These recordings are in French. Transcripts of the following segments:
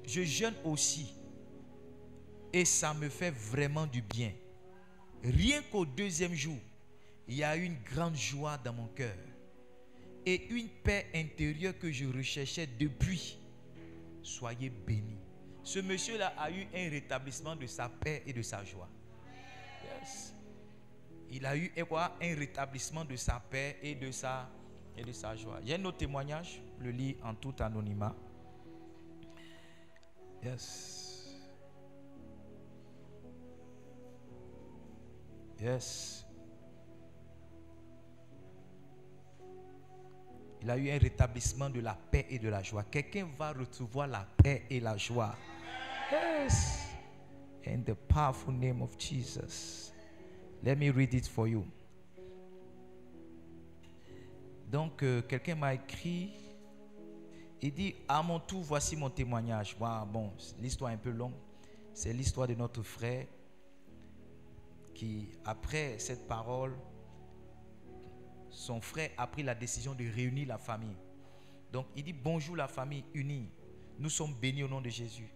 Je jeûne aussi. Et ça me fait vraiment du bien. Rien qu'au deuxième jour, il y a une grande joie dans mon cœur. Et une paix intérieure que je recherchais depuis. Soyez bénis. Ce monsieur-là a eu un rétablissement de sa paix et de sa joie. Yes. Il a eu quoi? Un rétablissement de sa paix et de sa joie. Il y a un autre témoignage, je le lis en tout anonymat. Yes. Yes. Il a eu un rétablissement de la paix et de la joie. Quelqu'un va recevoir la paix et la joie. Yes. In the powerful name of Jesus. Let me read it for you. Donc, quelqu'un m'a écrit. Il dit, à mon tour, voici mon témoignage. Wow, bon, l'histoire est un peu longue. C'est l'histoire de notre frère qui, après cette parole, son frère a pris la décision de réunir la famille. Donc, il dit, bonjour la famille unie. Nous sommes bénis au nom de Jésus.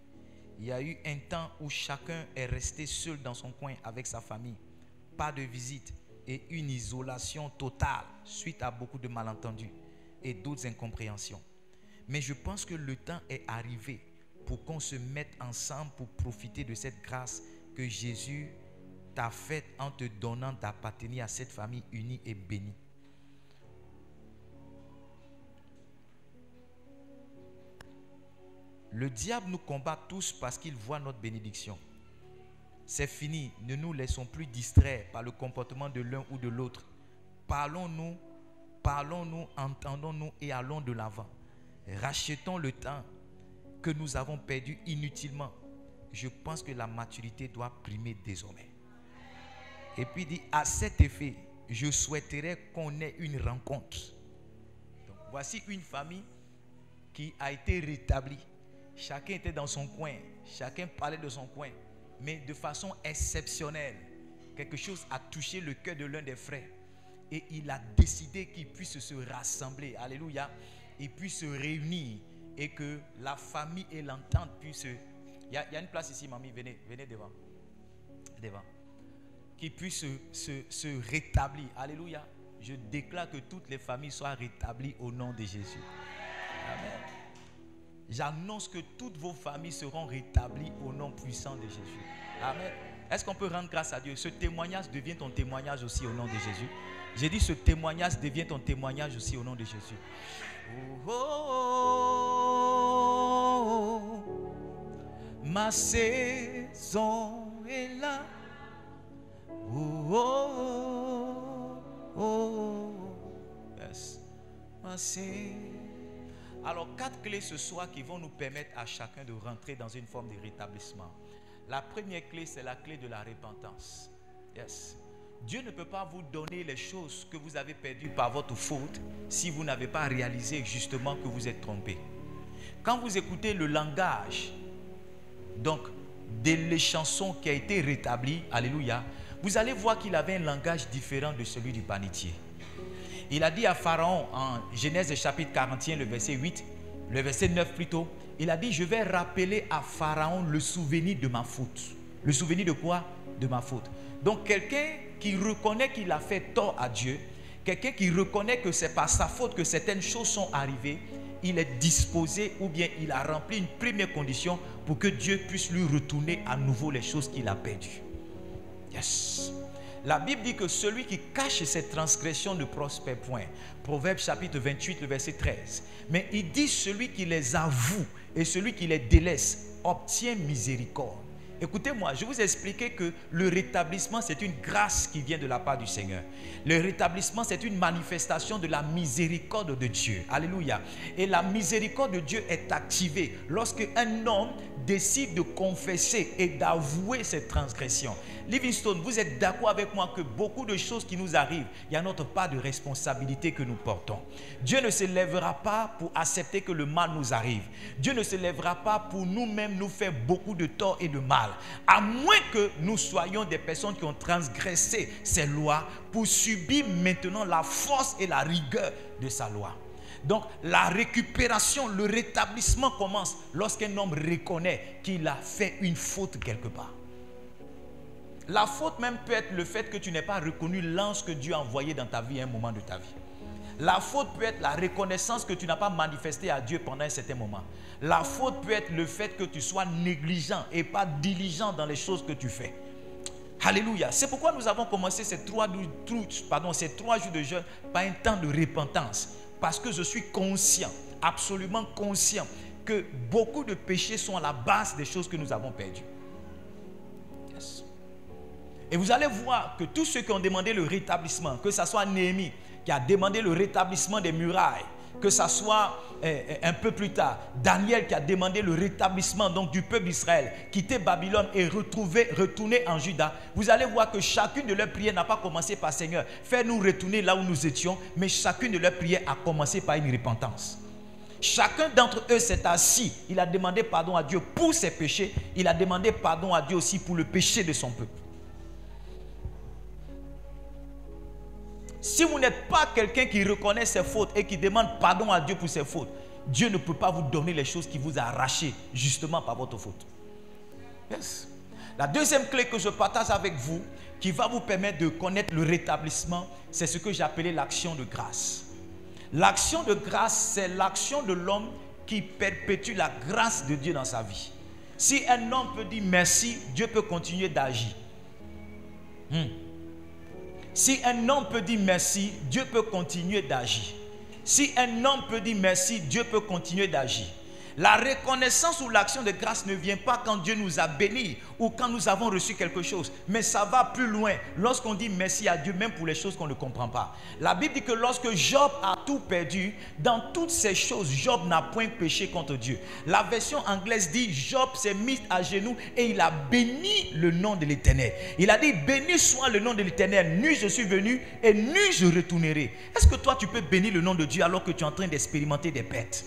Il y a eu un temps où chacun est resté seul dans son coin avec sa famille. Pas de visite et une isolation totale suite à beaucoup de malentendus et d'autres incompréhensions. Mais je pense que le temps est arrivé pour qu'on se mette ensemble pour profiter de cette grâce que Jésus t'a faite en te donnant d'appartenir à cette famille unie et bénie. Le diable nous combat tous parce qu'il voit notre bénédiction. C'est fini, ne nous laissons plus distraire par le comportement de l'un ou de l'autre. Parlons-nous, entendons-nous et allons de l'avant. Rachetons le temps que nous avons perdu inutilement. Je pense que la maturité doit primer désormais. Et puis il dit, à cet effet, je souhaiterais qu'on ait une rencontre. Donc, voici une famille qui a été rétablie. Chacun était dans son coin, chacun parlait de son coin, mais de façon exceptionnelle. Quelque chose a touché le cœur de l'un des frères et il a décidé qu'il puisse se rassembler, alléluia, et puisse se réunir et que la famille et l'entente puissent. Il y a une place ici, mamie, venez devant. Qui puisse se rétablir, alléluia. Je déclare que toutes les familles soient rétablies au nom de Jésus. Amen. J'annonce que toutes vos familles seront rétablies au nom puissant de Jésus. Amen. Est-ce qu'on peut rendre grâce à Dieu? Ce témoignage devient ton témoignage aussi au nom de Jésus. J'ai dit ce témoignage devient ton témoignage aussi au nom de Jésus. Oh, oh, oh, ma saison est là. Oh, oh, oh, oh. Yes. Ma saison. Alors, 4 clés ce soir qui vont nous permettre à chacun de rentrer dans une forme de rétablissement. La première clé, c'est la clé de la repentance. Yes. Dieu ne peut pas vous donner les choses que vous avez perdues par votre faute si vous n'avez pas réalisé justement que vous êtes trompé. Quand vous écoutez le langage donc des chansons qui a été rétabli, alléluia, vous allez voir qu'il avait un langage différent de celui du panetier. Il a dit à Pharaon en Genèse chapitre 41, le verset 8, le verset 9 plutôt, il a dit, je vais rappeler à Pharaon le souvenir de ma faute. Le souvenir de quoi? De ma faute. Donc quelqu'un qui reconnaît qu'il a fait tort à Dieu, quelqu'un qui reconnaît que c'est par sa faute que certaines choses sont arrivées, il est disposé ou bien il a rempli une première condition pour que Dieu puisse lui retourner à nouveau les choses qu'il a perdues. Yes. La Bible dit que celui qui cache ses transgressions ne prospère point. Proverbe chapitre 28, le verset 13. Mais il dit celui qui les avoue et celui qui les délaisse obtient miséricorde. Écoutez-moi, je vous ai expliqué que le rétablissement, c'est une grâce qui vient de la part du Seigneur. Le rétablissement, c'est une manifestation de la miséricorde de Dieu. Alléluia. Et la miséricorde de Dieu est activée lorsque un homme décide de confesser et d'avouer ses transgressions. Livingstone, vous êtes d'accord avec moi que beaucoup de choses qui nous arrivent, il y a notre part de responsabilité que nous portons. Dieu ne se lèvera pas pour accepter que le mal nous arrive. Dieu ne se lèvera pas pour nous-mêmes nous faire beaucoup de tort et de mal. À moins que nous soyons des personnes qui ont transgressé ses lois pour subir maintenant la force et la rigueur de sa loi. Donc la récupération, le rétablissement commence lorsqu'un homme reconnaît qu'il a fait une faute quelque part. La faute même peut être le fait que tu n'aies pas reconnu l'ange que Dieu a envoyé dans ta vie à un moment de ta vie. La faute peut être la reconnaissance que tu n'as pas manifestée à Dieu pendant un certain moment. La faute peut être le fait que tu sois négligent et pas diligent dans les choses que tu fais. Alléluia. C'est pourquoi nous avons commencé ces trois jours de jeûne par un temps de repentance. Parce que je suis conscient, absolument conscient, que beaucoup de péchés sont à la base des choses que nous avons perdues. Yes. Et vous allez voir que tous ceux qui ont demandé le rétablissement, que ce soit Néhémie qui a demandé le rétablissement des murailles, que ce soit un peu plus tard Daniel qui a demandé le rétablissement donc du peuple d'Israël, quitter Babylone et retourner en Juda, vous allez voir que chacune de leurs prières n'a pas commencé par Seigneur, fais-nous retourner là où nous étions, mais chacune de leurs prières a commencé par une repentance. Chacun d'entre eux s'est assis, il a demandé pardon à Dieu pour ses péchés, il a demandé pardon à Dieu aussi pour le péché de son peuple. Si vous n'êtes pas quelqu'un qui reconnaît ses fautes et qui demande pardon à Dieu pour ses fautes, Dieu ne peut pas vous donner les choses qui vous a arraché justement par votre faute. Yes. La deuxième clé que je partage avec vous, qui va vous permettre de connaître le rétablissement, c'est ce que j'ai appelé l'action de grâce. L'action de grâce, c'est l'action de l'homme qui perpétue la grâce de Dieu dans sa vie. Si un homme peut dire merci, Dieu peut continuer d'agir. Si un homme peut dire merci, Dieu peut continuer d'agir. Si un homme peut dire merci, Dieu peut continuer d'agir. La reconnaissance ou l'action de grâce ne vient pas quand Dieu nous a bénis ou quand nous avons reçu quelque chose. Mais ça va plus loin lorsqu'on dit merci à Dieu, même pour les choses qu'on ne comprend pas. La Bible dit que lorsque Job a tout perdu, dans toutes ces choses, Job n'a point péché contre Dieu. La version anglaise dit, Job s'est mis à genoux et il a béni le nom de l'Éternel. Il a dit, béni soit le nom de l'Éternel, nu je suis venu et nu je retournerai. Est-ce que toi tu peux bénir le nom de Dieu alors que tu es en train d'expérimenter des pertes?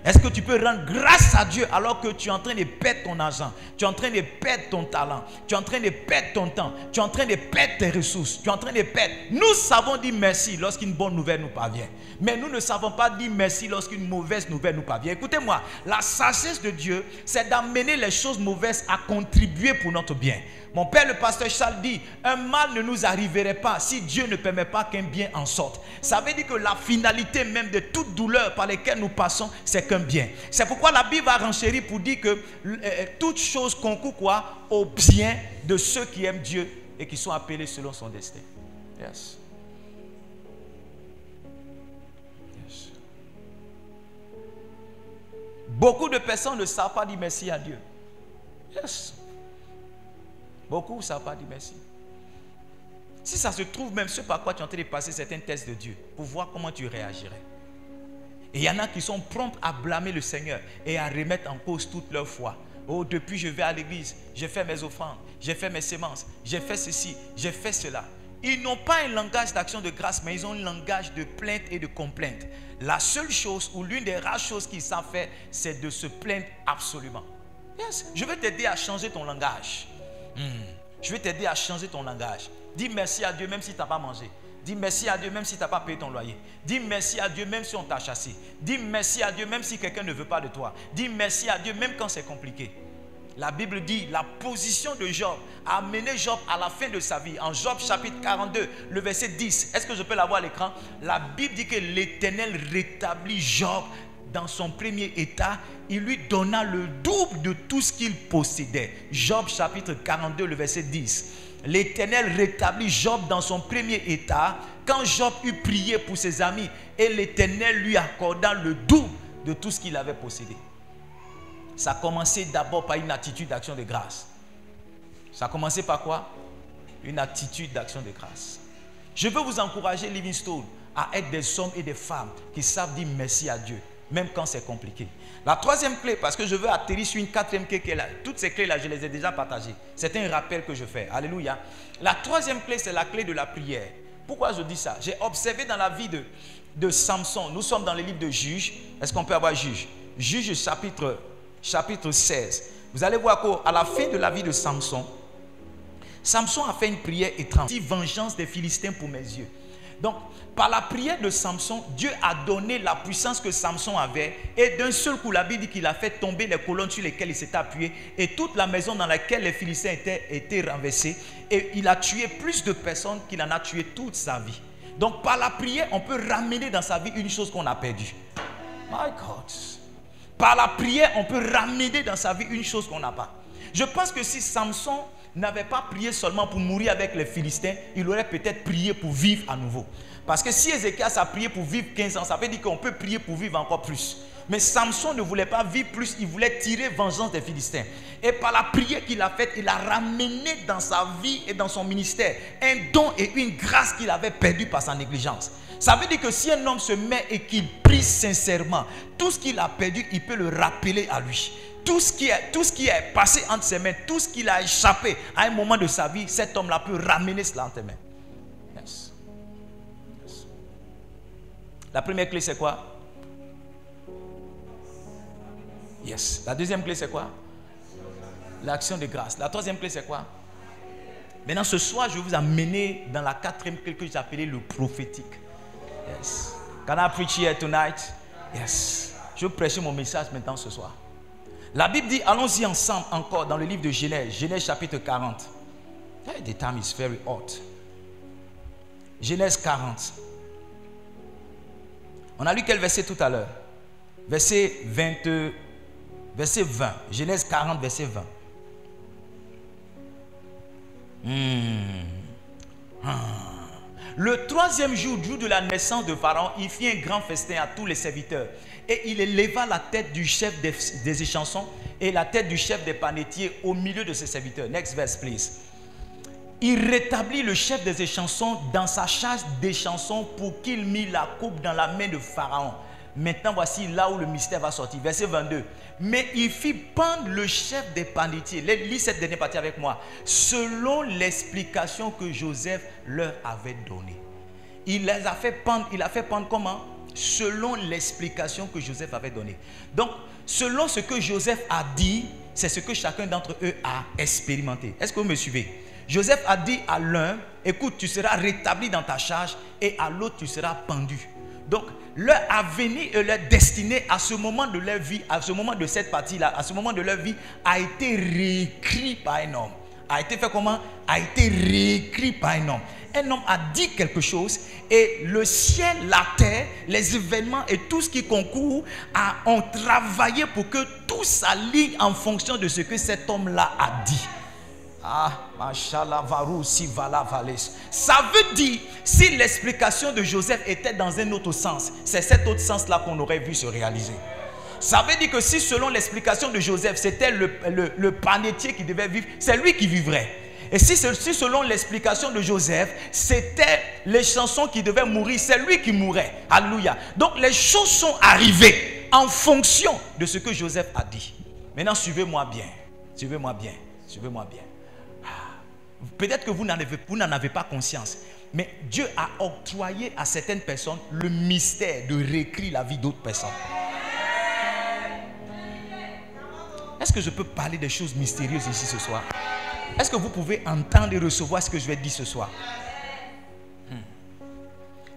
Est-ce que tu peux rendre grâce à Dieu alors que tu es en train de perdre ton argent, tu es en train de perdre ton talent, tu es en train de perdre ton temps, tu es en train de perdre tes ressources, tu es en train de perdre. Nous savons dire merci lorsqu'une bonne nouvelle nous parvient. Mais nous ne savons pas dire merci lorsqu'une mauvaise nouvelle nous parvient. Écoutez-moi, la sagesse de Dieu, c'est d'amener les choses mauvaises à contribuer pour notre bien. Mon père, le pasteur Charles, dit, un mal ne nous arriverait pas si Dieu ne permet pas qu'un bien en sorte. Ça veut dire que la finalité même de toute douleur par laquelle nous passons, c'est qu'un bien. C'est pourquoi la Bible a renchéri pour dire que toute chose concourt quoi? Au bien de ceux qui aiment Dieu et qui sont appelés selon son destin. Yes. Yes. Beaucoup de personnes ne savent pas dire merci à Dieu. Yes. Beaucoup ne savent pas dire merci. Si ça se trouve même ce par quoi tu es en train de passer certains tests de Dieu, pour voir comment tu réagirais. Et il y en a qui sont prompts à blâmer le Seigneur et à remettre en cause toute leur foi. Oh, depuis je vais à l'église, j'ai fait mes offrandes, j'ai fait mes semences, j'ai fait ceci, j'ai fait cela. Ils n'ont pas un langage d'action de grâce, mais ils ont un langage de plainte et de complainte. La seule chose ou l'une des rares choses qu'ils savent faire, c'est de se plaindre absolument. Yes. Je vais t'aider à changer ton langage. Je vais t'aider à changer ton langage. Dis merci à Dieu même si tu n'as pas mangé. Dis merci à Dieu même si tu n'as pas payé ton loyer. Dis merci à Dieu même si on t'a chassé. Dis merci à Dieu même si quelqu'un ne veut pas de toi. Dis merci à Dieu même quand c'est compliqué. La Bible dit, la position de Job a amené Job à la fin de sa vie. En Job chapitre 42, le verset 10. Est-ce que je peux l'avoir à l'écran? La Bible dit que l'Éternel rétablit Job dans son premier état. Il lui donna le double de tout ce qu'il possédait. Job chapitre 42, le verset 10. L'Éternel rétablit Job dans son premier état quand Job eut prié pour ses amis et l'Éternel lui accorda le double de tout ce qu'il avait possédé. Ça a commencé d'abord par une attitude d'action de grâce. Ça a commencé par quoi? Une attitude d'action de grâce. Je veux vous encourager, Livingstone, à être des hommes et des femmes qui savent dire merci à Dieu, même quand c'est compliqué. La troisième clé, parce que je veux atterrir sur une quatrième clé qui est là. Toutes ces clés-là, je les ai déjà partagées. C'est un rappel que je fais. Alléluia. La troisième clé, c'est la clé de la prière. Pourquoi je dis ça? J'ai observé dans la vie de Samson. Nous sommes dans le livre de Juges. Est-ce qu'on peut avoir Juges? Juges chapitre 16. Vous allez voir qu'à la fin de la vie de Samson, Samson a fait une prière étrange. Vengeance des Philistins pour mes yeux. Donc, par la prière de Samson, Dieu a donné la puissance que Samson avait. Et d'un seul coup, la Bible dit qu'il a fait tomber les colonnes sur lesquelles il s'était appuyé. Et toute la maison dans laquelle les Philistins étaient renversés. Et il a tué plus de personnes qu'il en a tué toute sa vie. Donc, par la prière, on peut ramener dans sa vie une chose qu'on a perdue. My God. Par la prière, on peut ramener dans sa vie une chose qu'on n'a pas. Je pense que si Samson n'avait pas prié seulement pour mourir avec les Philistins, il aurait peut-être prié pour vivre à nouveau. Parce que si Ézéchias a prié pour vivre 15 ans, ça veut dire qu'on peut prier pour vivre encore plus. Mais Samson ne voulait pas vivre plus, il voulait tirer vengeance des Philistins. Et par la prière qu'il a faite, il a ramené dans sa vie et dans son ministère un don et une grâce qu'il avait perdu par sa négligence. Ça veut dire que si un homme se met et qu'il prie sincèrement, tout ce qu'il a perdu, il peut le rappeler à lui. Tout ce qui est passé entre ses mains, tout ce qu'il a échappé à un moment de sa vie, cet homme-là peut ramener cela entre ses mains. Yes. Yes. La première clé, c'est quoi? Yes. La deuxième clé, c'est quoi? L'action de grâce. La troisième clé, c'est quoi? Maintenant, ce soir, je vais vous amener dans la quatrième clé que j'ai appelée le prophétique. Yes. Can I preach here tonight? Yes. Je vais prêcher mon message maintenant ce soir. La Bible dit, allons-y ensemble encore dans le livre de Genèse, Genèse chapitre 40. Hey, the time is very hot. Genèse 40. On a lu quel verset tout à l'heure? Verset 20. Genèse 40, verset 20. Le troisième jour, jour de la naissance de Pharaon, il fit un grand festin à tous les serviteurs. Et il éleva la tête du chef des échansons et la tête du chef des panetiers au milieu de ses serviteurs. Next verse, please. Il rétablit le chef des échansons dans sa charge d'échansons pour qu'il mît la coupe dans la main de Pharaon. Maintenant, voici là où le mystère va sortir. Verset 22. Mais il fit pendre le chef des panetiers. Lis cette dernière partie avec moi. Selon l'explication que Joseph leur avait donnée. Il les a fait pendre. Il a fait pendre comment? Selon l'explication que Joseph avait donnée. Donc, selon ce que Joseph a dit, c'est ce que chacun d'entre eux a expérimenté. Est-ce que vous me suivez? Joseph a dit à l'un, écoute, tu seras rétabli dans ta charge, et à l'autre, tu seras pendu. Donc, leur avenir et leur destinée à ce moment de leur vie, à ce moment de cette partie-là, à ce moment de leur vie, a été réécrit par un homme. A été fait comment? A été réécrit par un homme. Un homme a dit quelque chose et le ciel, la terre, les événements et tout ce qui concourt ont travaillé pour que tout s'aligne en fonction de ce que cet homme-là a dit. Ah, machallah, varou, si vala, vales. Ça veut dire, si l'explication de Joseph était dans un autre sens, c'est cet autre sens-là qu'on aurait vu se réaliser. Ça veut dire que si selon l'explication de Joseph, c'était le panetier qui devait vivre, c'est lui qui vivrait. Et si selon l'explication de Joseph, c'était les chansons qui devaient mourir, c'est lui qui mourrait. Alléluia. Donc les choses sont arrivées en fonction de ce que Joseph a dit. Maintenant, suivez-moi bien. Suivez-moi bien. Suivez-moi bien. Peut-être que vous n'en avez pas conscience, mais Dieu a octroyé à certaines personnes le mystère de réécrire la vie d'autres personnes. Est-ce que je peux parler des choses mystérieuses ici ce soir? Est-ce que vous pouvez entendre et recevoir ce que je vais dire ce soir?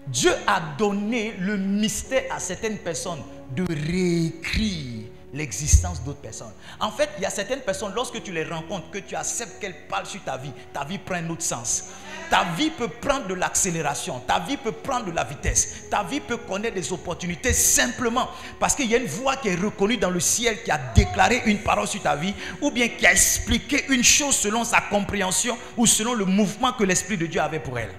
Dieu a donné le mystère à certaines personnes de réécrire l'existence d'autres personnes. En fait, il y a certaines personnes, lorsque tu les rencontres, que tu acceptes qu'elles parlent sur ta vie prend un autre sens. Ta vie peut prendre de l'accélération, ta vie peut prendre de la vitesse, ta vie peut connaître des opportunités simplement parce qu'il y a une voix qui est reconnue dans le ciel qui a déclaré une parole sur ta vie ou bien qui a expliqué une chose selon sa compréhension ou selon le mouvement que l'Esprit de Dieu avait pour elle.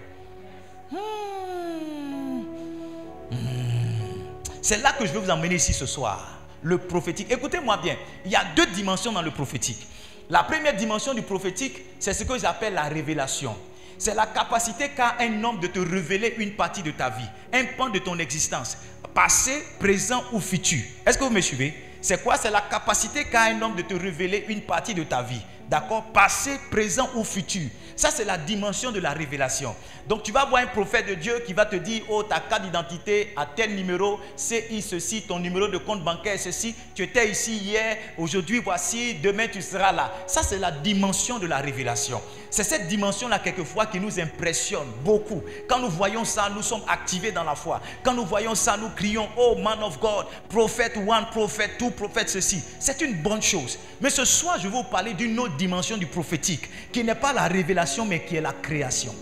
C'est là que je vais vous emmener ici ce soir. Le prophétique. Écoutez-moi bien, il y a deux dimensions dans le prophétique. La première dimension du prophétique, c'est ce que j'appelle la révélation. C'est la capacité qu'a un homme de te révéler une partie de ta vie, un pan de ton existence, passé, présent ou futur. Est-ce que vous me suivez? C'est quoi? C'est la capacité qu'a un homme de te révéler une partie de ta vie, D'accord? Passé, présent ou futur. Ça, c'est la dimension de la révélation. Donc, tu vas voir un prophète de Dieu qui va te dire, oh, ta carte d'identité à tel numéro, CI ceci, ton numéro de compte bancaire ceci, tu étais ici hier, aujourd'hui voici, demain tu seras là. Ça, c'est la dimension de la révélation. C'est cette dimension-là, quelquefois, qui nous impressionne beaucoup. Quand nous voyons ça, nous sommes activés dans la foi. Quand nous voyons ça, nous crions, oh, man of God, prophète one, prophète two, prophète ceci. C'est une bonne chose. Mais ce soir, je vais vous parler d'une autre dimension du prophétique, qui n'est pas la révélation, mais qui est la création.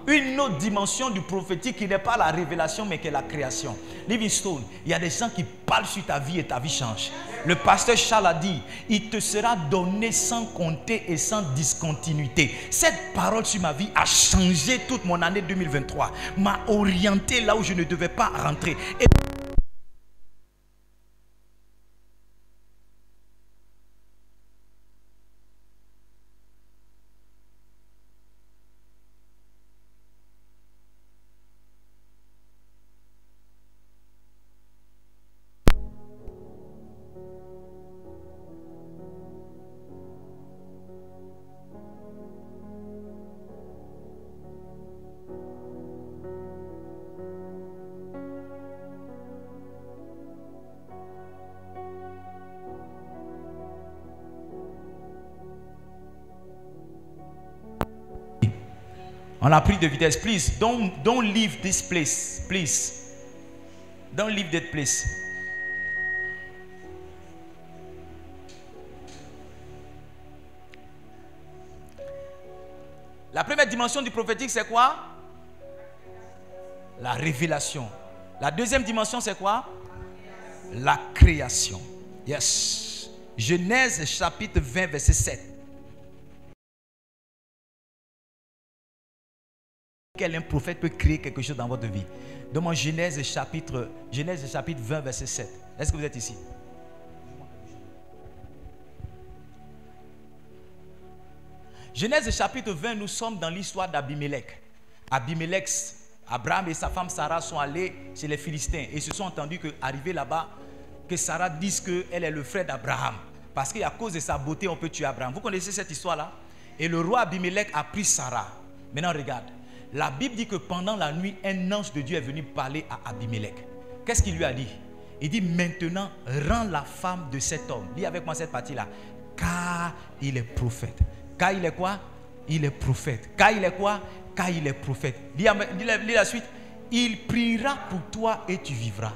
Une autre dimension du prophétique qui n'est pas la révélation mais qui est la création. Livingstone, il y a des gens qui parlent sur ta vie et ta vie change. Le pasteur Charles a dit, il te sera donné sans compter et sans discontinuité. Cette parole sur ma vie a changé toute mon année 2023, m'a orienté là où je ne devais pas rentrer. Et on a pris de vitesse. Please, don't leave this place. Please. Don't leave that place. La première dimension du prophétique, c'est quoi? La révélation. La deuxième dimension, c'est quoi? La création. Yes. Genèse chapitre 20, verset 7. Quel prophète peut créer quelque chose dans votre vie? Demande Genèse chapitre 20, verset 7. Est-ce que vous êtes ici? Genèse chapitre 20, nous sommes dans l'histoire d'Abimelech. Abimelech, Abraham et sa femme Sarah sont allés chez les Philistins et se sont entendus qu'arrivé là-bas, que Sarah dise qu'elle est le frère d'Abraham. Parce qu'à cause de sa beauté, on peut tuer Abraham. Vous connaissez cette histoire-là? Et le roi Abimelech a pris Sarah. Maintenant, regarde. La Bible dit que pendant la nuit, un ange de Dieu est venu parler à Abimelech. Qu'est-ce qu'il lui a dit? Il dit, maintenant, rends la femme de cet homme. Lis avec moi cette partie-là. Car il est prophète. Car il est quoi? Il est prophète. Car il est quoi? Car il est prophète. Lis la suite. Il priera pour toi et tu vivras.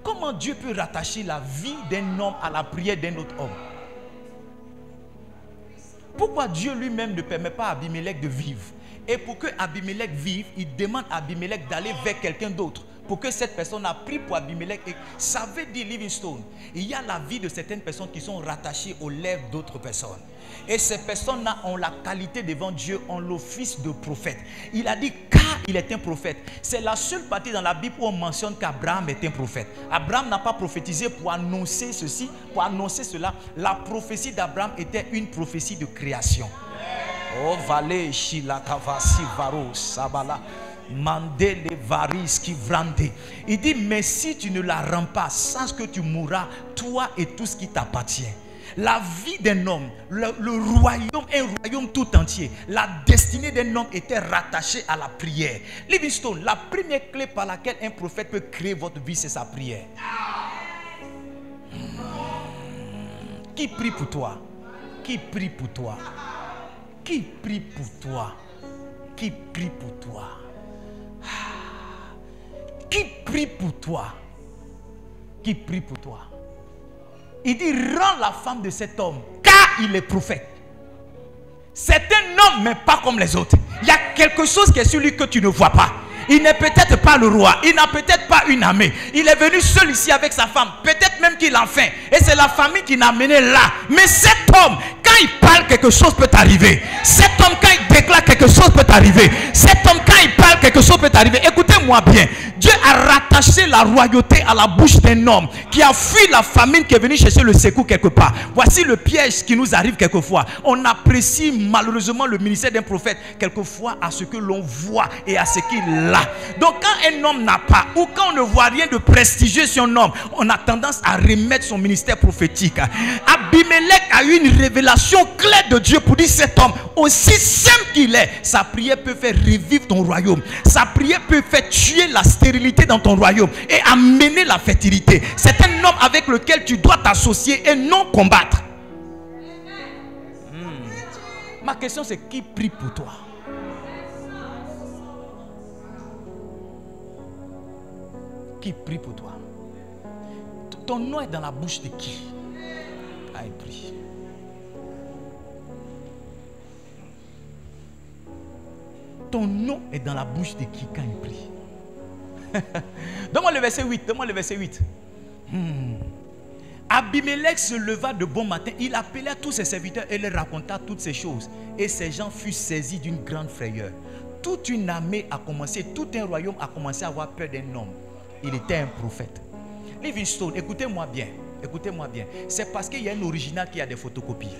Comment Dieu peut rattacher la vie d'un homme à la prière d'un autre homme? Pourquoi Dieu lui-même ne permet pas à Abimelech de vivre? Et pour que Abimelech vive, il demande à Abimelech d'aller vers quelqu'un d'autre. Pour que cette personne a pris pour Abimelech. Et ça veut dire, Livingstone, il y a la vie de certaines personnes qui sont rattachées aux lèvres d'autres personnes. Et ces personnes-là ont la qualité devant Dieu, ont l'office de prophète. Il a dit car il est un prophète. C'est la seule partie dans la Bible où on mentionne qu'Abraham est un prophète. Abraham n'a pas prophétisé pour annoncer ceci, pour annoncer cela. La prophétie d'Abraham était une prophétie de création. Oh, vale, shilakavasi varo, sabala, mandele varis qui vrande. Il dit, mais si tu ne la rends pas, sache que tu mourras, toi et tout ce qui t'appartient. La vie d'un homme, le royaume, un royaume tout entier, la destinée d'un homme était rattachée à la prière. Livingstone, la première clé par laquelle un prophète peut créer votre vie, c'est sa prière. Qui prie pour toi? Qui prie pour toi? Qui prie pour toi? Qui prie pour toi? Qui prie pour toi? Qui prie pour toi? Il dit, rends la femme de cet homme, car il est prophète. C'est un homme, mais pas comme les autres. Il y a quelque chose qui est sur lui que tu ne vois pas. Il n'est peut-être pas le roi, il n'a peut-être pas une armée. Il est venu seul ici avec sa femme. Peut-être même qu'il a faim. Et c'est la famille qui l'a amené là. Mais cet homme, quand il parle, quelque chose peut arriver. Cet homme, quand il déclare, quelque chose peut arriver. Cet homme, quand il parle, quelque chose peut arriver. Écoutez-moi bien. Dieu a rattaché la royauté à la bouche d'un homme qui a fui la famine, qui est venu chercher le secours quelque part. Voici le piège qui nous arrive quelquefois. On apprécie malheureusement le ministère d'un prophète quelquefois à ce que l'on voit et à ce qu'il a. Donc quand un homme n'a pas, ou quand on ne voit rien de prestigieux sur un homme, on a tendance à remettre son ministère prophétique. Abimelech a eu une révélation claire de Dieu pour dire: cet homme, aussi simple qu'il est, sa prière peut faire revivre ton royaume. Sa prière peut faire tuer la stérilité dans ton royaume et amener la fertilité. C'est un homme avec lequel tu dois t'associer et non combattre. Ma question, c'est: qui prie pour toi? Qui prie pour toi? Ton nom est dans la bouche de qui? Ah, il prie. Ton nom est dans la bouche de qui quand il prie? Donne-moi le verset 8. Donne-moi le verset 8. Abimelech se leva de bon matin. Il appela tous ses serviteurs et leur raconta toutes ces choses. Et ces gens furent saisis d'une grande frayeur. Toute une armée a commencé, tout un royaume a commencé à avoir peur d'un homme. Il était un prophète. Livingstone, écoutez-moi bien. Écoutez-moi bien. C'est parce qu'il y a un original qui a des photocopies.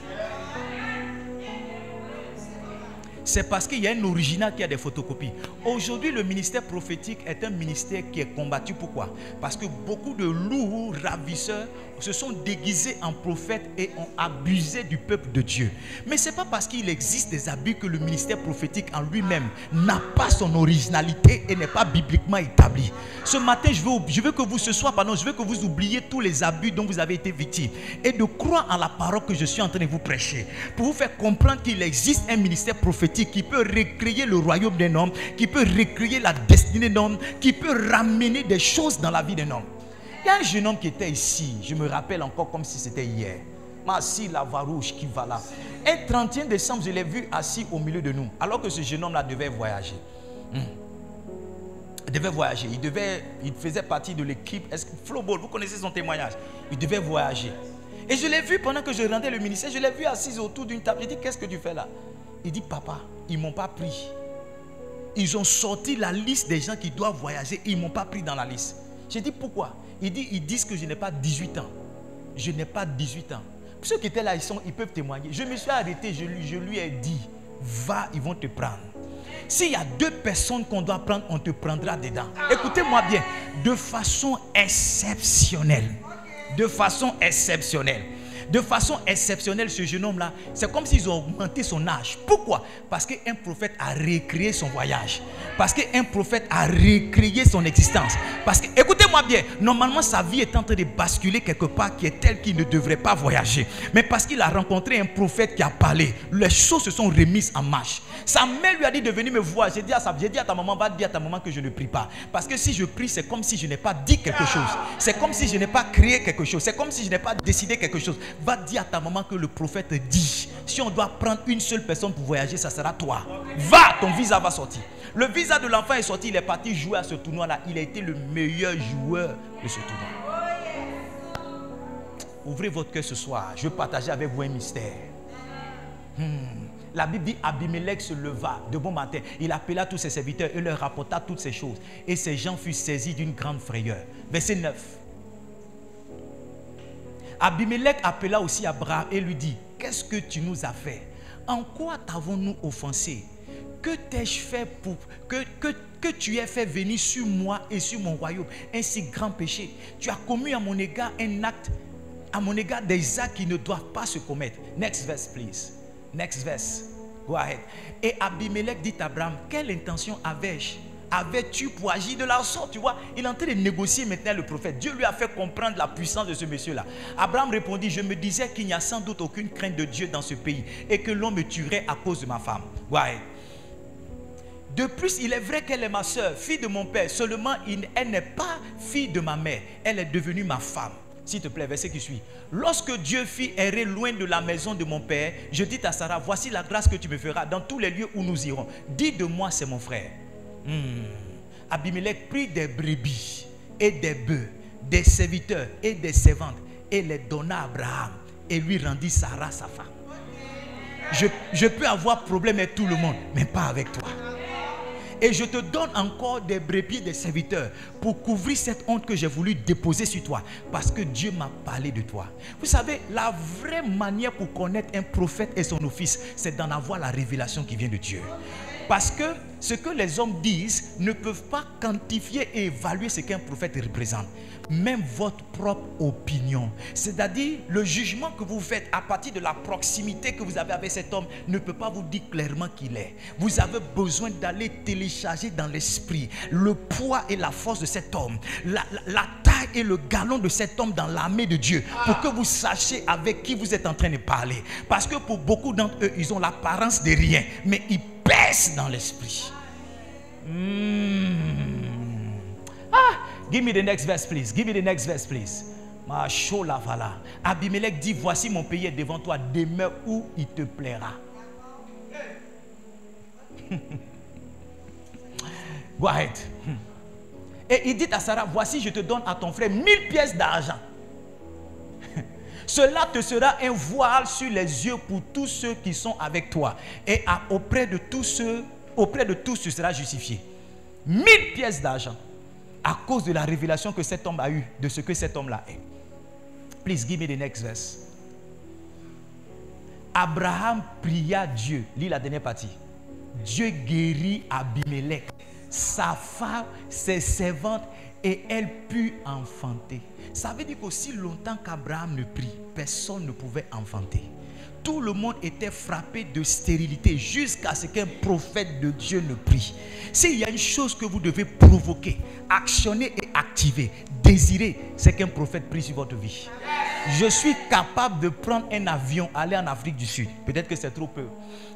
C'est parce qu'il y a un original qui a des photocopies. Aujourd'hui, le ministère prophétique est un ministère qui est combattu. Pourquoi? Parce que beaucoup de loups ravisseurs se sont déguisés en prophètes et ont abusé du peuple de Dieu. Mais ce n'est pas parce qu'il existe des abus que le ministère prophétique en lui-même n'a pas son originalité et n'est pas bibliquement établi. Ce matin, je veux que vous, ce soir, je veux que vous oubliez tous les abus dont vous avez été victime et de croire en la parole que je suis en train de vous prêcher pour vous faire comprendre qu'il existe un ministère prophétique qui peut recréer le royaume d'un homme, qui peut recréer la destinée d'un homme, qui peut ramener des choses dans la vie d'un homme. Il y a un jeune homme qui était ici, je me rappelle encore comme si c'était hier. Massi Lavarouche qui va là. Un 31 décembre, je l'ai vu assis au milieu de nous, alors que ce jeune homme-là devait voyager. Il devait voyager, il faisait partie de l'équipe Flowball, vous connaissez son témoignage. Il devait voyager. Et je l'ai vu pendant que je rendais le ministère, je l'ai vu assis autour d'une table. J'ai dit: qu'est-ce que tu fais là? Il dit: papa, ils ne m'ont pas pris. Ils ont sorti la liste des gens qui doivent voyager. Ils ne m'ont pas pris dans la liste. J'ai dit: pourquoi? Il dit: ils disent que je n'ai pas 18 ans. Je n'ai pas 18 ans. Ceux qui étaient là, ils peuvent témoigner. Je me suis arrêté, je lui ai dit: va, ils vont te prendre. S'il y a 2 personnes qu'on doit prendre, on te prendra dedans. Écoutez-moi bien, de façon exceptionnelle. De façon exceptionnelle. De façon exceptionnelle, ce jeune homme-là, c'est comme s'ils ont augmenté son âge. Pourquoi? Parce qu'un prophète a recréé son voyage. Parce qu'un prophète a recréé son existence. Parce que, écoutez-moi bien, normalement sa vie est en train de basculer quelque part qui est telle qu'il ne devrait pas voyager. Mais parce qu'il a rencontré un prophète qui a parlé, les choses se sont remises en marche. Sa mère lui a dit de venir me voir. J'ai dit à ta maman, va dire à ta maman que je ne prie pas. Parce que si je prie, c'est comme si je n'ai pas dit quelque chose. C'est comme si je n'ai pas créé quelque chose. C'est comme si je n'ai pas décidé quelque chose. Va dire à ta maman que le prophète dit: si on doit prendre une seule personne pour voyager, ça sera toi. Va, ton visa va sortir. Le visa de l'enfant est sorti, il est parti jouer à ce tournoi-là. Il a été le meilleur joueur de ce tournoi. Ouvrez votre cœur ce soir. Je veux partager avec vous un mystère. La Bible dit: Abimelech se leva de bon matin. Il appela tous ses serviteurs et leur rapporta toutes ces choses. Et ces gens furent saisis d'une grande frayeur. Verset 9. Abimelech appela aussi Abraham et lui dit: qu'est-ce que tu nous as fait? En quoi t'avons-nous offensé? Que t'ai-je fait pour que tu aies fait venir sur moi et sur mon royaume un si grand péché? Tu as commis à mon égard un acte, à mon égard des actes qui ne doivent pas se commettre. Next verse, please. Next verse. Go ahead. Et Abimelech dit à Abraham: quelle intention avais-tu pour agir de la sorte? Tu vois, il est en train de négocier maintenant le prophète. Dieu lui a fait comprendre la puissance de ce monsieur-là. Abraham répondit: je me disais qu'il n'y a sans doute aucune crainte de Dieu dans ce pays et que l'on me tuerait à cause de ma femme. Ouais. De plus, il est vrai qu'elle est ma soeur, fille de mon père. Seulement, elle n'est pas fille de ma mère. Elle est devenue ma femme. S'il te plaît, verset qui suit. Lorsque Dieu fit errer loin de la maison de mon père, je dis à Sarah: voici la grâce que tu me feras dans tous les lieux où nous irons. Dis de moi, c'est mon frère. Abimelech prit des brebis et des bœufs, des serviteurs et des servantes, et les donna à Abraham et lui rendit Sarah sa femme. Je peux avoir problème avec tout le monde, mais pas avec toi. Et je te donne encore des brebis, des serviteurs pour couvrir cette honte que j'ai voulu déposer sur toi. Parce que Dieu m'a parlé de toi. Vous savez, la vraie manière pour connaître un prophète et son office, c'est d'en avoir la révélation qui vient de Dieu. Parce que ce que les hommes disent ne peuvent pas quantifier et évaluer ce qu'un prophète représente. Même votre propre opinion, c'est-à-dire le jugement que vous faites à partir de la proximité que vous avez avec cet homme ne peut pas vous dire clairement qui il est. Vous avez besoin d'aller télécharger dans l'esprit le poids et la force de cet homme, la taille et le galon de cet homme dans l'armée de Dieu, pour que vous sachiez avec qui vous êtes en train de parler. Parce que pour beaucoup d'entre eux, ils ont l'apparence de rien, mais ils pèsent dans l'esprit. Give me the next verse, please. Give me the next verse, please. Abimelech dit, voici mon pays est devant toi, demeure où il te plaira. Go ahead. Et il dit à Sarah, voici je te donne à ton frère 1000 pièces d'argent. Cela te sera un voile sur les yeux pour tous ceux qui sont avec toi. Et auprès de tous tu seras justifié. 1000 pièces d'argent. À cause de la révélation que cet homme a eue, de ce que cet homme-là est. Please give me the next verse. Abraham pria Dieu. Lis la dernière partie. Dieu guérit Abimelech, sa femme, ses servantes, et elle put enfanter. Ça veut dire qu'aussi longtemps qu'Abraham ne prie, personne ne pouvait enfanter. Tout le monde était frappé de stérilité jusqu'à ce qu'un prophète de Dieu ne prie. S'il y a une chose que vous devez provoquer, actionner et activer, désirer, c'est qu'un prophète prie sur votre vie. Je suis capable de prendre un avion, aller en Afrique du Sud. Peut-être que c'est trop peu.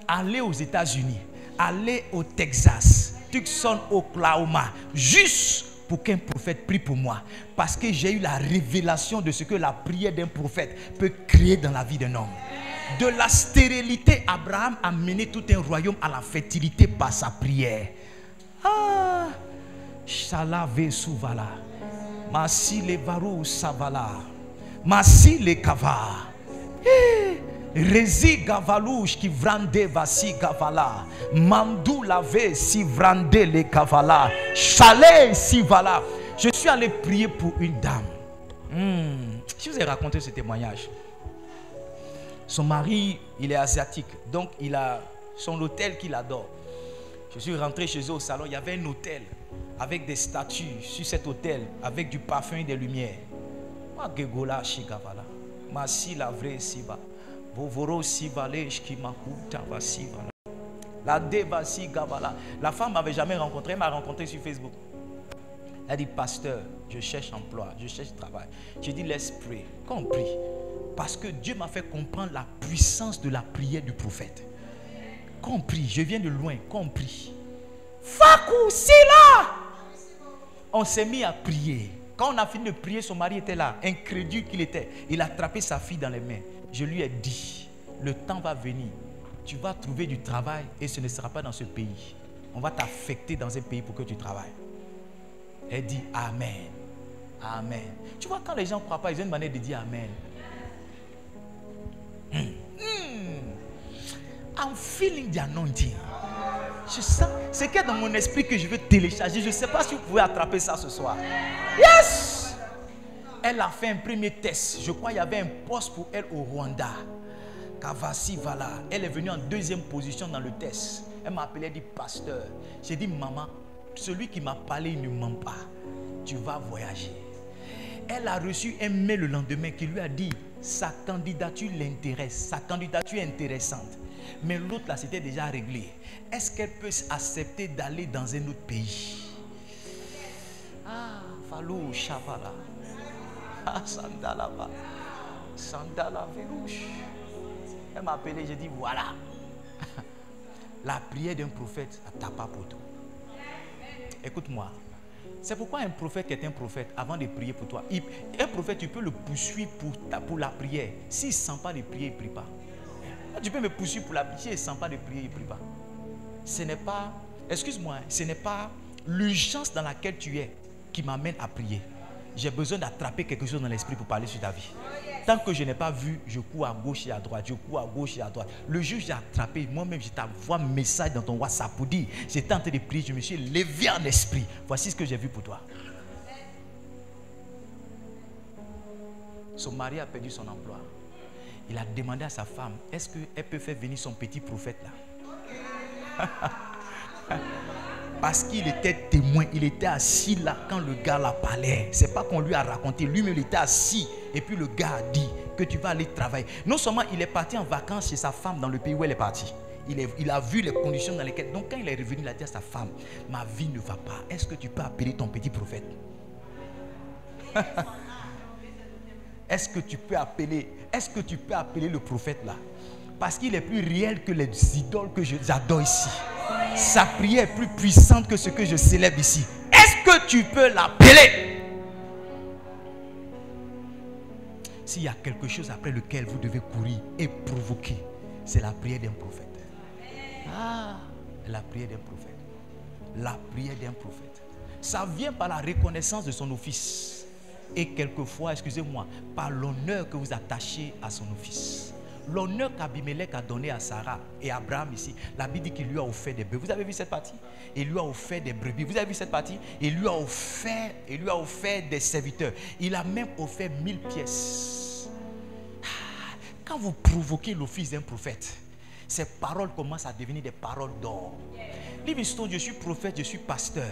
Aller aux États-Unis, aller au Texas, Tucson, Oklahoma, juste pour qu'un prophète prie pour moi. Parce que j'ai eu la révélation de ce que la prière d'un prophète peut créer dans la vie d'un homme. De la stérilité, Abraham a mené tout un royaume à la fertilité par sa prière. Ah, Shalave Souvala, Masi le Varou Savala, Masi le Kava, Rezi Gavalouche qui vrande vasi Gavala, Mandou lave si vrande le Kavala, Chalet si vala. Je suis allé prier pour une dame. Je vous ai raconté ce témoignage. Son mari, il est asiatique, donc il a son hôtel qu'il adore. Je suis rentré chez eux au salon, il y avait un hôtel avec des statues sur cet hôtel, avec du parfum et des lumières. La femme m'avait jamais rencontré, elle m'a rencontré sur Facebook. Elle dit, pasteur, je cherche emploi, je cherche travail. J'ai dit, let's pray. Quand on prie, parce que Dieu m'a fait comprendre la puissance de la prière du prophète. Quand on prie, je viens de loin, quand on prie. Fakou, c'est là. On s'est mis à prier. Quand on a fini de prier, son mari était là, incrédule qu'il était. Il a attrapé sa fille dans les mains. Je lui ai dit, le temps va venir. Tu vas trouver du travail et ce ne sera pas dans ce pays. On va t'affecter dans un pays pour que tu travailles. Elle dit Amen. Amen. Tu vois, quand les gens ne croient pas, ils ont une manière de dire Amen. I'm feeling the anointing. Je sens, c'est qu'il y a dans mon esprit que je veux télécharger. Je ne sais pas si vous pouvez attraper ça ce soir. Yes! Elle a fait un premier test. Je crois qu'il y avait un poste pour elle au Rwanda. Kavasi Vala. Elle est venue en deuxième position dans le test. Elle m'a appelé, elle dit pasteur. J'ai dit maman, celui qui m'a parlé, il ne ment pas. Tu vas voyager. Elle a reçu un mail le lendemain qui lui a dit sa candidature l'intéresse. Sa candidature est intéressante. Mais l'autre là, c'était déjà réglé. Est-ce qu'elle peut accepter d'aller dans un autre pays? Ah, Falou, Chavala. Ah, Sandalava. Sandala Verouche. Elle m'a appelé, j'ai dit voilà. La prière d'un prophète n'a pas pour tout. Écoute-moi. C'est pourquoi un prophète est un prophète avant de prier pour toi. Un prophète, tu peux le poursuivre pour la prière. S'il ne sent pas de prier, il ne prie pas. Tu peux me poursuivre pour la prière. S'il ne sent pas de prier, il ne prie pas. Ce n'est pas, excuse-moi, ce n'est pas l'urgence dans laquelle tu es qui m'amène à prier. j'ai besoin d'attraper quelque chose dans l'esprit pour parler sur ta vie. Tant que je n'ai pas vu, je cours à gauche et à droite. Je cours à gauche et à droite. Le jour où j'ai attrapé, moi-même, je t'envoie un message dans ton WhatsApp pour dire, j'étais en train de prier, je me suis levé en esprit. Voici ce que j'ai vu pour toi. Son mari a perdu son emploi. Il a demandé à sa femme, est-ce qu'elle peut faire venir son petit prophète là? Parce qu'il était témoin, il était assis là quand le gars la parlait. C'est pas qu'on lui a raconté, lui-même il était assis. Et puis le gars a dit que tu vas aller travailler. Non seulement il est parti en vacances chez sa femme dans le pays où elle est partie. Il a vu les conditions dans lesquelles. Donc quand il est revenu, il a dit à sa femme, ma vie ne va pas. Est-ce que tu peux appeler ton petit prophète? Est-ce que tu peux appeler le prophète là? Parce qu'il est plus réel que les idoles que j'adore ici. Sa prière est plus puissante que ce que je célèbre ici. Est-ce que tu peux l'appeler? S'il y a quelque chose après lequel vous devez courir et provoquer, c'est la prière d'un prophète. Ah, la prière d'un prophète. La prière d'un prophète. Ça vient par la reconnaissance de son office. Et quelquefois, excusez-moi, par l'honneur que vous attachez à son office. L'honneur qu'Abimelech a donné à Sarah et à Abraham ici, la Bible dit qu'il lui a offert des bœufs. Vous avez vu cette partie? Il lui a offert des brebis. Vous avez vu cette partie? Il lui a offert des serviteurs. Il a même offert 1000 pièces. Quand vous provoquez l'office d'un prophète, ces paroles commencent à devenir des paroles d'or. Livingstone, je suis prophète, je suis pasteur.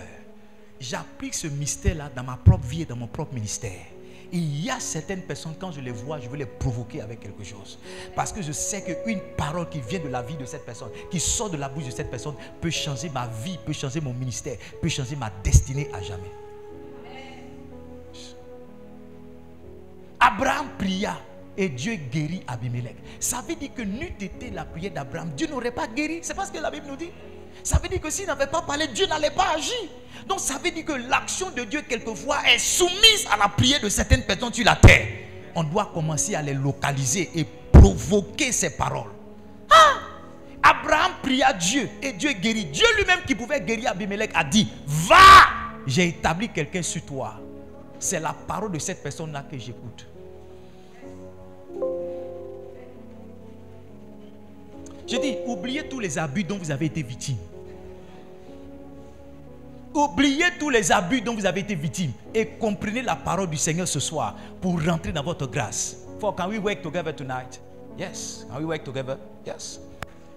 J'applique ce mystère-là dans ma propre vie et dans mon propre ministère. Il y a certaines personnes, quand je les vois, je veux les provoquer avec quelque chose. Parce que je sais qu'une parole qui vient de la vie de cette personne, qui sort de la bouche de cette personne, peut changer ma vie, peut changer mon ministère, peut changer ma destinée à jamais. Abraham pria et Dieu guérit Abimelech. Ça veut dire que n'eût été la prière d'Abraham, Dieu n'aurait pas guéri. C'est pas ce que la Bible nous dit. Ça veut dire que s'il n'avait pas parlé, Dieu n'allait pas agir. Donc ça veut dire que l'action de Dieu quelquefois est soumise à la prière de certaines personnes sur la terre. On doit commencer à les localiser et provoquer ces paroles. Abraham pria Dieu et Dieu guérit. Dieu lui-même qui pouvait guérir Abimelech a dit, va, j'ai établi quelqu'un sur toi. C'est la parole de cette personne-là que j'écoute. Je dis, oubliez tous les abus dont vous avez été victime. Oubliez tous les abus dont vous avez été victime et comprenez la parole du Seigneur ce soir pour rentrer dans votre grâce. Can we work together tonight? Yes. Can we work together? Yes.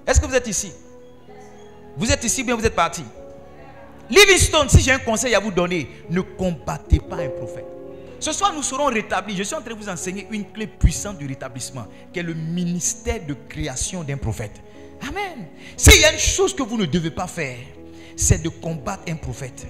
Est-ce que vous êtes ici? Vous êtes ici ou bien vous êtes parti? Livingstone, si j'ai un conseil à vous donner, ne combattez pas un prophète. Ce soir, nous serons rétablis. Je suis en train de vous enseigner une clé puissante du rétablissement, qui est le ministère de création d'un prophète. Amen. S'il y a une chose que vous ne devez pas faire, c'est de combattre un prophète.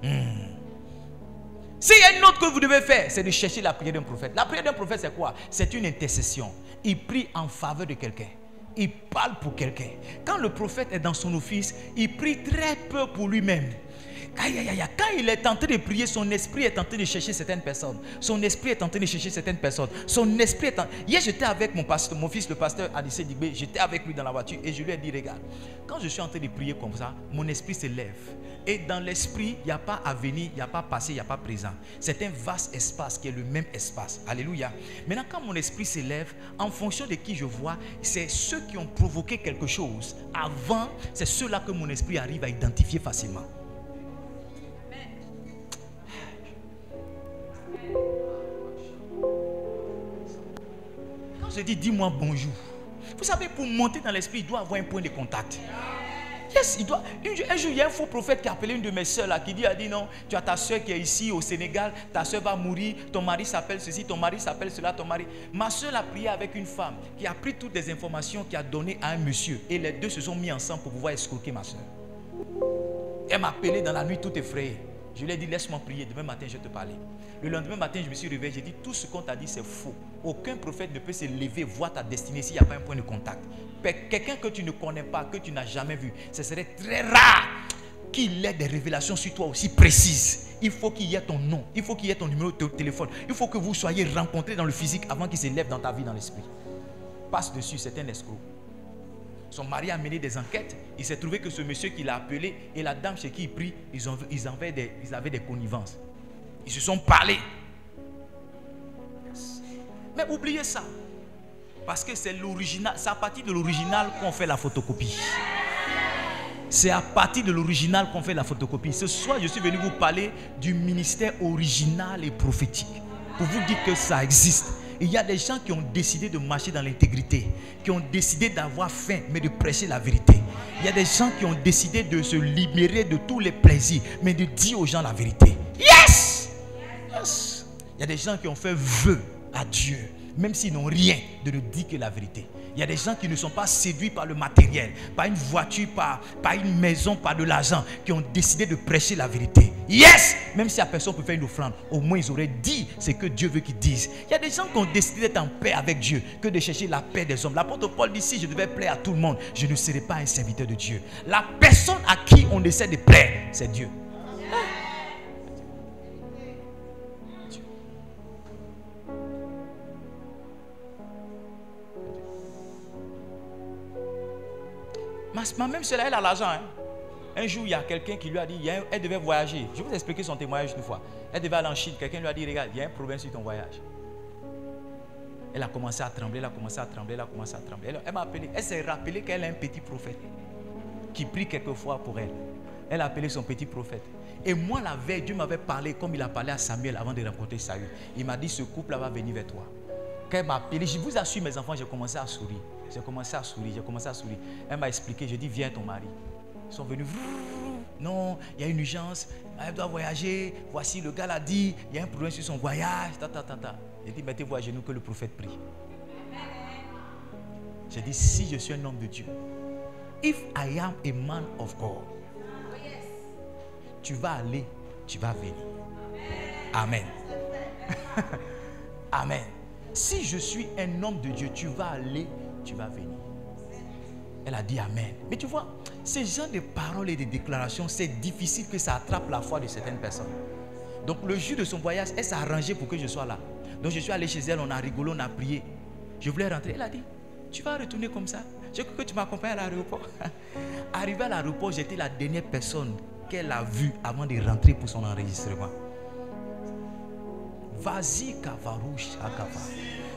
S'il y a une autre que vous devez faire, c'est de chercher la prière d'un prophète. La prière d'un prophète, c'est quoi? C'est une intercession. Il prie en faveur de quelqu'un. Il parle pour quelqu'un. Quand le prophète est dans son office, il prie très peu pour lui-même. Quand il est en train de prier, son esprit est en train de chercher certaines personnes. Son esprit est en train de chercher certaines personnes. Son esprit est en... Hier, j'étais avec mon fils, le pasteur Adissé Digbe. J'étais avec lui dans la voiture et je lui ai dit, regarde, quand je suis en train de prier comme ça, mon esprit se lève. Et dans l'esprit, il n'y a pas avenir, il n'y a pas passé, il n'y a pas présent. C'est un vaste espace qui est le même espace. Alléluia. Maintenant, quand mon esprit s'élève, en fonction de qui je vois, c'est ceux qui ont provoqué quelque chose. Avant, c'est ceux-là que mon esprit arrive à identifier facilement. Quand je dis dis-moi bonjour, vous savez, pour monter dans l'esprit, il doit avoir un point de contact. Yes, il doit. Un jour, il y a un faux prophète qui a appelé une de mes soeurs là, qui a dit non, tu as ta soeur qui est ici au Sénégal, ta soeur va mourir, ton mari s'appelle ceci, ton mari s'appelle cela, ton mari. Ma soeur a prié avec une femme qui a pris toutes les informations, qui a donné à un monsieur. Et les deux se sont mis ensemble pour pouvoir escroquer ma soeur. Elle m'a appelé dans la nuit tout effrayée. Je lui ai dit, laisse-moi prier, demain matin je vais te parler. Le lendemain matin, je me suis réveillé, j'ai dit, tout ce qu'on t'a dit, c'est faux. Aucun prophète ne peut se lever, voir ta destinée s'il n'y a pas un point de contact. Quelqu'un que tu ne connais pas, que tu n'as jamais vu, ce serait très rare qu'il ait des révélations sur toi aussi précises. Il faut qu'il y ait ton nom, il faut qu'il y ait ton numéro de téléphone, il faut que vous soyez rencontrés dans le physique avant qu'il se lève dans ta vie, dans l'esprit. Passe dessus, c'est un escroc. Son mari a mené des enquêtes. Il s'est trouvé que ce monsieur qui l'a appelé et la dame chez qui il prie, ils avaient des connivences. Ils se sont parlé. Mais oubliez ça. Parce que c'est l'original, c'est à partir de l'original qu'on fait la photocopie. C'est à partir de l'original qu'on fait la photocopie. Ce soir, je suis venu vous parler du ministère original et prophétique. Pour vous dire que ça existe. Il y a des gens qui ont décidé de marcher dans l'intégrité, qui ont décidé d'avoir faim, mais de prêcher la vérité. Il y a des gens qui ont décidé de se libérer de tous les plaisirs, mais de dire aux gens la vérité. Yes! Yes! Il y a des gens qui ont fait vœu à Dieu, même s'ils n'ont rien, de ne dire que la vérité. Il y a des gens qui ne sont pas séduits par le matériel, par une voiture, par une maison, par de l'argent, qui ont décidé de prêcher la vérité. Yes! Même si la personne peut faire une offrande, au moins ils auraient dit ce que Dieu veut qu'ils disent. Il y a des gens qui ont décidé d'être en paix avec Dieu, que de chercher la paix des hommes. L'apôtre Paul dit, si je devais plaire à tout le monde, je ne serais pas un serviteur de Dieu. La personne à qui on essaie de plaire, c'est Dieu. Ma même celle-là, elle a l'argent. Hein. Un jour, il y a quelqu'un qui lui a dit, elle devait voyager. Je vais vous expliquer son témoignage une fois. Elle devait aller en Chine. Quelqu'un lui a dit, regarde, il y a un problème sur ton voyage. Elle a commencé à trembler, elle a commencé à trembler, elle a commencé à trembler. Elle m'a appelé. Elle s'est rappelée qu'elle a un petit prophète qui prie quelquefois pour elle. Elle a appelé son petit prophète. Et moi, la veille, Dieu m'avait parlé comme il a parlé à Samuel avant de rencontrer Saül. Il m'a dit, ce couple-là va venir vers toi. Quand elle m'a appelé, je vous assure, mes enfants, j'ai commencé à sourire. J'ai commencé à sourire. Elle m'a expliqué, je dis, viens ton mari. Ils sont venus, non, il y a une urgence, elle doit voyager. Voici, le gars l'a dit, il y a un problème sur son voyage. J'ai dit, mettez-vous à genoux que le prophète prie. J'ai dit, si je suis un homme de Dieu, if I am a man of God, tu vas aller, tu vas venir. Amen. Amen. Si je suis un homme de Dieu, tu vas aller, tu vas venir. Elle a dit Amen. Mais tu vois, ces genre de paroles et de déclarations, c'est difficile que ça attrape la foi de certaines personnes. Donc le jour de son voyage, elle s'est arrangée pour que je sois là. Donc je suis allé chez elle, on a rigolé, on a prié. Je voulais rentrer. Elle a dit, tu vas retourner comme ça? Je veux que tu m'accompagnes à l'aéroport. Arrivé à l'aéroport, j'étais la dernière personne qu'elle a vue avant de rentrer pour son enregistrement. Vas-y, Kavarouche, Akava.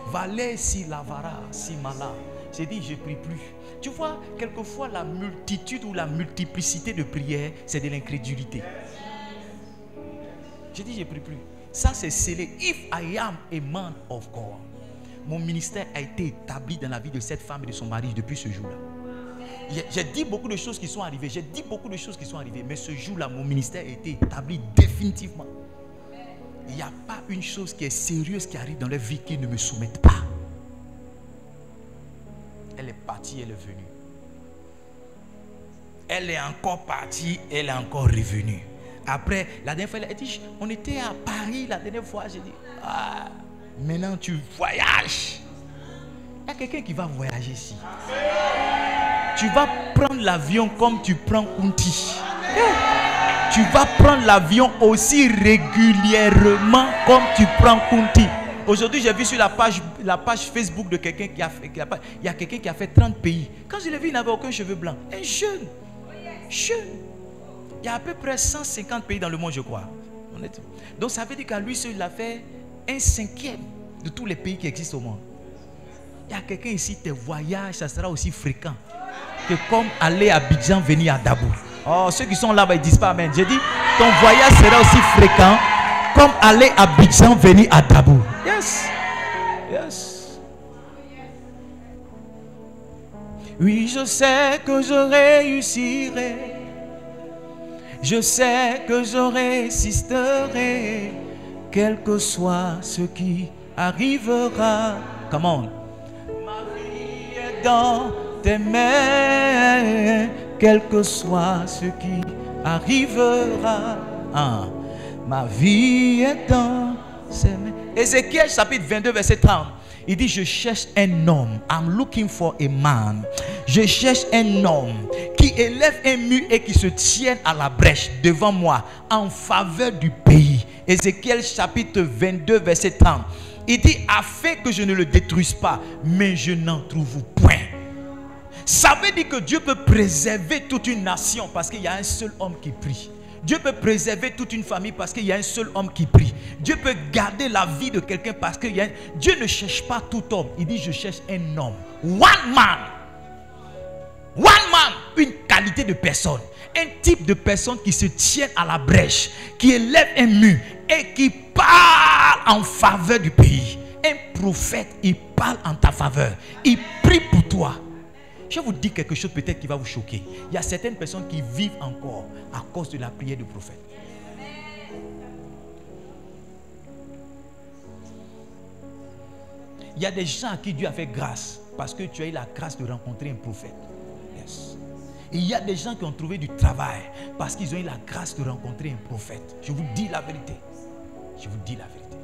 Valais si lavara, si mala. J'ai dit, je ne prie plus. Tu vois, quelquefois, la multitude ou la multiplicité de prières, c'est de l'incrédulité. J'ai dit, je ne prie plus. Ça, c'est scellé. If I am a man of God. Mon ministère a été établi dans la vie de cette femme et de son mari depuis ce jour-là. J'ai dit beaucoup de choses qui sont arrivées. Mais ce jour-là, mon ministère a été établi définitivement. Il n'y a pas une chose qui est sérieuse qui arrive dans leur vie qui ne me soumette pas. Elle est partie, elle est venue. Elle est encore partie, elle est encore revenue. Après, la dernière fois, elle a dit, on était à Paris la dernière fois. J'ai dit, ah, maintenant tu voyages. Il y a quelqu'un qui va voyager ici. Tu vas prendre l'avion comme tu prends Kunti. Tu vas prendre l'avion aussi régulièrement comme tu prends Kunti. Aujourd'hui, j'ai vu sur la page Facebook de quelqu'un qui a fait, il y a quelqu'un qui a fait 30 pays. Quand je l'ai vu, il n'avait aucun cheveu blanc. Un jeune. Il y a à peu près 150 pays dans le monde, je crois. Donc ça veut dire qu'à lui seul, il a fait 1/5 de tous les pays qui existent au monde. Il y a quelqu'un ici, tes voyages, ça sera aussi fréquent que comme aller à Abidjan, venir à Dabou. Oh, ceux qui sont là, ils ne disent pas Amen. J'ai dit, ton voyage sera aussi fréquent comme aller à Abidjan, venir à Dabou. Yes. Yes. Oui, je sais que je réussirai. Je sais que je résisterai. Quel que soit ce qui arrivera. Come on. Ma vie est dans tes mains. Quel que soit ce qui arrivera. Ma vie est dans ses mains. Ézéchiel chapitre 22 verset 30. Il dit, je cherche un homme. I'm looking for a man. Je cherche un homme qui élève un mur et qui se tienne à la brèche devant moi en faveur du pays. Ézéchiel chapitre 22 verset 30. Il dit, afin que je ne le détruise pas, mais je n'en trouve point. Ça veut dire que Dieu peut préserver toute une nation parce qu'il y a un seul homme qui prie. Dieu peut préserver toute une famille parce qu'il y a un seul homme qui prie. Dieu peut garder la vie de quelqu'un parce que Dieu ne cherche pas tout homme. Il dit, je cherche un homme. One man. One man. Une qualité de personne. Un type de personne qui se tient à la brèche, qui élève un mur et qui parle en faveur du pays. Un prophète, il parle en ta faveur. Il prie pour toi. Je vais vous dire quelque chose peut-être qui va vous choquer. Il y a certaines personnes qui vivent encore à cause de la prière du prophète. Il y a des gens à qui Dieu a fait grâce parce que tu as eu la grâce de rencontrer un prophète. Yes. Et il y a des gens qui ont trouvé du travail parce qu'ils ont eu la grâce de rencontrer un prophète. Je vous dis la vérité. Je vous dis la vérité.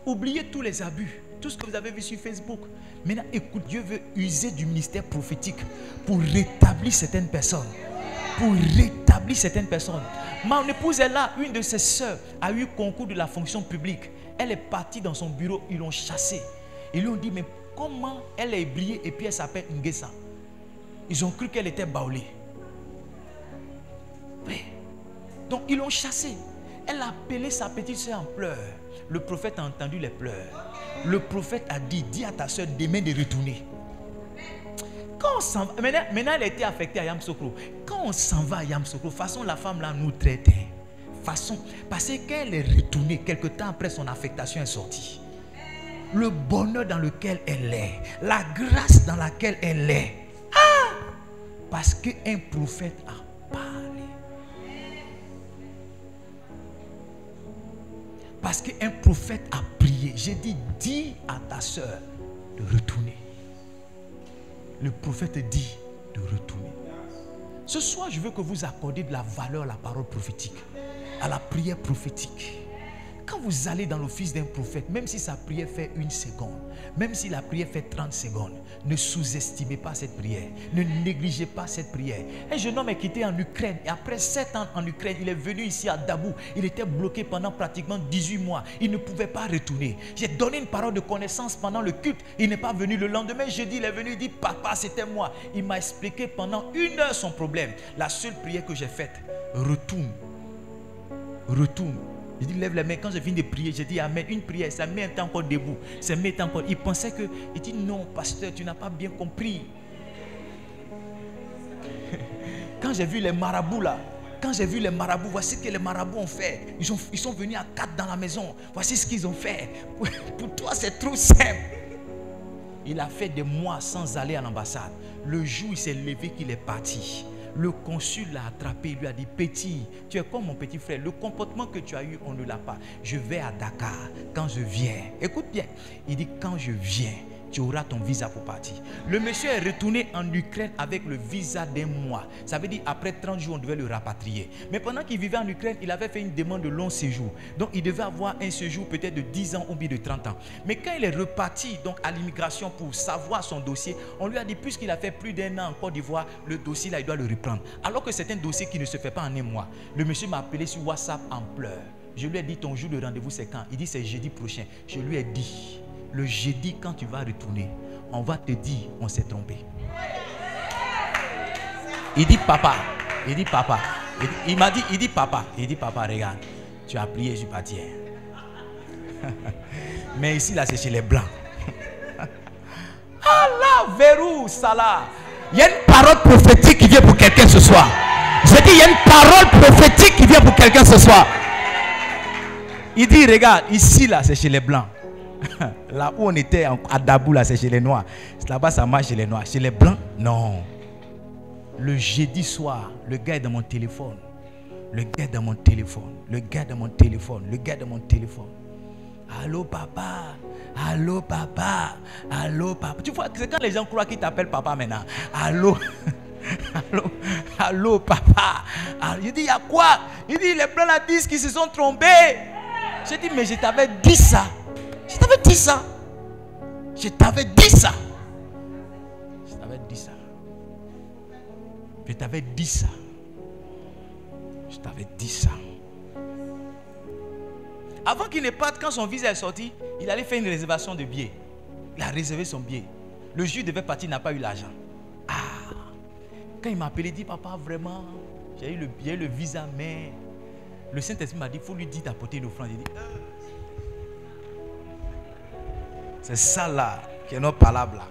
Oubliez tous les abus, tout ce que vous avez vu sur Facebook. Maintenant, écoute, Dieu veut user du ministère prophétique pour rétablir certaines personnes. Pour rétablir certaines personnes. Mon épouse est là, une de ses sœurs a eu concours de la fonction publique. Elle est partie dans son bureau, ils l'ont chassée. Ils lui ont dit, mais comment elle est brillée et puis elle s'appelle Ngessa? Ils ont cru qu'elle était baoulée. Oui. Donc ils l'ont chassée. Elle a appelé sa petite soeur en pleurs. Le prophète a entendu les pleurs. Le prophète a dit, dis à ta soeur demain de retourner. Quand on s'en va, maintenant elle a été affectée à Yamoussoukro. Quand on s'en va à Yamoussoukro, façon la femme là nous traite. Façon, parce qu'elle est retournée, quelque temps après son affectation est sortie. Le bonheur dans lequel elle est, la grâce dans laquelle elle est. Ah! Parce qu'un prophète a parlé. Parce qu'un prophète a prié. J'ai dit, dis à ta soeur de retourner. Le prophète dit de retourner. Ce soir, je veux que vous accordiez de la valeur à la parole prophétique, à la prière prophétique. Quand vous allez dans l'office d'un prophète, même si sa prière fait 1 seconde, même si la prière fait 30 secondes, ne sous-estimez pas cette prière. Ne négligez pas cette prière. Un jeune homme est quitté en Ukraine et après 7 ans en Ukraine, il est venu ici à Dabou. Il était bloqué pendant pratiquement 18 mois. Il ne pouvait pas retourner. J'ai donné une parole de connaissance pendant le culte. Il n'est pas venu. Le lendemain, jeudi, il est venu. Il dit, papa, c'était moi. Il m'a expliqué pendant 1 heure son problème. La seule prière que j'ai faite, retourne. Retourne. Je dis, lève les mains. Quand je viens de prier, je dis, amen. Une prière, sa main était encore debout. Sa main était encore. Il pensait que. Il dit, non, pasteur, tu n'as pas bien compris. Quand j'ai vu les marabouts là, voici ce que les marabouts ont fait. Ils sont venus à 4 dans la maison. Voici ce qu'ils ont fait. Pour toi, c'est trop simple. Il a fait des mois sans aller à l'ambassade. Le jour où il s'est levé, qu'il est parti. Le consul l'a attrapé, il lui a dit, petit, tu es comme mon petit frère, le comportement que tu as eu, on ne l'a pas. Je vais à Dakar, quand je viens, écoute bien, il dit, quand je viens, tu auras ton visa pour partir. Le monsieur est retourné en Ukraine avec le visa d'1 mois. Ça veut dire après 30 jours, on devait le rapatrier. Mais pendant qu'il vivait en Ukraine, il avait fait une demande de long séjour. Donc il devait avoir un séjour peut-être de 10 ans ou bien de 30 ans. Mais quand il est reparti donc, à l'immigration pour savoir son dossier, on lui a dit, puisqu'il a fait plus d'1 an en Côte d'Ivoire, le dossier là, il doit le reprendre. Alors que c'est un dossier qui ne se fait pas en 1 mois. Le monsieur m'a appelé sur WhatsApp en pleurs. Je lui ai dit, ton jour de rendez-vous c'est quand? Il dit, c'est jeudi prochain. Je lui ai dit, le jeudi, quand tu vas retourner, on va te dire, on s'est trompé. Il dit, papa. Il m'a dit, papa, regarde, tu as prié, je suis parti. Mais ici, là, c'est chez les blancs. Allah, verrou, salah. Il y a une parole prophétique qui vient pour quelqu'un ce soir. Je dis, il y a une parole prophétique qui vient pour quelqu'un ce soir. Il dit, regarde, ici, là, c'est chez les blancs. Là où on était à Dabou, là, c'est chez les noirs. Là-bas, ça marche chez les noirs. Chez les blancs, non. Le jeudi soir, le gars est dans mon téléphone. Le gars est dans mon téléphone. Allô, papa. Tu vois, c'est quand les gens croient qu'ils t'appellent papa maintenant. Allô, papa. Il dit, il y a quoi? Il dit, les blancs là disent qu'ils se sont trompés. J'ai dit, mais je t'avais dit ça. Je t'avais dit ça. Avant qu'il ne parte, quand son visa est sorti, il allait faire une réservation de billets. Il a réservé son billet. Le jour où il devait partir, il n'a pas eu l'argent. Quand il m'a appelé, il dit, papa, vraiment, J'ai eu le visa, mais le Saint-Esprit m'a dit, il faut lui dire d'apporter une offrande. J'ai dit, c'est ça là qui est notre palabre là.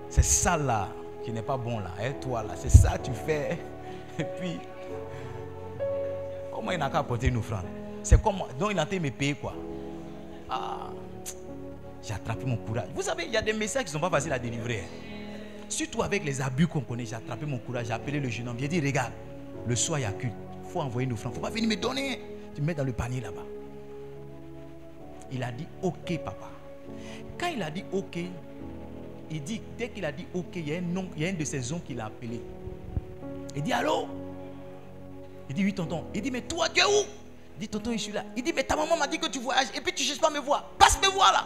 C'est ça là qui n'est pas bon là. Et toi là, c'est ça que tu fais. Et puis, comment il n'a qu'à apporter une offrande? C'est comment? Donc il a été me payer quoi? Ah, j'ai attrapé mon courage. Vous savez, il y a des messages qui ne sont pas faciles à délivrer. Surtout avec les abus qu'on connaît, j'ai attrapé mon courage, j'ai appelé le jeune homme. J'ai dit, regarde, le soir il y a culte. Il faut envoyer une offrande. Il ne faut pas venir me donner. Tu me mets dans le panier là-bas. Il a dit, ok papa. Quand il a dit ok, il dit, dès qu'il a dit ok, il y a un nom, il y a un de ses oncles qui l'a appelé. Il dit, allô? Il dit, oui tonton. Il dit, mais toi tu es où? Il dit, tonton, je suis là. Il dit, mais ta maman m'a dit que tu voyages et puis tu ne cherches pas me voir. Passe me voir là.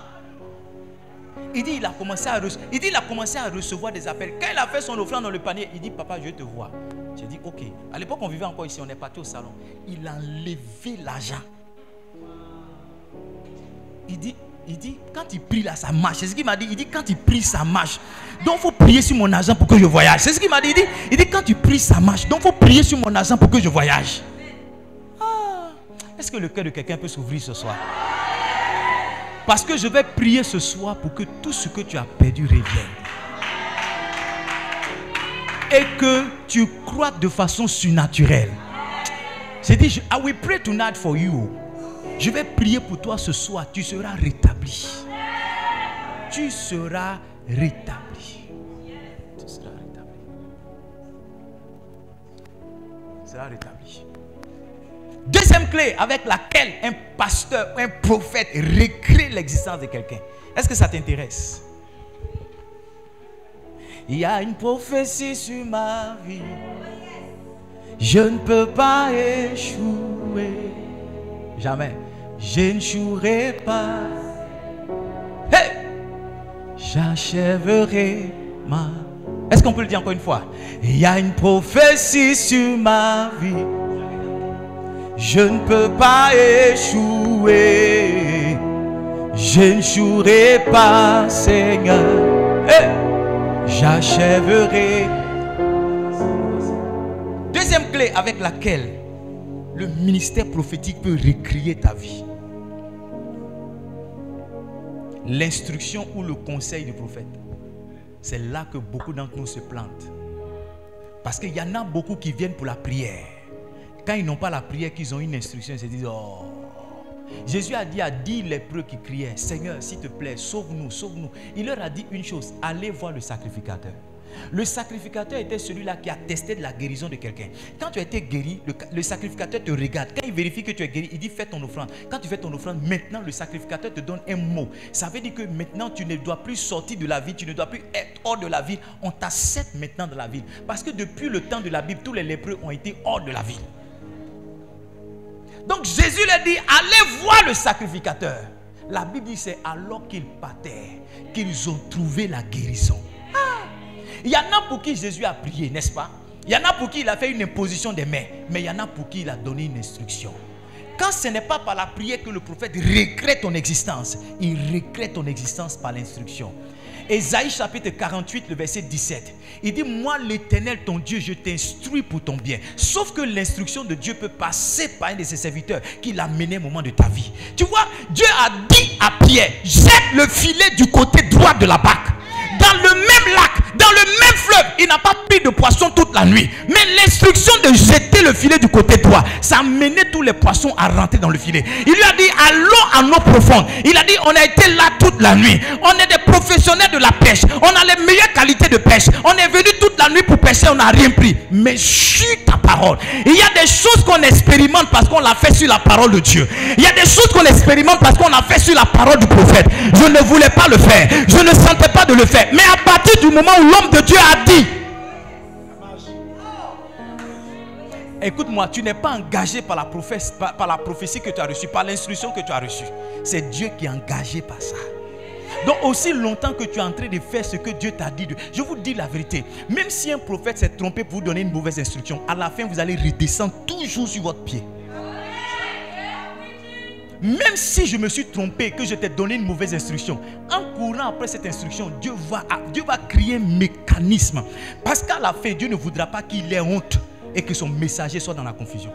Il dit, il a commencé à recevoir des appels. Quand il a fait son offrande dans le panier, il dit, papa, je te vois. J'ai dit, ok. À l'époque, on vivait encore ici, on est parti au salon. Il a enlevé l'argent. Il dit, quand il prie là, ça marche. C'est ce qu'il m'a dit. Il dit, quand il prie, ça marche. Donc, il faut prier sur mon argent pour que je voyage. C'est ce qu'il m'a dit. Il dit, quand tu pries, ça marche. Donc, il faut prier sur mon argent pour que je voyage. Ah, est-ce que le cœur de quelqu'un peut s'ouvrir ce soir? Parce que je vais prier ce soir pour que tout ce que tu as perdu revienne. Et que tu crois de façon surnaturelle. J'ai dit, I will pray tonight for you. Je vais prier pour toi ce soir. Tu seras rétabli. Tu seras rétabli. Tu seras rétabli. Tu seras rétabli. Deuxième clé avec laquelle un pasteur, un prophète recrée l'existence de quelqu'un. Est-ce que ça t'intéresse? Il y a une prophétie sur ma vie. Je ne peux pas échouer. Jamais. Je n'échouerai pas. Hey! J'achèverai ma... Est-ce qu'on peut le dire encore une fois? Il y a une prophétie sur ma vie. Je ne peux pas échouer. Je n'échouerai pas, Seigneur. Hey! J'achèverai. Deuxième clé avec laquelle le ministère prophétique peut recréer ta vie. L'instruction ou le conseil du prophète. C'est là que beaucoup d'entre nous se plantent. Parce qu'il y en a beaucoup qui viennent pour la prière. Quand ils n'ont pas la prière, qu'ils ont une instruction, ils se disent, oh. Jésus a dit à 10 lépreux qui criaient, Seigneur, s'il te plaît, sauve-nous, sauve-nous. Il leur a dit une chose, allez voir le sacrificateur. Le sacrificateur était celui-là qui attestait de la guérison de quelqu'un. Quand tu as été guéri, le sacrificateur te regarde. Quand il vérifie que tu es guéri, il dit fais ton offrande. Quand tu fais ton offrande, maintenant le sacrificateur te donne un mot. Ça veut dire que maintenant tu ne dois plus sortir de la ville, tu ne dois plus être hors de la ville. On t'accepte maintenant dans la ville. Parce que depuis le temps de la Bible, tous les lépreux ont été hors de la ville. Donc Jésus leur dit, allez voir le sacrificateur. La Bible dit c'est alors qu'ils partaient qu'ils ont trouvé la guérison. Il y en a pour qui Jésus a prié, n'est-ce pas? Il y en a pour qui il a fait une imposition des mains. Mais il y en a pour qui il a donné une instruction. Quand ce n'est pas par la prière que le prophète recrée ton existence, il recrée ton existence par l'instruction. Ésaïe chapitre 48, le verset 17. Il dit, moi l'Éternel ton Dieu, je t'instruis pour ton bien. Sauf que l'instruction de Dieu peut passer par un de ses serviteurs qui l'a mené au moment de ta vie. Tu vois, Dieu a dit à Pierre, jette le filet du côté droit de la barque. Dans le même lac, dans le même fleuve, il n'a pas pris de poisson toute la nuit. Mais l'instruction de jeter le filet du côté droit, ça a mené tous les poissons à rentrer dans le filet. Il lui a dit, allons à l'eau profonde. Il a dit, on a été là toute la nuit. On est des professionnels de la pêche. On a les meilleures qualités de pêche. On est venu toute la nuit pour pêcher, on n'a rien pris. Mais suis ta parole. Il y a des choses qu'on expérimente parce qu'on l'a fait sur la parole de Dieu. Il y a des choses qu'on expérimente parce qu'on l'a fait sur la parole du prophète. Je ne voulais pas le faire. Je ne sentais pas de le faire. Mais à partir du moment où l'homme de Dieu a dit, écoute-moi, tu n'es pas engagé par la prophétie que tu as reçue, par l'instruction que tu as reçue. C'est Dieu qui est engagé par ça. Donc aussi longtemps que tu es en train de faire ce que Dieu t'a dit, je vous dis la vérité, même si un prophète s'est trompé pour vous donner une mauvaise instruction, à la fin vous allez redescendre toujours sur votre pied. Même si je me suis trompé, que je t'ai donné une mauvaise instruction, en courant après cette instruction, Dieu va créer un mécanisme. Parce qu'à la fin, Dieu ne voudra pas qu'il ait honte et que son messager soit dans la confusion.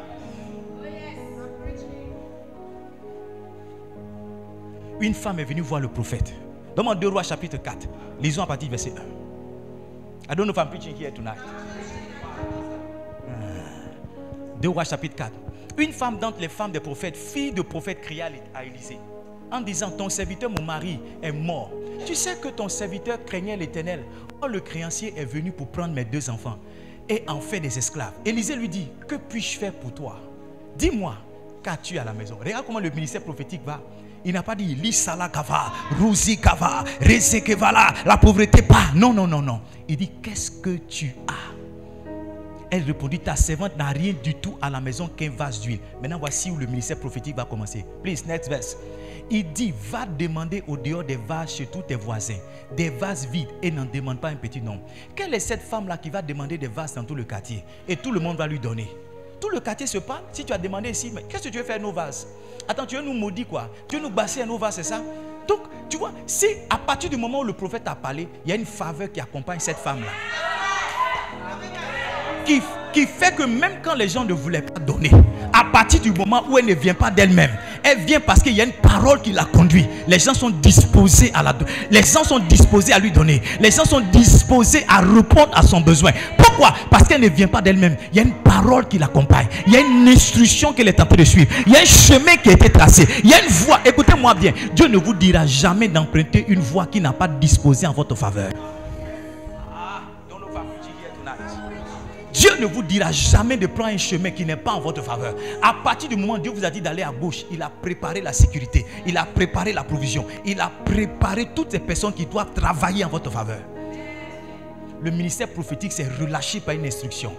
Une femme est venue voir le prophète. Dans 2 Rois chapitre 4, lisons à partir du verset 1. I don't know if I'm preaching here tonight. 2 Rois chapitre 4. Une femme d'entre les femmes des prophètes, fille de prophète, cria à Élisée en disant: ton serviteur, mon mari, est mort. Tu sais que ton serviteur craignait l'Éternel. Or le créancier est venu pour prendre mes 2 enfants et en faire des esclaves. Élisée lui dit: que puis-je faire pour toi? Dis-moi, qu'as-tu à la maison? Regarde comment le ministère prophétique va. Il n'a pas dit Lisala kava, Rouzi kava, Rese kevala, la pauvreté pas. Non, non, non, non. Il dit: qu'est-ce que tu as? Elle répondit: ta servante n'a rien du tout à la maison qu'un vase d'huile. Maintenant, voici où le ministère prophétique va commencer. Please, next verse. Il dit: va demander au dehors des vases chez tous tes voisins, des vases vides, et n'en demande pas un petit nombre. Quelle est cette femme-là qui va demander des vases dans tout le quartier? Et tout le monde va lui donner. Tout le quartier se parle. Si tu as demandé ici, mais qu'est-ce que tu veux faire nos vases? Attends, tu veux nous maudire quoi? Tu veux nous basser à nos vases, c'est ça? Donc, tu vois, si à partir du moment où le prophète a parlé, il y a une faveur qui accompagne cette femme-là. Qui fait que même quand les gens ne voulaient pas donner, à partir du moment où elle ne vient pas d'elle-même, elle vient parce qu'il y a une parole qui la conduit. Les gens sont disposés à la donner. Les gens sont disposés à lui donner. Les gens sont disposés à répondre à son besoin. Pourquoi? Parce qu'elle ne vient pas d'elle-même. Il y a une parole qui l'accompagne. Il y a une instruction qu'elle est en train de suivre. Il y a un chemin qui a été tracé. Il y a une voie. Écoutez-moi bien. Dieu ne vous dira jamais d'emprunter une voie qui n'a pas disposé en votre faveur. Dieu ne vous dira jamais de prendre un chemin qui n'est pas en votre faveur. À partir du moment où Dieu vous a dit d'aller à gauche, il a préparé la sécurité, il a préparé la provision, il a préparé toutes ces personnes qui doivent travailler en votre faveur. Le ministère prophétique s'est relâché par une instruction.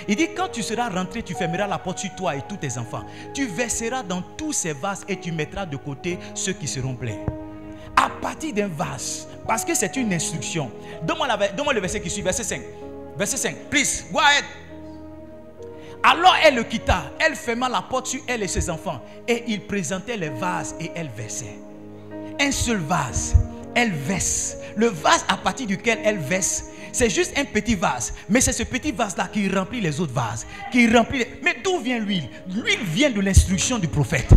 Il dit: quand tu seras rentré, tu fermeras la porte sur toi et tous tes enfants. Tu verseras dans tous ces vases et tu mettras de côté ceux qui seront pleins. À partir d'un vase, parce que c'est une instruction. Donne-moi le verset qui suit, verset 5. Verset 5, please, go ahead. Alors elle le quitta, elle ferma la porte sur elle et ses enfants, et il présentait les vases et elle versait. Un seul vase, elle verse. Le vase à partir duquel elle verse, c'est juste un petit vase, mais c'est ce petit vase-là qui remplit les autres vases, qui remplit. Mais d'où vient l'huile? L'huile vient de l'instruction du prophète.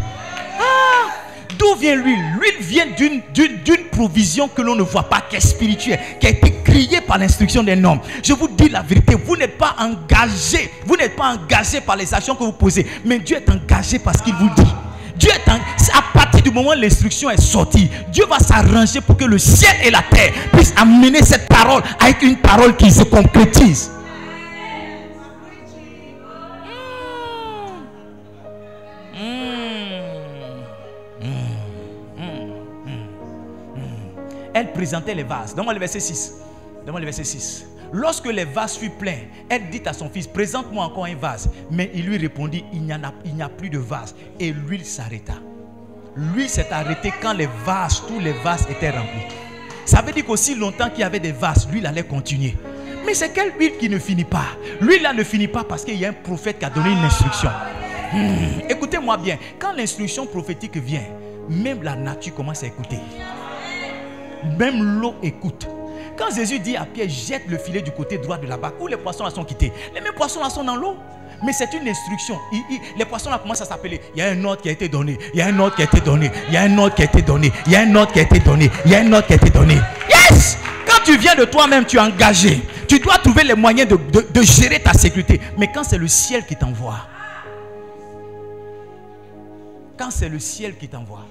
D'où vient l'huile? L'huile vient d'une provision que l'on ne voit pas, qui est spirituelle, qui a été criée par l'instruction d'un homme. Je vous dis la vérité, vous n'êtes pas engagé. Vous n'êtes pas engagé par les actions que vous posez, mais Dieu est engagé parce qu'il vous dit. Dieu est à partir du moment où l'instruction est sortie, Dieu va s'arranger pour que le ciel et la terre puissent amener cette parole avec une parole qui se concrétise. Elle présentait les vases. Donne-moi le verset 6. Donne-moi le verset 6. Lorsque les vases furent pleins, elle dit à son fils: présente-moi encore un vase. Mais il lui répondit: il n'y a plus de vase. Et l'huile s'arrêta. L'huile s'est arrêtée quand les vases, tous les vases étaient remplis. Ça veut dire qu'aussi longtemps qu'il y avait des vases, l'huile allait continuer. Mais c'est quelle huile qui ne finit pas? L'huile là ne finit pas parce qu'il y a un prophète qui a donné une instruction. Écoutez-moi bien. Quand l'instruction prophétique vient, même la nature commence à écouter. Même l'eau écoute. Quand Jésus dit à Pierre: jette le filet du côté droit de la barque, où les poissons là sont quittés, les mêmes poissons là sont dans l'eau. Mais c'est une instruction. Les poissons là commencent à s'appeler. Il y a un ordre qui a été donné. Il y a un ordre qui a été donné. Il y a un ordre qui a été donné. Il y a un ordre qui a été donné. Il y a un ordre qui a été donné. Yes! Quand tu viens de toi-même, tu es engagé. Tu dois trouver les moyens de gérer ta sécurité. Mais quand c'est le ciel qui t'envoie, quand c'est le ciel qui t'envoie,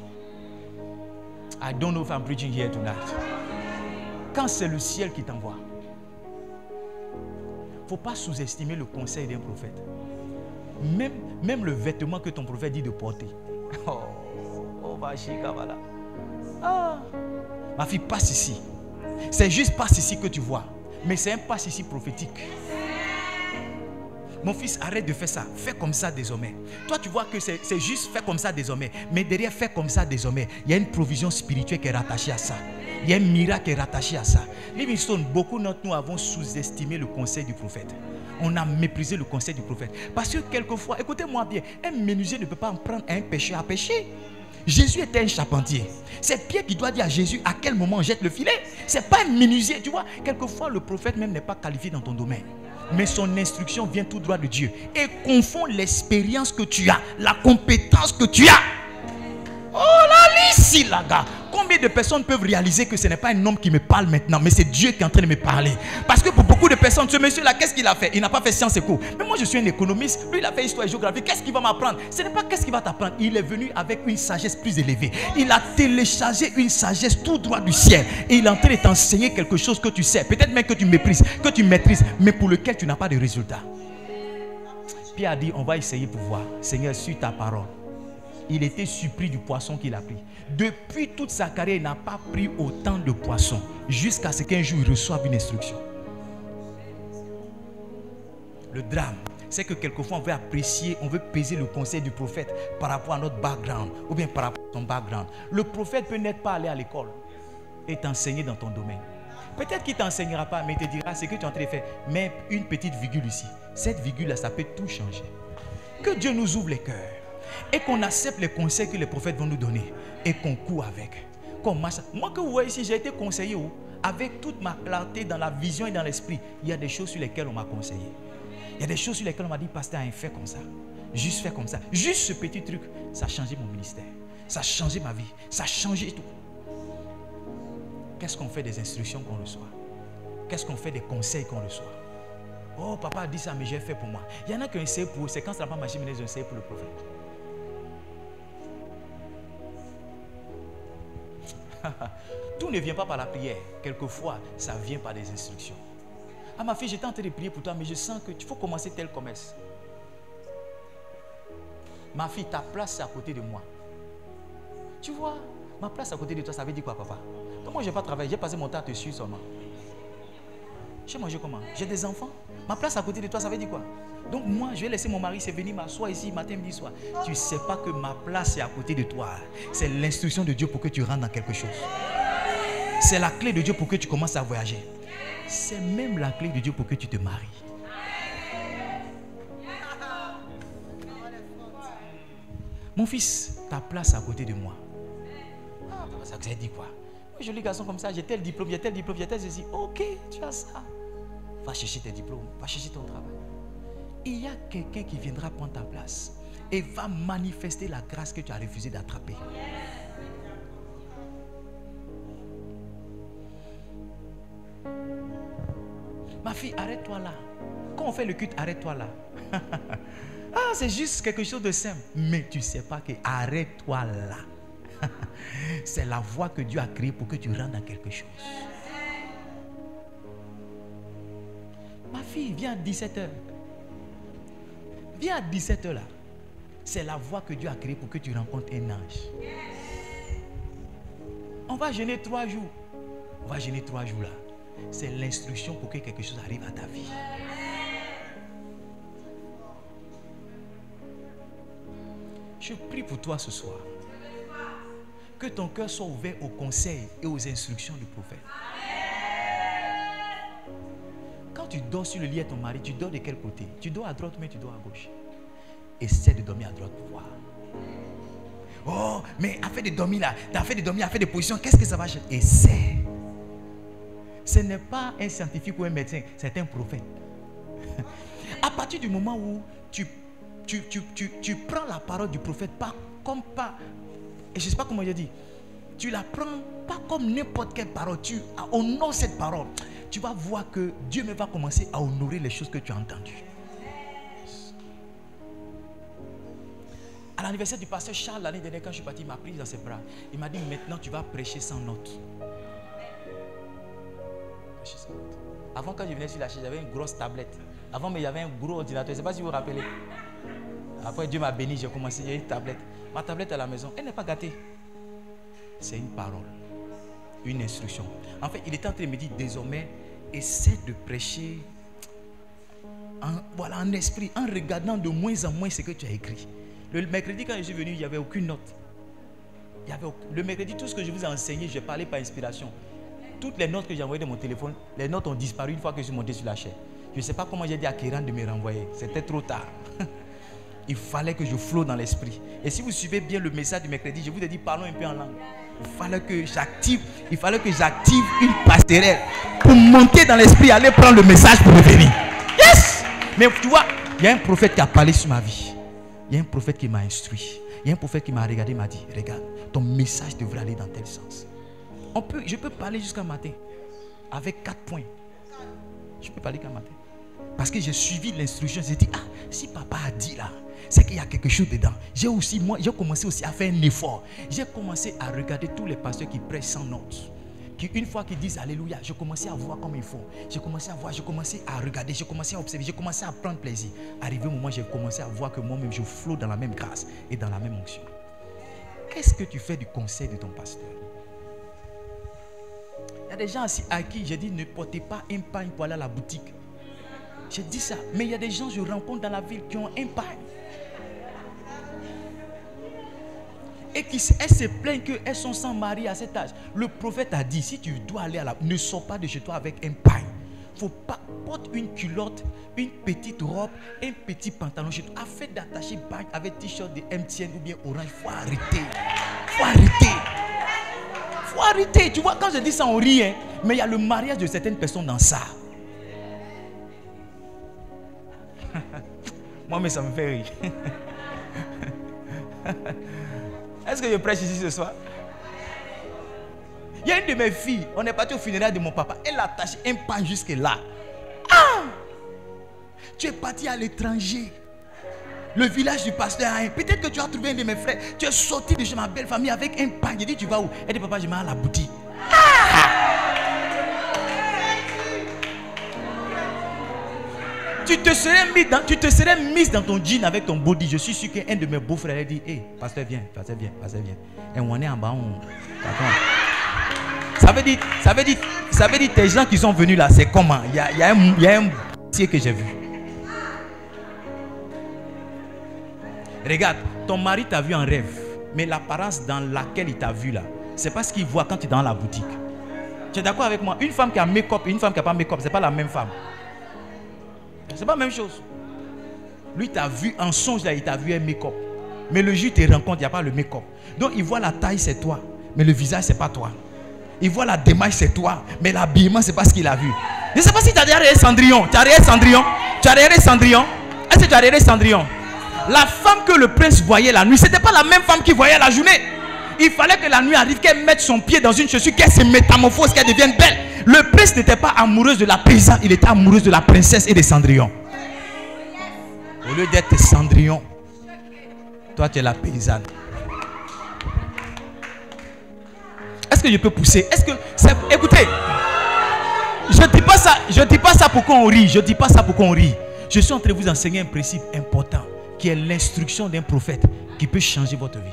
I don't know if I'm preaching here tonight. Quand c'est le ciel qui t'envoie, il ne faut pas sous-estimer le conseil d'un prophète. Même le vêtement que ton prophète dit de porter. Ma fille, passe ici. C'est juste passe ici que tu vois. Mais c'est un passe ici prophétique. Mon fils, arrête de faire ça. Fais comme ça désormais. Toi, tu vois que c'est juste faire comme ça désormais. Mais derrière, fais comme ça désormais. Il y a une provision spirituelle qui est rattachée à ça. Il y a un miracle qui est rattaché à ça. Livingstone, beaucoup d'entre nous avons sous-estimé le conseil du prophète. On a méprisé le conseil du prophète. Parce que quelquefois, écoutez-moi bien, un menuisier ne peut pas en prendre un pêcheur à pêcher. Jésus était un charpentier. C'est Pierre qui doit dire à Jésus à quel moment on jette le filet. Ce n'est pas un menuisier. Tu vois, quelquefois, le prophète même n'est pas qualifié dans ton domaine. mais son instruction vient tout droit de Dieu. Et confond l'expérience que tu as, la compétence que tu as. Oh là, ici, là, gars. Combien de personnes peuvent réaliser que ce n'est pas un homme qui me parle maintenant, mais c'est Dieu qui est en train de me parler? Parce que pour beaucoup de personnes, ce monsieur-là, qu'est-ce qu'il a fait? Il n'a pas fait sciences et cours. Mais moi, je suis un économiste. Lui, il a fait histoire et géographie. Qu'est-ce qu'il va m'apprendre? Ce n'est pas qu'est-ce qu'il va t'apprendre. Il est venu avec une sagesse plus élevée. Il a téléchargé une sagesse tout droit du ciel. Et il est en train de t'enseigner quelque chose que tu sais. Peut-être même que tu méprises, que tu maîtrises, mais pour lequel tu n'as pas de résultat. Pierre a dit, on va essayer pour voir. Seigneur, suis ta parole. Il était surpris du poisson qu'il a pris. Depuis toute sa carrière, il n'a pas pris autant de poissons jusqu'à ce qu'un jour il reçoive une instruction. Le drame, c'est que quelquefois on veut apprécier, on veut peser le conseil du prophète par rapport à notre background ou bien par rapport à son background. Le prophète peut n'être pas allé à l'école et t'enseigner dans ton domaine. Peut-être qu'il ne t'enseignera pas, mais il te dira ce que tu es en train de faire. Mais une petite virgule ici, cette virgule-là, ça peut tout changer. Que Dieu nous ouvre les cœurs. Et qu'on accepte les conseils que les prophètes vont nous donner et qu'on court avec. Qu'on marche. Moi que vous voyez ici, j'ai été conseillé avec toute ma clarté dans la vision et dans l'esprit. Il y a des choses sur lesquelles on m'a conseillé. Il y a des choses sur lesquelles on m'a dit, pasteur, fais comme ça. Juste fais comme ça. Juste ce petit truc, ça a changé mon ministère. Ça a changé ma vie. Ça a changé tout. Qu'est-ce qu'on fait des instructions qu'on reçoit? Qu'est-ce qu'on fait des conseils qu'on reçoit? Oh, papa a dit ça, mais j'ai fait pour moi. Il y en a qui ont essayé pour eux. C'est quand ça n'a pas marché, mais ils ont essayé pour le prophète. Tout ne vient pas par la prière. Quelquefois, ça vient par des instructions. Ah, ma fille, j'étais en train de prier pour toi, mais je sens que tu faut commencer tel commerce. Ma fille, ta place, c'est à côté de moi. Tu vois, ma place à côté de toi, ça veut dire quoi, papa? Donc moi, je n'ai pas travaillé, j'ai passé mon temps à te suivre seulement. J'ai mangé comment? J'ai des enfants. Ma place à côté de toi, ça veut dire quoi? Donc moi, je vais laisser mon mari, c'est venir m'asseoir ici matin, midi, soir. Tu ne sais pas que ma place est à côté de toi. C'est l'instruction de Dieu pour que tu rentres dans quelque chose. C'est la clé de Dieu pour que tu commences à voyager. C'est même la clé de Dieu pour que tu te maries. Mon fils, ta place est à côté de moi. Ah, ça veut dire quoi? Moi, joli garçon comme ça, j'ai tel diplôme, j'ai tel diplôme, j'ai tel ceci. Ok, tu as ça. Va chercher tes diplômes, va chercher ton travail. Il y a quelqu'un qui viendra prendre ta place et va manifester la grâce que tu as refusé d'attraper. Ma fille, arrête-toi là. Quand on fait le culte, arrête-toi là. Ah, c'est juste quelque chose de simple. Mais tu ne sais pas que arrête-toi là. C'est la voie que Dieu a créée pour que tu rentres dans quelque chose. Ma fille, viens à 17h. Viens à 17h là. C'est la voie que Dieu a créée pour que tu rencontres un ange. On va jeûner 3 jours. On va jeûner 3 jours là. C'est l'instruction pour que quelque chose arrive à ta vie. Je prie pour toi ce soir. Que ton cœur soit ouvert aux conseils et aux instructions du prophète. Quand tu dors sur le lit avec ton mari, tu dors de quel côté? Tu dors à droite ou tu dors à gauche? Essaie de dormir à droite pour voir. Oh, mais à fait de dormir là, à fait de dormir, à fait de position, qu'est-ce que ça va changer? Essaie. Ce n'est pas un scientifique ou un médecin, c'est un prophète. À partir du moment où tu prends la parole du prophète, pas comme pas, et je ne sais pas comment je dis, tu la prends pas comme n'importe quelle parole, tu honores cette parole. Tu vas voir que Dieu va commencer à honorer les choses que tu as entendues. À l'anniversaire du pasteur Charles, l'année dernière, quand je suis parti, il m'a pris dans ses bras. Il m'a dit, maintenant tu vas prêcher sans notes. Avant, quand je venais sur la chaise, j'avais une grosse tablette. Avant, mais il y avait un gros ordinateur. Je ne sais pas si vous vous rappelez. Après, Dieu m'a béni, j'ai commencé, il y a une tablette. Ma tablette à la maison, elle n'est pas gâtée. C'est une parole, une instruction. En fait, il était en train de me dire, désormais, essaie de prêcher en esprit, en regardant de moins en moins ce que tu as écrit. Le mercredi, quand je suis venu, il n'y avait aucune note. Le mercredi, tout ce que je vous ai enseigné, je parlais par inspiration. Toutes les notes que j'ai envoyées de mon téléphone, les notes ont disparu une fois que je suis monté sur la chaise. Je ne sais pas comment j'ai dit à Kéran de me renvoyer. C'était trop tard. Il fallait que je flotte dans l'esprit. Et si vous suivez bien le message du mercredi, je vous ai dit, parlons un peu en langue. Il fallait que j'active une passerelle pour monter dans l'esprit, aller prendre le message pour revenir. Yes! Mais tu vois, il y a un prophète qui a parlé sur ma vie. Il y a un prophète qui m'a instruit. Il y a un prophète qui m'a regardé et m'a dit, regarde, ton message devrait aller dans tel sens. Je peux parler jusqu'à matin. Avec 4 points. Je peux parler jusqu'à matin. Parce que j'ai suivi l'instruction. J'ai dit, si papa a dit là, c'est qu'il y a quelque chose dedans. J'ai commencé aussi à faire un effort. J'ai commencé à regarder tous les pasteurs qui prêchent sans notes. Une fois qu'ils disent Alléluia, je commençais à voir comme il faut. J'ai commencé à voir, j'ai commencé à regarder, j'ai commencé à observer, j'ai commencé à prendre plaisir. Arrivé au moment, j'ai commencé à voir que moi-même, je flotte dans la même grâce et dans la même onction. Qu'est-ce que tu fais du conseil de ton pasteur? Il y a des gens assis à qui j'ai dit ne portez pas un pagne pour aller à la boutique. J'ai dit ça, mais il y a des gens que je rencontre dans la ville qui ont un pagne. Et elles se plaignent qu'elles sont sans mari à cet âge. Le prophète a dit, si tu dois aller ne sors pas de chez toi avec un pagne. Faut pas porter une culotte, une petite robe, un petit pantalon chez toi. Afin d'attacher pagne avec t-shirt de MTN ou bien Orange. Faut arrêter. Faut arrêter. Faut arrêter. Tu vois, quand je dis ça, on rit, hein, mais il y a le mariage de certaines personnes dans ça. Moi, mais ça me fait rire. Est-ce que je prêche ici ce soir? Il y a une de mes filles, on est parti au funérail de mon papa. Elle a attaché un pain jusque là. Tu es parti à l'étranger. Le village du pasteur. Peut-être que tu as trouvé un de mes frères. Tu es sorti de chez ma belle famille avec un pain. Il dit, tu vas où? Elle dit, papa, je vais à la boutique. Tu te serais mise dans ton jean avec ton body. Je suis sûr qu'un de mes beaux-frères a dit, hé, pasteur, viens. Et on est en bas. Ça veut dire, tes gens qui sont venus là, c'est comment? Il y a un dossier que j'ai vu. Regarde, ton mari t'a vu en rêve, mais l'apparence dans laquelle il t'a vu là, c'est pas ce qu'il voit quand tu es dans la boutique. Tu es d'accord avec moi? Une femme qui a make-up et une femme qui n'a pas make-up, c'est pas la même femme. C'est pas la même chose. Lui t'a vu en songe là, il t'a vu un make-up. Mais le jour où tu te rencontres, il n'y a pas le make-up. Donc il voit la taille, c'est toi. Mais le visage, c'est pas toi. Il voit la démarche, c'est toi. Mais l'habillement, c'est pas ce qu'il a vu. Je ne sais pas si tu as déjà regardé Cendrillon. Tu as regardé Cendrillon? Est-ce que tu as regardé Cendrillon? La femme que le prince voyait la nuit, ce n'était pas la même femme qui voyait la journée. Il fallait que la nuit arrive, qu'elle mette son pied dans une chaussure, qu'elle se métamorphose, qu'elle devienne belle. Le prince n'était pas amoureux de la paysanne, il était amoureux de la princesse et de Cendrillon. Au lieu d'être Cendrillon, toi tu es la paysanne. Est-ce que je peux pousser? Écoutez, je dis pas ça pour qu'on rit. Je suis en train de vous enseigner un principe important qui est l'instruction d'un prophète qui peut changer votre vie.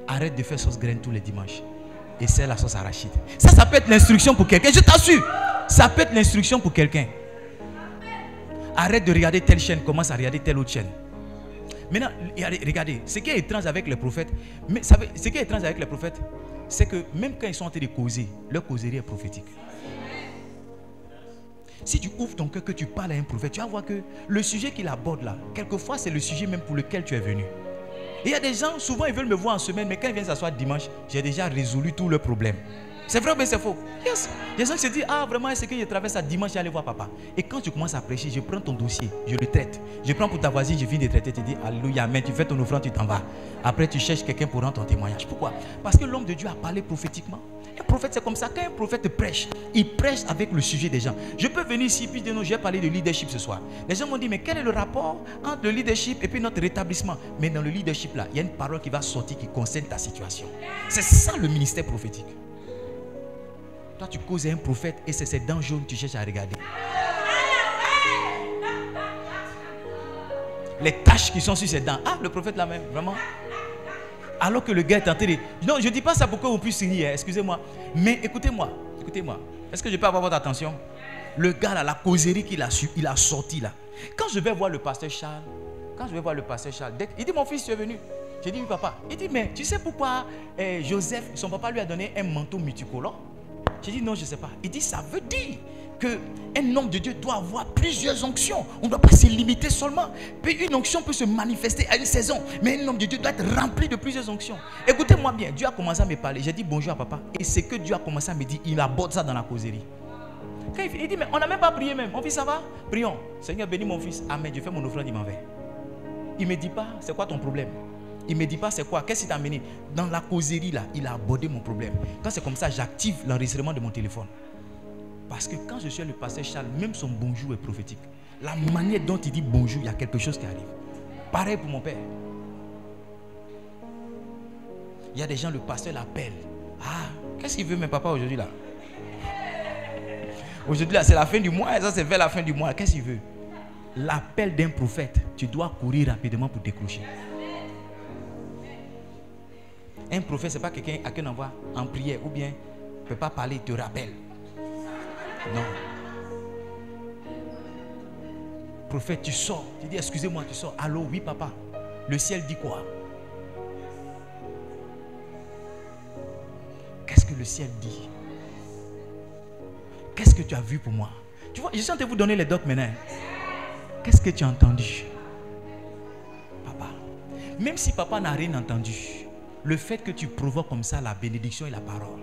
Arrête de faire sauce graine tous les dimanches. Et c'est la sauce arachide. Ça peut être l'instruction pour quelqu'un. Je t'assure. Ça peut être l'instruction pour quelqu'un. Arrête de regarder telle chaîne. Commence à regarder telle autre chaîne. Maintenant, regardez. Ce qui est étrange avec les prophètes. C'est que même quand ils sont en train de causer, leur causerie est prophétique. Si tu ouvres ton cœur, que tu parles à un prophète, tu vas voir que le sujet qu'il aborde là, quelquefois c'est le sujet même pour lequel tu es venu. Et il y a des gens, souvent ils veulent me voir en semaine, mais quand ils viennent s'asseoir dimanche, j'ai déjà résolu tous leurs problèmes. C'est vrai mais c'est faux? Yes. Il y a des gens qui se disent, vraiment, est-ce que je traverse à dimanche, j'allais voir papa. Et quand tu commences à prêcher, je prends ton dossier, je le traite. Je prends pour ta voisine, je finis de traiter, tu dis, alléluia, amen, tu fais ton offrande, tu t'en vas. Après tu cherches quelqu'un pour rendre ton témoignage. Pourquoi? Parce que l'homme de Dieu a parlé prophétiquement. Un prophète, c'est comme ça. Quand un prophète prêche, il prêche avec le sujet des gens. Je peux venir ici, puis j'ai parlé de leadership ce soir. Les gens m'ont dit, mais quel est le rapport entre le leadership et puis notre rétablissement? Mais dans le leadership là, il y a une parole qui va sortir qui concerne ta situation. C'est ça le ministère prophétique. Toi, tu causes à un prophète et c'est ces dents jaunes que tu cherches à regarder. Les taches qui sont sur ses dents. Le prophète là même, vraiment. Alors que le gars est en train de... Non, je ne dis pas ça pour que vous puissiez rire, excusez-moi. Mais écoutez-moi. Est-ce que je peux avoir votre attention? Le gars là, la causerie qu'il a su, il a sorti là. Quand je vais voir le pasteur Charles, il dit, mon fils, tu es venu. J'ai dit, oui papa. Il dit, mais tu sais pourquoi Joseph, son papa lui a donné un manteau multicolore? J'ai dit, non, je ne sais pas. Il dit, ça veut dire qu'un homme de Dieu doit avoir plusieurs onctions. On ne doit pas se limiter seulement. Puis une onction peut se manifester à une saison. Mais un homme de Dieu doit être rempli de plusieurs onctions. Écoutez-moi bien, Dieu a commencé à me parler. J'ai dit bonjour à papa. Et c'est que Dieu a commencé à me dire, il aborde ça dans la causerie. Il dit, mais on n'a même pas prié même. Mon fils, ça va? Prions. Seigneur, bénis mon fils. Amen. Je fais mon offrande, il m'en va. Il ne me dit pas, c'est quoi ton problème? Il ne me dit pas, c'est quoi? Qu'est-ce qui t'a amené? Dans la causerie, là, il a abordé mon problème. Quand c'est comme ça, j'active l'enregistrement de mon téléphone. Parce que quand je suis le pasteur Charles, même son bonjour est prophétique. La manière dont il dit bonjour, il y a quelque chose qui arrive. Pareil pour mon père. Il y a des gens, le pasteur l'appelle. Ah, qu'est-ce qu'il veut, mon papa, aujourd'hui là? Aujourd'hui là, c'est la fin du mois, et ça c'est vers la fin du mois. Qu'est-ce qu'il veut? L'appel d'un prophète, tu dois courir rapidement pour décrocher. Un prophète, ce n'est pas quelqu'un à qui on envoie en prière ou bien ne peut pas parler, il te rappelle. Non. Prophète, tu sors. Tu dis, excusez-moi, tu sors. Allô, oui, papa. Le ciel dit quoi? Qu'est-ce que le ciel dit? Qu'est-ce que tu as vu pour moi? Tu vois, je suis en train de vous donner les docs maintenant. Qu'est-ce que tu as entendu? Papa. Même si papa n'a rien entendu, le fait que tu provoques comme ça la bénédiction et la parole,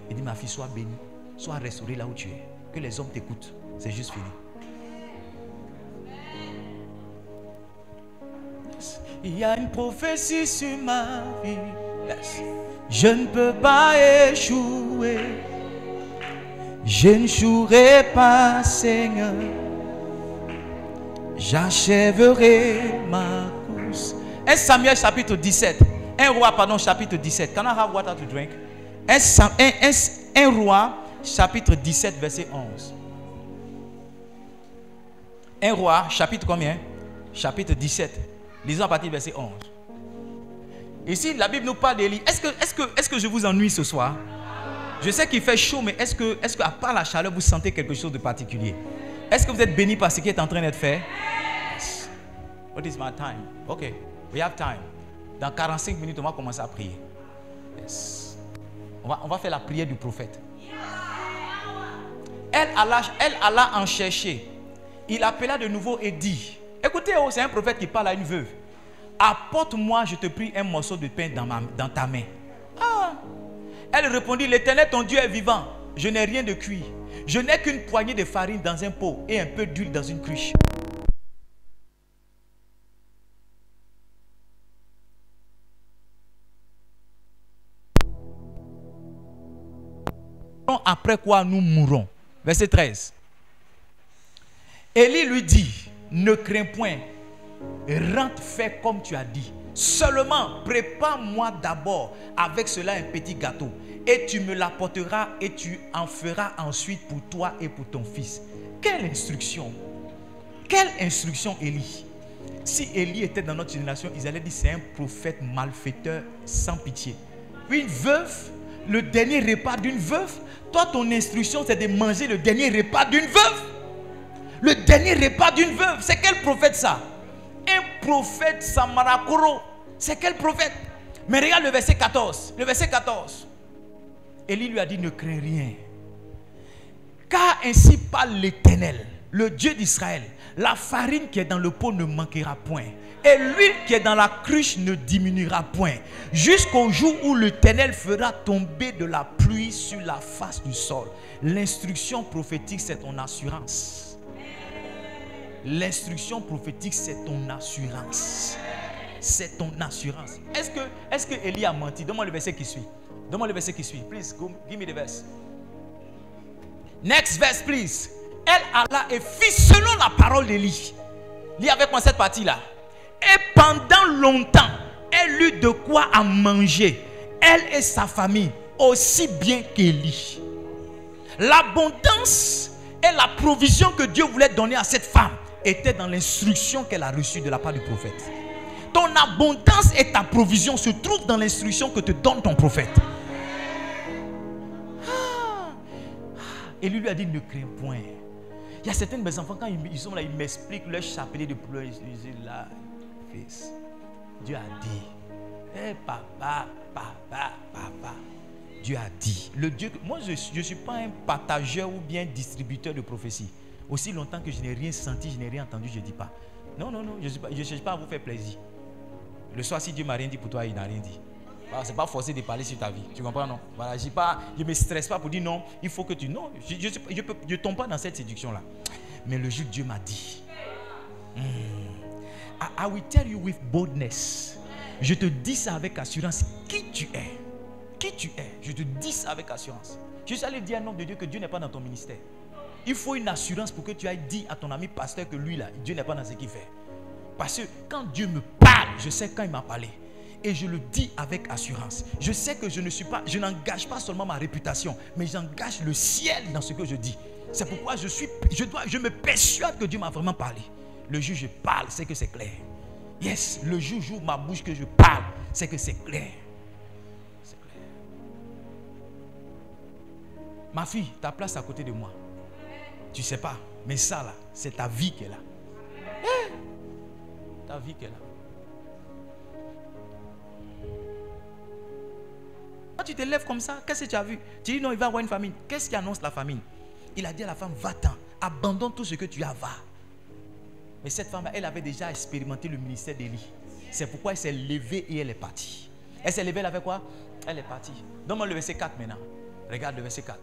il dit, ma fille, sois bénie, sois restaurée là où tu es. Que les hommes t'écoutent. C'est juste fini. Il y a une prophétie sur ma vie. Je ne peux pas échouer. Je ne jouerai pas, Seigneur. J'achèverai ma course. 1 Samuel chapitre 17. 1 Roi, pardon, chapitre 17. Can I have water to drink? 1 Roi, chapitre 17, verset 11. 1 Roi, chapitre combien? Chapitre 17. Lisons à partir du verset 11. Ici, la Bible nous parle d'Élie. Est-ce que je vous ennuie ce soir? Je sais qu'il fait chaud, mais est-ce que à part la chaleur, vous sentez quelque chose de particulier? Est-ce que vous êtes béni par ce qui est en train d'être fait? Yes. What is my time? Ok, we have time. Dans 45 minutes, on va commencer à prier. Yes. On va faire la prière du prophète. Elle alla en chercher. Il appela de nouveau et dit, écoutez, oh, c'est un prophète qui parle à une veuve. Apporte-moi, je te prie, un morceau de pain dans ta main. Ah. Elle répondit, l'Éternel, ton Dieu est vivant. Je n'ai rien de cuit. Je n'ai qu'une poignée de farine dans un pot et un peu d'huile dans une cruche. Après quoi nous mourrons. Verset 13. Élie lui dit, ne crains point, rentre, fais comme tu as dit. Seulement, prépare-moi d'abord avec cela un petit gâteau et tu me l'apporteras et tu en feras ensuite pour toi et pour ton fils. Quelle instruction! Quelle instruction, Élie! Si Élie était dans notre génération, ils allaient dire c'est un prophète malfaiteur sans pitié. Une veuve, le dernier repas d'une veuve. Toi, ton instruction, c'est de manger le dernier repas d'une veuve. Le dernier repas d'une veuve. C'est quel prophète ça? Un prophète Samarakoro. C'est quel prophète? Mais regarde le verset 14. Le verset 14. Élie lui a dit, ne crains rien. Car ainsi parle l'Éternel, le Dieu d'Israël. La farine qui est dans le pot ne manquera point. Et l'huile qui est dans la cruche ne diminuera point. Jusqu'au jour où l'Éternel fera tomber de la pluie sur la face du sol. L'instruction prophétique, c'est ton assurance. L'instruction prophétique, c'est ton assurance. C'est ton assurance. Est-ce que Élie a menti? Donne-moi le verset qui suit. Donne-moi le verset qui suit. Please, give me the verse. Next verse, please. Elle alla et fit selon la parole d'Élie. Lis avec moi cette partie-là. Et pendant longtemps, elle eut de quoi à manger. Elle et sa famille, aussi bien qu'Élie. L'abondance et la provision que Dieu voulait donner à cette femme était dans l'instruction qu'elle a reçue de la part du prophète. Ton abondance et ta provision se trouvent dans l'instruction que te donne ton prophète. Et lui a dit, ne crains point. Il y a certains de mes enfants, quand ils sont là, ils m'expliquent leur chapelet de pleurs. Ils disent là, fils, Dieu a dit. Papa. Dieu a dit. Le Dieu, moi, je ne suis pas un partageur ou bien distributeur de prophétie. Aussi longtemps que je n'ai rien senti, je n'ai rien entendu, je ne dis pas. Non, je ne cherche pas à vous faire plaisir. Le soir, si Dieu m'a rien dit pour toi, il n'a rien dit. Ce n'est pas forcé de parler sur ta vie. Tu comprends, non? Voilà, je ne me stresse pas pour dire non, il faut que tu... Non, je ne tombe pas dans cette séduction-là. Mais le jour, Dieu m'a dit. I will tell you with boldness. Je te dis ça avec assurance. Qui tu es? Qui tu es? Je te dis ça avec assurance. Je suis allé dire à un homme de Dieu que Dieu n'est pas dans ton ministère. Il faut une assurance pour que tu ailles dire à ton ami pasteur que lui là, Dieu n'est pas dans ce qu'il fait. Parce que quand Dieu me parle, je sais quand il m'a parlé. Et je le dis avec assurance. Je sais que je n'engage pas seulement ma réputation, mais j'engage le ciel dans ce que je dis. C'est pourquoi je me persuade que Dieu m'a vraiment parlé. Le jour où je parle, c'est que c'est clair. Yes, le jour où j'ouvre ma bouche que je parle, c'est que c'est clair. C'est clair. Ma fille, ta place à côté de moi. Tu ne sais pas, mais ça là, c'est ta vie qui est là. Ta vie qui est là. Quand tu te lèves comme ça, qu'est-ce que tu as vu? Tu dis non, il va y avoir une famine. Qu'est-ce qui annonce la famine? Il a dit à la femme, va-t'en, abandonne tout ce que tu as, va. Mais cette femme, elle avait déjà expérimenté le ministère d'Élie. C'est pourquoi elle s'est levée et elle est partie. Elle s'est levée, elle avait quoi? Elle est partie. Donne-moi le verset 4 maintenant. Regarde le verset 4.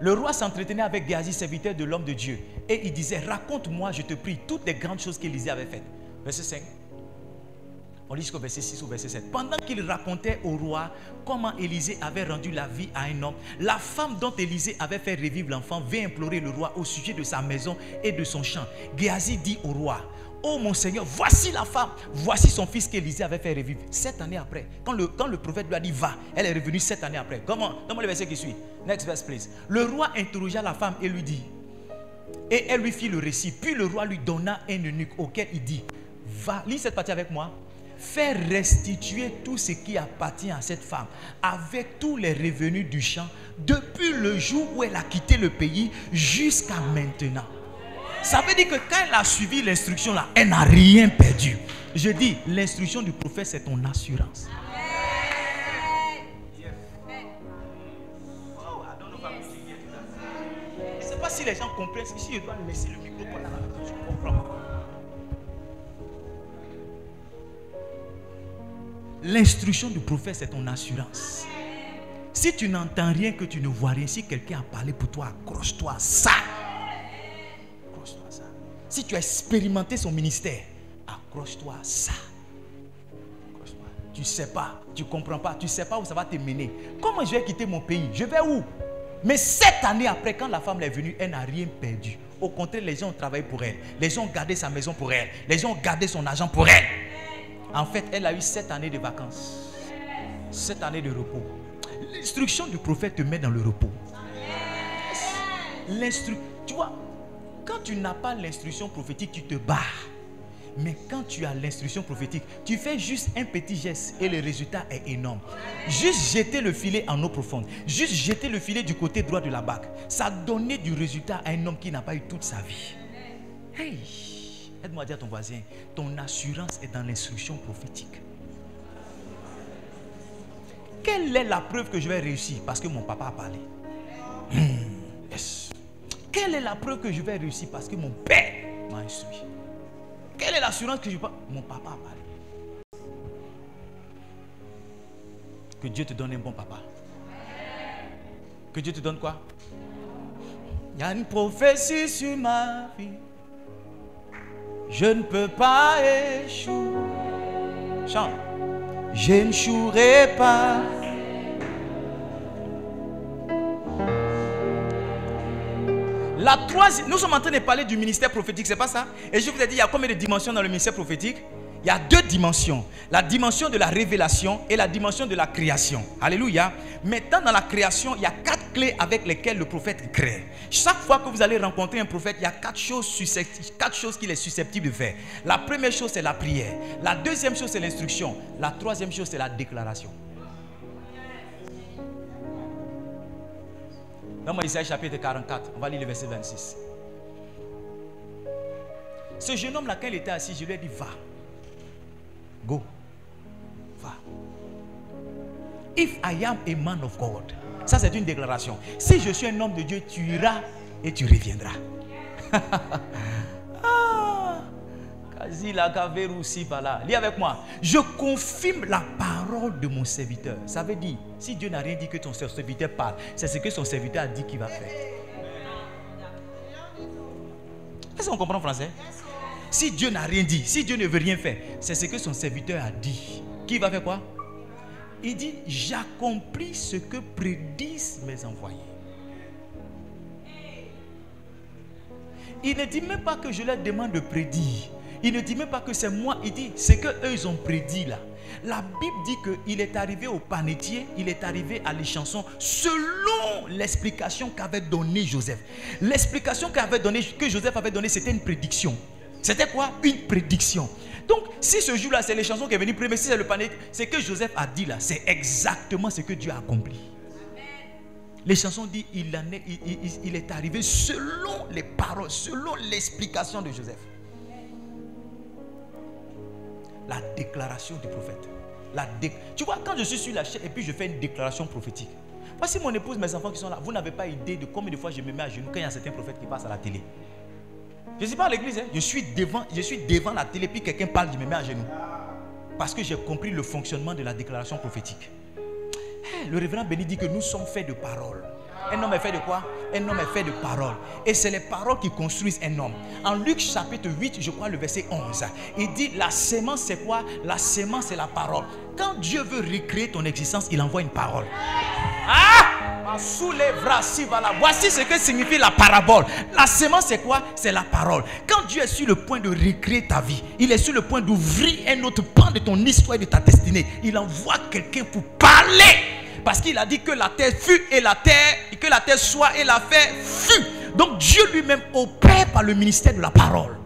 Le roi s'entretenait avec Géasi, serviteur de l'homme de Dieu. Et il disait, raconte-moi, je te prie, toutes les grandes choses qu'Élisée avait faites. Verset 5. On lit jusqu'au verset 6 ou verset 7. Pendant qu'il racontait au roi comment Élisée avait rendu la vie à un homme, la femme dont Élisée avait fait revivre l'enfant vint implorer le roi au sujet de sa maison et de son champ. Géasi dit au roi, oh mon Seigneur, voici la femme, voici son fils qu'Élisée avait fait revivre 7 années après. Quand le prophète lui a dit va, elle est revenue 7 années après. Comment? Donne-moi le verset qui suit. Next verse please. Le roi interrogea la femme et lui dit, et elle lui fit le récit. Puis le roi lui donna un eunuque auquel il dit, va, lis cette partie avec moi. Faire restituer tout ce qui appartient à cette femme avec tous les revenus du champ depuis le jour où elle a quitté le pays jusqu'à maintenant. Ça veut dire que quand elle a suivi l'instruction là, elle n'a rien perdu. Je dis, l'instruction du prophète, c'est ton assurance. Je ne sais pas si les gens comprennent. Si je dois laisser le micro pour la je comprends. L'instruction du prophète, c'est ton assurance. Si tu n'entends rien, que tu ne vois rien, si quelqu'un a parlé pour toi, accroche-toi à ça. Accroche-toi à ça. Si tu as expérimenté son ministère, accroche-toi à ça. Accroche-toi. Tu ne sais pas, tu ne comprends pas, tu ne sais pas où ça va te mener. Comment je vais quitter mon pays? Je vais où? Mais 7 années après, quand la femme est venue, elle n'a rien perdu. Au contraire, les gens ont travaillé pour elle. Les gens ont gardé sa maison pour elle. Les gens ont gardé son argent pour elle. En fait, elle a eu 7 années de vacances. 7 années de repos. L'instruction du prophète te met dans le repos. Tu vois, quand tu n'as pas l'instruction prophétique, tu te barres. Mais quand tu as l'instruction prophétique, tu fais juste un petit geste et le résultat est énorme. Juste jeter le filet en eau profonde. Juste jeter le filet du côté droit de la barque. Ça a donné du résultat à un homme qui n'a pas eu toute sa vie. Hey! Aide-moi à dire à ton voisin, ton assurance est dans l'instruction prophétique. Quelle est la preuve que je vais réussir? Parce que mon papa a parlé. Yes. Quelle est la preuve que je vais réussir? Parce que mon père m'a instruit. Quelle est l'assurance que je peux? Mon papa a parlé. Que Dieu te donne un bon papa. Que Dieu te donne quoi? Il y a une prophétie sur ma vie. Je ne peux pas échouer. Chante. Je n'échouerai pas. La troisième, nous sommes en train de parler du ministère prophétique, c'est pas ça? Et je vous ai dit, il y a combien de dimensions dans le ministère prophétique? Il y a 2 dimensions. La dimension de la révélation et la dimension de la création. Alléluia. Maintenant, dans la création, il y a 4 clés avec lesquelles le prophète crée. Chaque fois que vous allez rencontrer un prophète, il y a 4 choses qu'il est susceptible de faire. La première chose, c'est la prière. La deuxième chose, c'est l'instruction. La troisième chose, c'est la déclaration. Dans Isaïe chapitre 44, on va lire le verset 26. Ce jeune homme là, quand il était assis, je lui ai dit, va. Go. Va. If I am a man of God. Ça c'est une déclaration. Si je suis un homme de Dieu, tu iras et tu reviendras. Lis avec moi. Je confirme la parole de mon serviteur. Ça veut dire, si Dieu n'a rien dit que ton serviteur parle, c'est ce que son serviteur a dit qu'il va faire. Est-ce qu'on comprend en français? Si Dieu n'a rien dit, si Dieu ne veut rien faire, c'est ce que son serviteur a dit. Qui va faire quoi? Il dit, j'accomplis ce que prédisent mes envoyés. Il ne dit même pas que je leur demande de prédire. Il ne dit même pas que c'est moi. Il dit, c'est qu'eux ils ont prédit là. La Bible dit qu'il est arrivé au panetier, il est arrivé à l'échanson selon l'explication qu'avait donnée Joseph. L'explication que Joseph avait donnée, c'était une prédiction. C'était quoi? Une prédiction. Donc, si ce jour-là, c'est l'échanson qui est venu premier, si c'est le panetier, c'est que Joseph a dit là, c'est exactement ce que Dieu a accompli. Les chansons disent il est arrivé selon les paroles, selon l'explication de Joseph. La déclaration du prophète. Tu vois, quand je suis sur la chaîne et puis je fais une déclaration prophétique. Voici mon épouse, mes enfants qui sont là. Vous n'avez pas idée de combien de fois je me mets à genoux quand il y a certains prophètes qui passent à la télé. Je ne suis pas à l'église, hein. Je suis devant la télé puis quelqu'un parle, je me mets à genoux. Parce que j'ai compris le fonctionnement de la déclaration prophétique. Le révérend Béni dit que nous sommes faits de paroles. Un homme est fait de quoi? Un homme est fait de paroles. Et c'est les paroles qui construisent un homme. En Luc chapitre 8, je crois le verset 11, il dit la sémence c'est quoi? La sémence c'est la parole. Quand Dieu veut recréer ton existence, il envoie une parole. Voici ce que signifie la parabole. La sémence c'est quoi? C'est la parole. Quand Dieu est sur le point de recréer ta vie, il est sur le point d'ouvrir un autre pan de ton histoire et de ta destinée. Il envoie quelqu'un pour parler. Parce qu'il a dit que la terre fut et la terre, et que la terre soit et la terre fut. Donc Dieu lui-même opère par le ministère de la parole.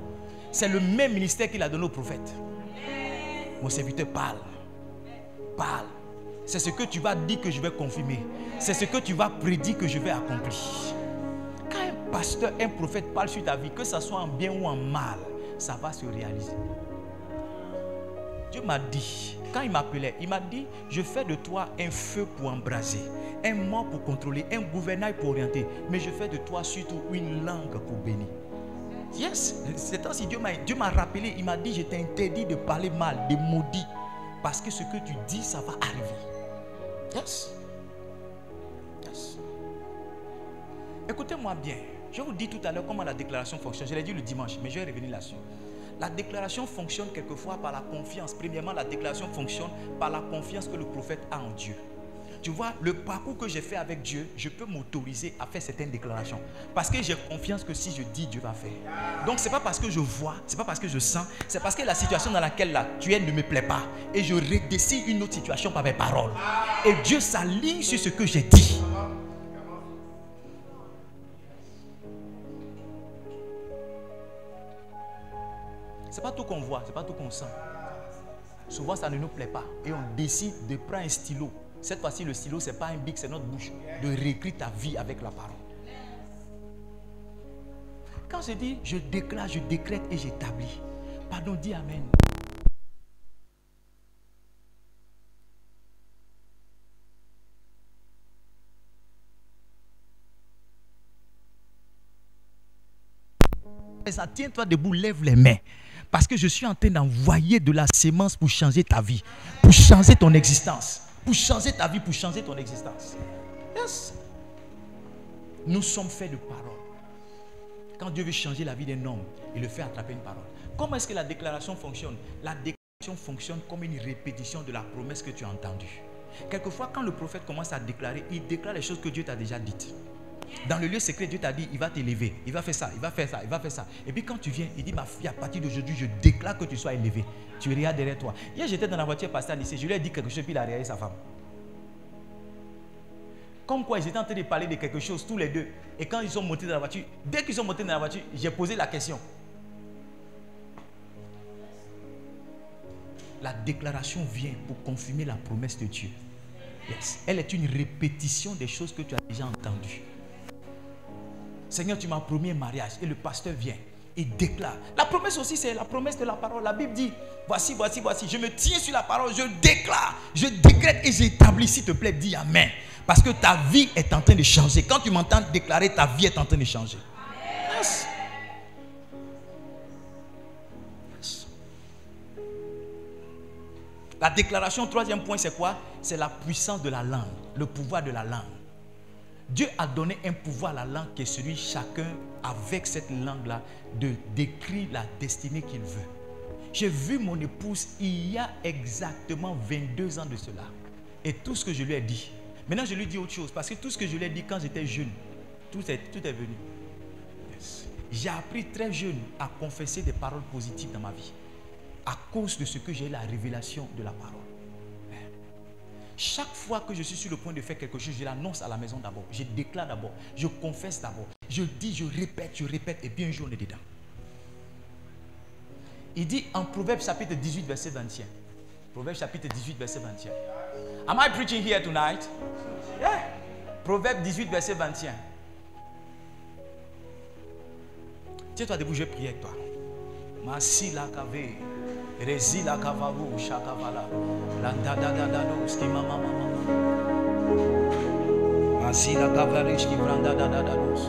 C'est le même ministère qu'il a donné au prophète. Mon serviteur parle. Parle. C'est ce que tu vas dire que je vais confirmer. C'est ce que tu vas prédire que je vais accomplir. Quand un pasteur, un prophète parle sur ta vie, que ce soit en bien ou en mal, ça va se réaliser. Dieu m'a dit, quand il m'appelait, il m'a dit, je fais de toi un feu pour embraser, un mort pour contrôler, un gouvernail pour orienter, mais je fais de toi surtout une langue pour bénir. Yes, c'est ainsi Dieu m'a rappelé, il m'a dit, je t'ai interdit de parler mal, de maudit, parce que ce que tu dis, ça va arriver. Yes. Yes. Écoutez-moi bien, je vous dis tout à l'heure comment la déclaration fonctionne, je l'ai dit le dimanche, mais je vais revenir là-dessus. La déclaration fonctionne quelquefois par la confiance. Premièrement, la déclaration fonctionne par la confiance que le prophète a en Dieu. Tu vois, le parcours que j'ai fait avec Dieu, je peux m'autoriser à faire certaines déclarations. Parce que j'ai confiance que si je dis, Dieu va faire. Donc, ce n'est pas parce que je vois, ce n'est pas parce que je sens, c'est parce que la situation dans laquelle là, tu es ne me plaît pas. Et je redécide une autre situation par mes paroles. Et Dieu s'aligne sur ce que j'ai dit. Ce n'est pas tout qu'on voit, ce n'est pas tout qu'on sent. Souvent, ça ne nous plaît pas. Et on décide de prendre un stylo. Cette fois-ci, le stylo, ce n'est pas un bic, c'est notre bouche. De réécrire ta vie avec la parole. Quand je dis, je déclare, je décrète et j'établis. Pardon, dis Amen. Tiens-toi debout, lève les mains. Parce que je suis en train d'envoyer de la sémence pour changer ta vie, pour changer ton existence, pour changer ta vie, pour changer ton existence. Yes. Nous sommes faits de paroles. Quand Dieu veut changer la vie d'un homme, il le fait attraper une parole. Comment est-ce que la déclaration fonctionne? La déclaration fonctionne comme une répétition de la promesse que tu as entendue. Quelquefois, quand le prophète commence à déclarer, il déclare les choses que Dieu t'a déjà dites. Dans le lieu secret, Dieu t'a dit, il va t'élever, il va faire ça, il va faire ça, il va faire ça. Et puis quand tu viens, il dit, ma fille, à partir d'aujourd'hui, je déclare que tu sois élevé. Tu regardes derrière toi. Hier, j'étais dans la voiture, pasteur ici, je lui ai dit quelque chose, puis il a regardé sa femme. Comme quoi, ils étaient en train de parler de quelque chose, tous les deux. Et quand ils sont montés dans la voiture, dès qu'ils sont montés dans la voiture, j'ai posé la question. La déclaration vient pour confirmer la promesse de Dieu. Yes. Elle est une répétition des choses que tu as déjà entendues. Seigneur, tu m'as promis un mariage et le pasteur vient et déclare. La promesse aussi, c'est la promesse de la parole. La Bible dit, voici, voici, voici. Je me tiens sur la parole, je déclare, je décrète et j'établis. S'il te plaît, dis Amen. Parce que ta vie est en train de changer. Quand tu m'entends déclarer, ta vie est en train de changer. Yes. Yes. La déclaration, troisième point, c'est quoi? C'est la puissance de la langue, le pouvoir de la langue. Dieu a donné un pouvoir à la langue qui est celui chacun, avec cette langue-là, de décrire la destinée qu'il veut. J'ai vu mon épouse il y a exactement 22 ans de cela. Et tout ce que je lui ai dit. Maintenant, je lui dis autre chose. Parce que tout ce que je lui ai dit quand j'étais jeune, tout est venu. Yes. J'ai appris très jeune à confesser des paroles positives dans ma vie. À cause de ce que j'ai eu la révélation de la parole. Chaque fois que je suis sur le point de faire quelque chose, je l'annonce à la maison d'abord. Je déclare d'abord. Je confesse d'abord. Je dis, je répète. Et puis un jour on est dedans. Il dit en Proverbes chapitre 18, verset 21. Proverbes chapitre 18, verset 21. Am I preaching here tonight? Yeah. Proverbes 18, verset 21. Tiens-toi debout, je vais prier avec toi. Masi la kave, rezi la kavaru, shakavala, la dadadadado, skima mama mama. Masi la kavarish ki branda dadadados.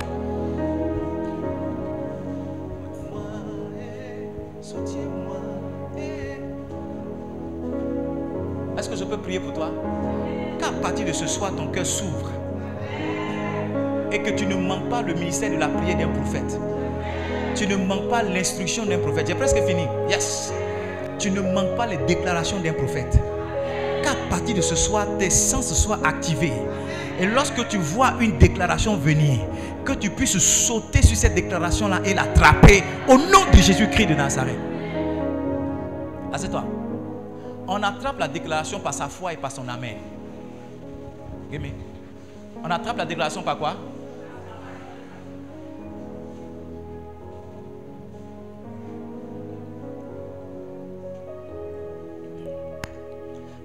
Est-ce que je peux prier pour toi? Qu'à partir de ce soir, ton cœur s'ouvre et que tu ne manques pas le ministère de la prière d'un prophète. Tu ne manques pas l'instruction d'un prophète. J'ai presque fini. Yes. Tu ne manques pas les déclarations d'un prophète. Qu'à partir de ce soir, tes sens soient activés. Et lorsque tu vois une déclaration venir, que tu puisses sauter sur cette déclaration-là et l'attraper au nom de Jésus-Christ de Nazareth. Assieds-toi. On attrape la déclaration par sa foi et par son amen. Amen. On attrape la déclaration par quoi?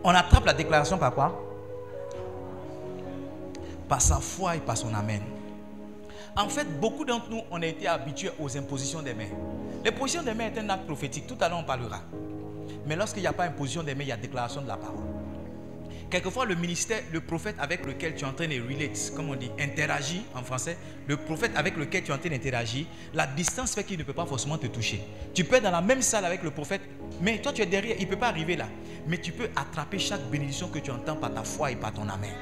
On attrape la déclaration par quoi? Par sa foi et par son amen. En fait, beaucoup d'entre nous, on a été habitués aux impositions des mains. L'imposition des mains est un acte prophétique. Tout à l'heure, on parlera. Mais lorsqu'il n'y a pas imposition des mains, il y a déclaration de la parole. Quelquefois, le ministère, le prophète avec lequel tu es en train de relate, comme on dit, interagir en français, le prophète avec lequel tu es en train d'interagir, la distance fait qu'il ne peut pas forcément te toucher. Tu peux être dans la même salle avec le prophète, mais toi tu es derrière, il ne peut pas arriver là. Mais tu peux attraper chaque bénédiction que tu entends par ta foi et par ton amen.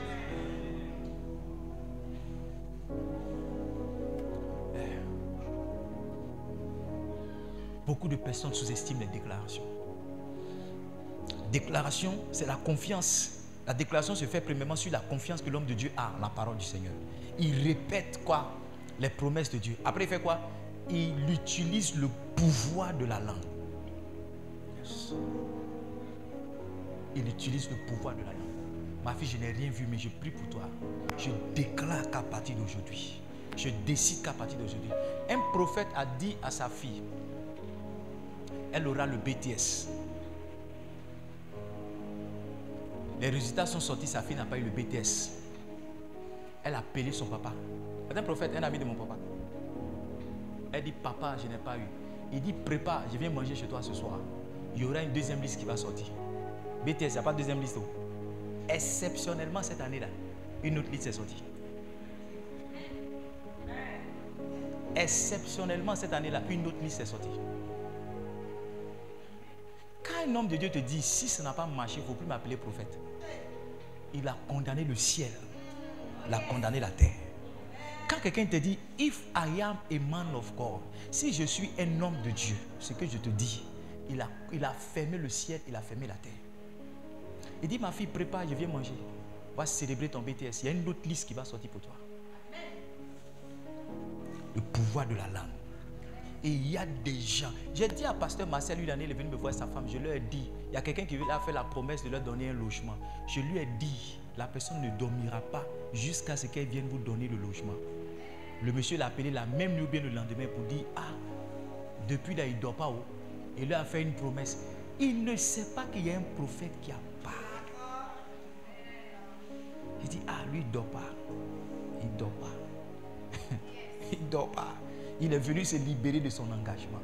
Beaucoup de personnes sous-estiment les déclarations. Déclaration, c'est la confiance. La déclaration se fait premièrement sur la confiance que l'homme de Dieu a en la parole du Seigneur. Il répète quoi? Les promesses de Dieu. Après, il fait quoi? Il utilise le pouvoir de la langue. Yes. Il utilise le pouvoir de la langue. Ma fille, je n'ai rien vu, mais je prie pour toi. Je déclare qu'à partir d'aujourd'hui, je décide qu'à partir d'aujourd'hui, un prophète a dit à sa fille, elle aura le BTS. Les résultats sont sortis, sa fille n'a pas eu le BTS. Elle a appelé son papa. C'est un prophète, un ami de mon papa. Elle dit, papa, je n'ai pas eu. Il dit, prépare, je viens manger chez toi ce soir. Il y aura une deuxième liste qui va sortir. BTS, il n'y a pas de deuxième liste. Exceptionnellement, cette année-là, une autre liste est sortie. Exceptionnellement, cette année-là, une autre liste est sortie. Quand un homme de Dieu te dit, si ça n'a pas marché, il ne faut plus m'appeler prophète. Il a condamné le ciel. Il a condamné la terre. Quand quelqu'un te dit, if I am a man of God, si je suis un homme de Dieu, ce que je te dis, il a fermé le ciel, il a fermé la terre. Il dit, ma fille, prépare, je viens manger. On va célébrer ton BTS. Il y a une autre liste qui va sortir pour toi. Le pouvoir de la langue. Et il y a des gens. J'ai dit à pasteur Marcel, lui, l'année, il est venu me voir sa femme. Je lui ai dit, il y a quelqu'un qui a fait la promesse de leur donner un logement. Je lui ai dit, la personne ne dormira pas jusqu'à ce qu'elle vienne vous donner le logement. Le monsieur l'a appelé la même nuit ou bien le lendemain pour dire, ah, depuis là, il ne dort pas. Oh. Il lui a fait une promesse. Il ne sait pas qu'il y a un prophète qui a parlé. Il dit, ah, lui, il ne dort pas. Il ne dort pas. Il ne dort pas. Il est venu se libérer de son engagement.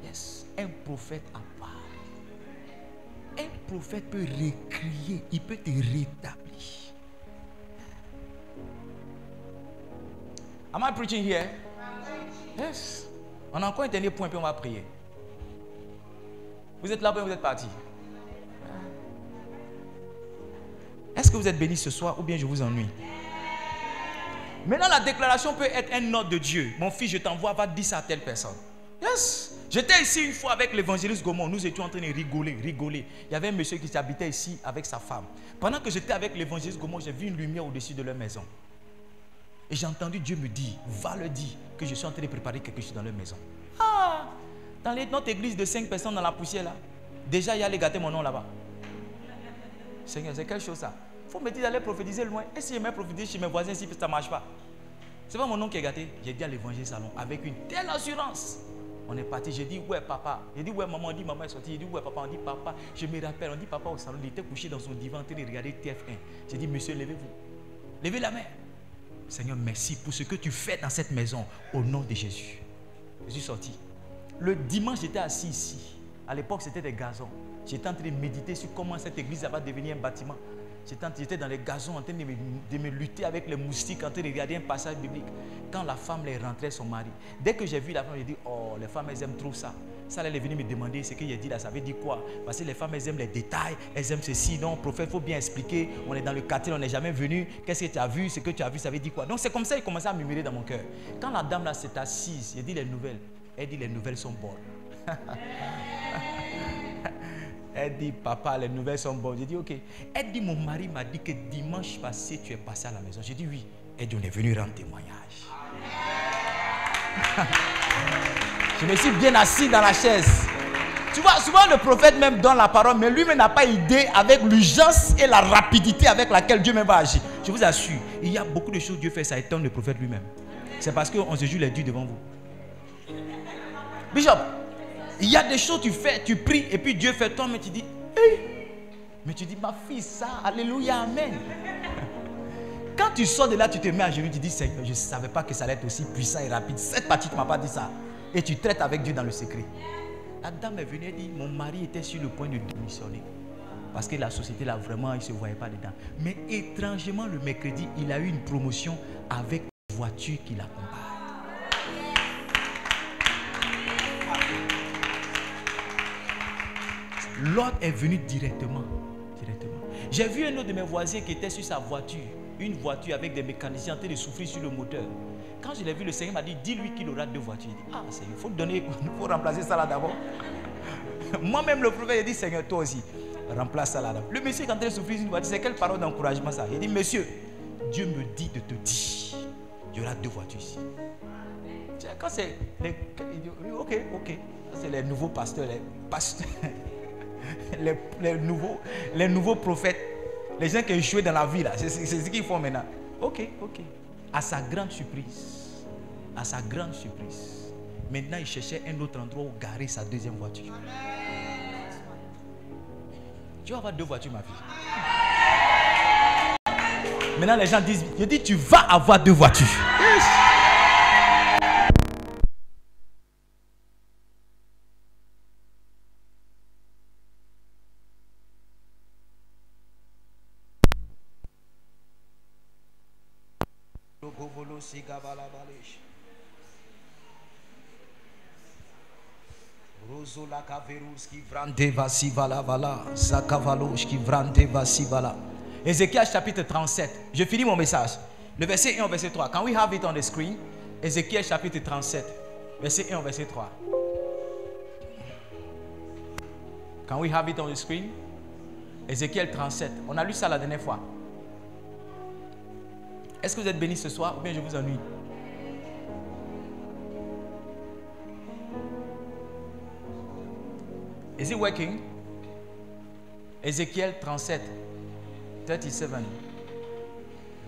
Yes. Un prophète a parlé. Un prophète peut récrier. Il peut te rétablir. Am I preaching here? Yes. On a encore un dernier point, puis on va prier. Vous êtes là, puis vous êtes partis. que vous êtes bénis ce soir ou bien je vous ennuie? Maintenant, la déclaration peut être un ordre de Dieu. Mon fils, je t'envoie, va dire ça à telle personne. Yes. J'étais ici une fois avec l'évangéliste Gaumont. Nous étions en train de rigoler. Il y avait un monsieur qui habitait ici avec sa femme. Pendant que j'étais avec l'évangéliste Gaumont, j'ai vu une lumière au-dessus de leur maison. Et j'ai entendu Dieu me dire, va le dire, que je suis en train de préparer quelque chose dans leur maison. Ah, dans notre église de 5 personnes dans la poussière là, déjà il y a les gâter mon nom là-bas. Seigneur, c'est quelque chose ça. Il faut me dire d'aller prophétiser loin. Et si je mets prophétiser chez mes voisins, si ça ne marche pas, c'est pas mon nom qui est gâté. J'ai dit à l'évangile salon avec une telle assurance. On est parti, j'ai dit ouais papa. J'ai dit ouais maman, on dit maman est sortie. J'ai dit ouais papa, on dit papa. Je me rappelle, on dit papa au salon, il était couché dans son divan en train de regarder TF1. J'ai dit monsieur, levez-vous. Levez la main. Seigneur, merci pour ce que tu fais dans cette maison au nom de Jésus. Je suis sorti. Le dimanche, j'étais assis ici. À l'époque, c'était des gazons. J'étais en train de méditer sur comment cette église va devenir un bâtiment. J'étais dans les gazons en train de me lutter avec les moustiques, en train de regarder un passage biblique. Quand la femme les rentrait son mari, dès que j'ai vu la femme, j'ai dit, oh, les femmes, elles aiment trop ça. Ça, elle est venue me demander ce qu'il a dit là, ça veut dire quoi? Parce que les femmes, elles aiment les détails, elles aiment ceci. Non, prophète, il faut bien expliquer. On est dans le quartier, on n'est jamais venu. Qu'est-ce que tu as vu? Ce que tu as vu, ça veut dire quoi? Donc, c'est comme ça qu'il commençait à murmurer dans mon cœur. Quand la dame là s'est assise, j'ai dit les nouvelles. Elle dit, les nouvelles sont bonnes. Elle dit, papa, les nouvelles sont bonnes. J'ai dit, ok. Elle dit, mon mari m'a dit que dimanche passé, tu es passé à la maison. J'ai dit, oui. Elle dit, on est venu rendre témoignage. Je me suis bien assis dans la chaise. Tu vois, souvent le prophète même donne la parole, mais lui-même n'a pas idée avec l'urgence et la rapidité avec laquelle Dieu même va agir. Je vous assure, il y a beaucoup de choses que Dieu fait, ça étonne le prophète lui-même. C'est parce qu'on se joue les dieux devant vous. Bishop, il y a des choses que tu fais, tu pries, et puis Dieu fait toi, mais tu dis, hey! Mais tu dis, ma fille, ça, alléluia, amen. Quand tu sors de là, tu te mets à genoux, tu dis, Seigneur, je ne savais pas que ça allait être aussi puissant et rapide. Cette partie, tu ne m'as pas dit ça. Et tu traites avec Dieu dans le secret. La dame est venue et dit, mon mari était sur le point de démissionner. Parce que la société, là, vraiment, il ne se voyait pas dedans. Mais étrangement, le mercredi, il a eu une promotion avec une voiture qui l'accompagne. L'ordre est venu directement. J'ai vu un autre de mes voisins qui était sur sa voiture. Une voiture avec des mécaniciens en train de souffrir sur le moteur. Quand je l'ai vu, le Seigneur m'a dit, dis-lui qu'il aura 2 voitures. Il dit, ah, Seigneur, il faut donner, il faut remplacer ça là d'abord. Moi-même, le prophète, il dit, Seigneur, toi aussi, remplace ça là d'abord. Le monsieur qui est en train de souffrir sur une voiture, c'est quelle parole d'encouragement ça? Il dit, monsieur, Dieu me dit de te dire, il y aura 2 voitures ici. Quand c'est les... Ok. C'est les nouveaux pasteurs, les nouveaux prophètes, les gens qui ont échoué dans la vie là, c'est ce qu'ils font maintenant. Ok. À sa grande surprise, maintenant il cherchait un autre endroit où garer sa 2e voiture. Tu vas avoir 2 voitures, ma fille. Maintenant les gens disent, je dis tu vas avoir 2 voitures. Yes. Ézéchiel chapitre 37. Je finis mon message. Le verset 1 au verset 3. Can we have it on the screen? Ézéchiel chapitre 37. Verset 1 au verset 3. Can we have it on the screen? Ézéchiel 37. On a lu ça la dernière fois. Est-ce que vous êtes bénis ce soir ou bien je vous ennuie? Is it working? Ézéchiel 37, 37,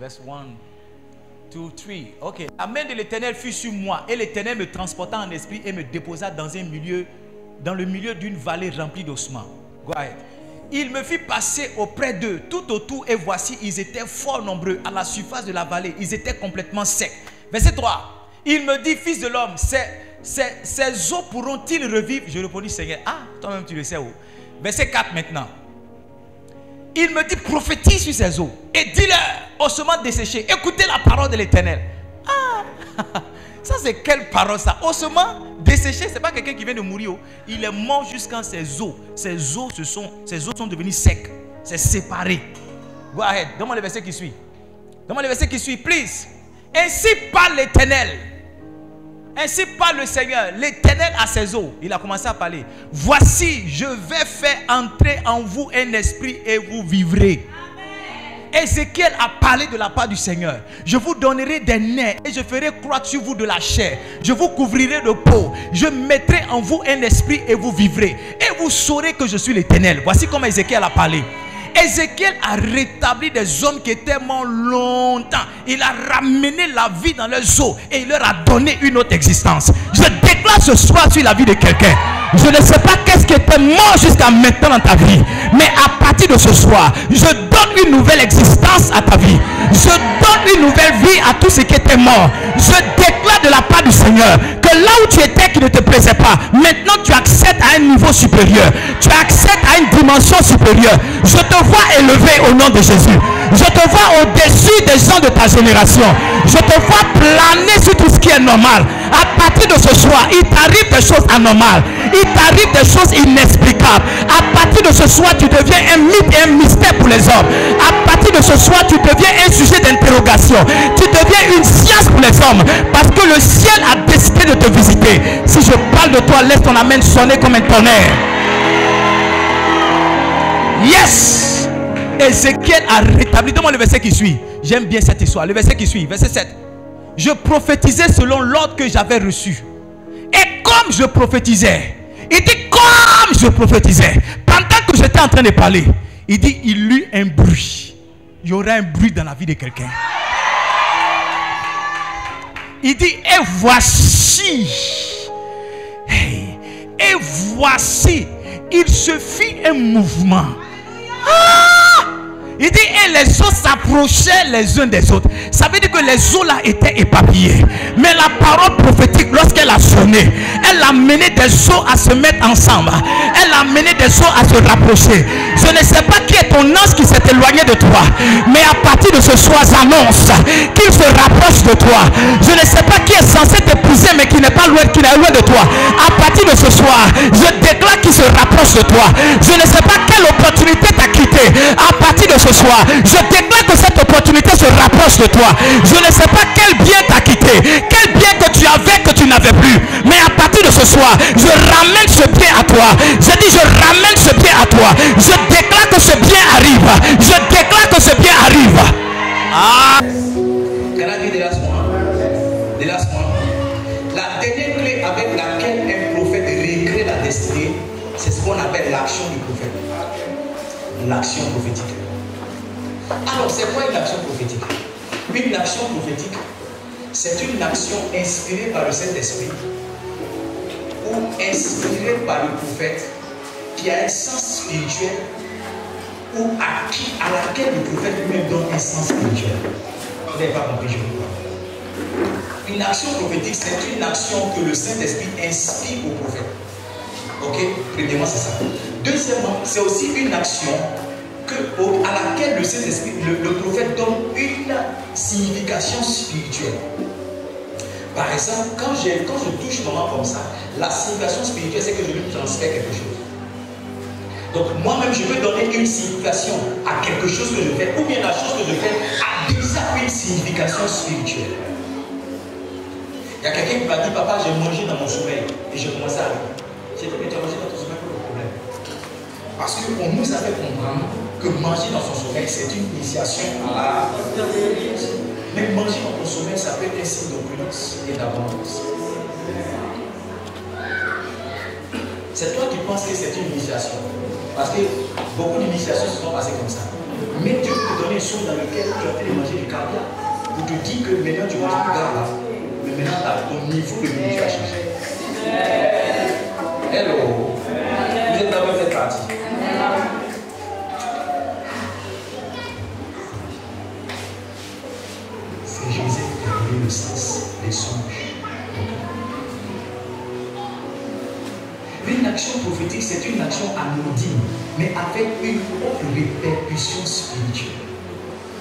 verse 1, 2, 3. Ok. La main de l'Éternel fut sur moi et l'Éternel me transporta en esprit et me déposa dans le milieu d'une vallée remplie d'ossements. Go ahead. Il me fit passer auprès d'eux tout autour et voici, ils étaient fort nombreux à la surface de la vallée. Ils étaient complètement secs. Verset 3. Il me dit, fils de l'homme, ces eaux pourront-ils revivre? Je répondis, Seigneur, ah, toi-même tu le sais où. Verset 4 maintenant. Il me dit, prophétise sur ces eaux et dis-leur, ossements desséchés, écoutez la parole de l'Éternel. Ah, ça c'est quelle parole ça? Ossements desséchés, c'est pas quelqu'un qui vient de mourir. Il est mort jusqu'à ses os. Ses os sont devenus secs. C'est séparé. Go ahead. Donne-moi le verset qui suit. Donne-moi le verset qui suit, please. Ainsi parle l'Éternel. Ainsi parle le Seigneur. L'Éternel à ses eaux. Il a commencé à parler. Voici, je vais faire entrer en vous un esprit et vous vivrez. Ézéchiel a parlé de la part du Seigneur. Je vous donnerai des nerfs et je ferai croître sur vous de la chair. Je vous couvrirai de peau. Je mettrai en vous un esprit et vous vivrez. Et vous saurez que je suis l'Éternel. Voici comment Ézéchiel a parlé. Ézéchiel a rétabli des hommes qui étaient morts longtemps. Il a ramené la vie dans leurs os et il leur a donné une autre existence. Je déclare ce soir sur la vie de quelqu'un. Je ne sais pas qu'est-ce qui était mort jusqu'à maintenant dans ta vie, mais à partir de ce soir, je donne une nouvelle existence à ta vie. Je donne une nouvelle vie à tout ce qui était mort. Je déclare de la part du Seigneur que là où tu étais qui ne te plaisait pas, maintenant tu accèdes à un niveau supérieur. Tu accèdes à une dimension supérieure. Je te vois élevé au nom de Jésus. Je te vois au-dessus des gens de ta génération. Je te vois planer sur tout ce qui est normal. À partir de ce soir, il t'arrive des choses anormales. Il t'arrive des choses inexplicables. À partir de ce soir, tu deviens un mythe et un mystère pour les hommes. À partir de ce soir, tu deviens un sujet d'interrogation. Tu deviens une science pour les hommes. Parce que le ciel a décidé de te visiter. Si je parle de toi, laisse ton amen sonner comme un tonnerre. Yes! Ézéchiel a rétabli. Donne-moi le verset qui suit. J'aime bien cette histoire. Le verset qui suit, verset 7. Je prophétisais selon l'ordre que j'avais reçu. Et comme je prophétisais, il dit comme je prophétisais, pendant que j'étais en train de parler, il dit il eut un bruit. Il y aura un bruit dans la vie de quelqu'un. Il dit et voici, et voici, il se fit un mouvement. Il dit et les eaux s'approchaient les uns des autres. Ça veut dire que les eaux là étaient éparpillées. Mais la parole prophétique, lorsqu'elle a sonné, elle a mené des eaux à se mettre ensemble. Elle a mené des eaux à se rapprocher. Je ne sais pas qui est ton ange qui s'est éloigné de toi, mais à partir de ce soir, j'annonce qu'il se rapproche de toi. Je ne sais pas qui est censé t'épouser, mais qui n'est pas loin, qui est loin de toi. À partir de ce soir, je déclare qu'il se rapproche de toi. Je ne sais pas quelle opportunité t'a quitté. À partir de ce soir, je déclare que cette opportunité se rapproche de toi. Je ne sais pas quel bien t'a quitté, quel bien que tu avais que tu n'avais plus, mais à partir de ce soir, je ramène ce bien à toi. Je dis je ramène ce bien à toi. Je déclare que ce bien arrive. Je déclare que ce bien arrive. Ah. Can I be the last one? The last one. La dernière clé avec laquelle un prophète récrée la destinée, c'est ce qu'on appelle l'action du prophète. L'action prophétique. Alors, c'est quoi une action prophétique? Une action prophétique, c'est une action inspirée par le Saint-Esprit ou inspirée par le prophète qui a un sens spirituel ou à laquelle le prophète lui-même donne un sens spirituel. Vous n'avez pas compris, je vous crois. Une action prophétique, c'est une action que le Saint-Esprit inspire au prophète. Ok? Premièrement, c'est ça. Deuxièmement, c'est aussi une action à laquelle le Saint-Esprit, le prophète donne une signification spirituelle. Par exemple, quand je touche maman comme ça, la signification spirituelle, c'est que je lui transfère quelque chose. Donc moi-même, je veux donner une signification à quelque chose que je fais, ou bien la chose que je fais a déjà une signification spirituelle. Il y a quelqu'un qui m'a dit, papa, j'ai mangé dans mon sommeil, et j'ai commencé à rire. J'ai dit, mais tu as mangé dans ton sommeil, quel est le problème? Parce qu'on nous a fait comprendre que manger dans son sommeil, c'est une initiation à la... Mais manger dans ton sommeil, ça peut être un signe d'opulence et d'abondance. C'est toi qui penses que c'est une initiation. Parce que beaucoup d'initiations se sont passées comme ça. Mais Dieu peut te donner une chose dans laquelle tu as fait manger du caviar. Pour te dire que maintenant tu manges plus gras. Mais maintenant ton niveau de nourriture a changé. Hello. Vous êtes d'abord fait partie. C'est José qui a donné le sens des songes. Une action prophétique, c'est une action anodine, mais avec une haute répercussion spirituelle.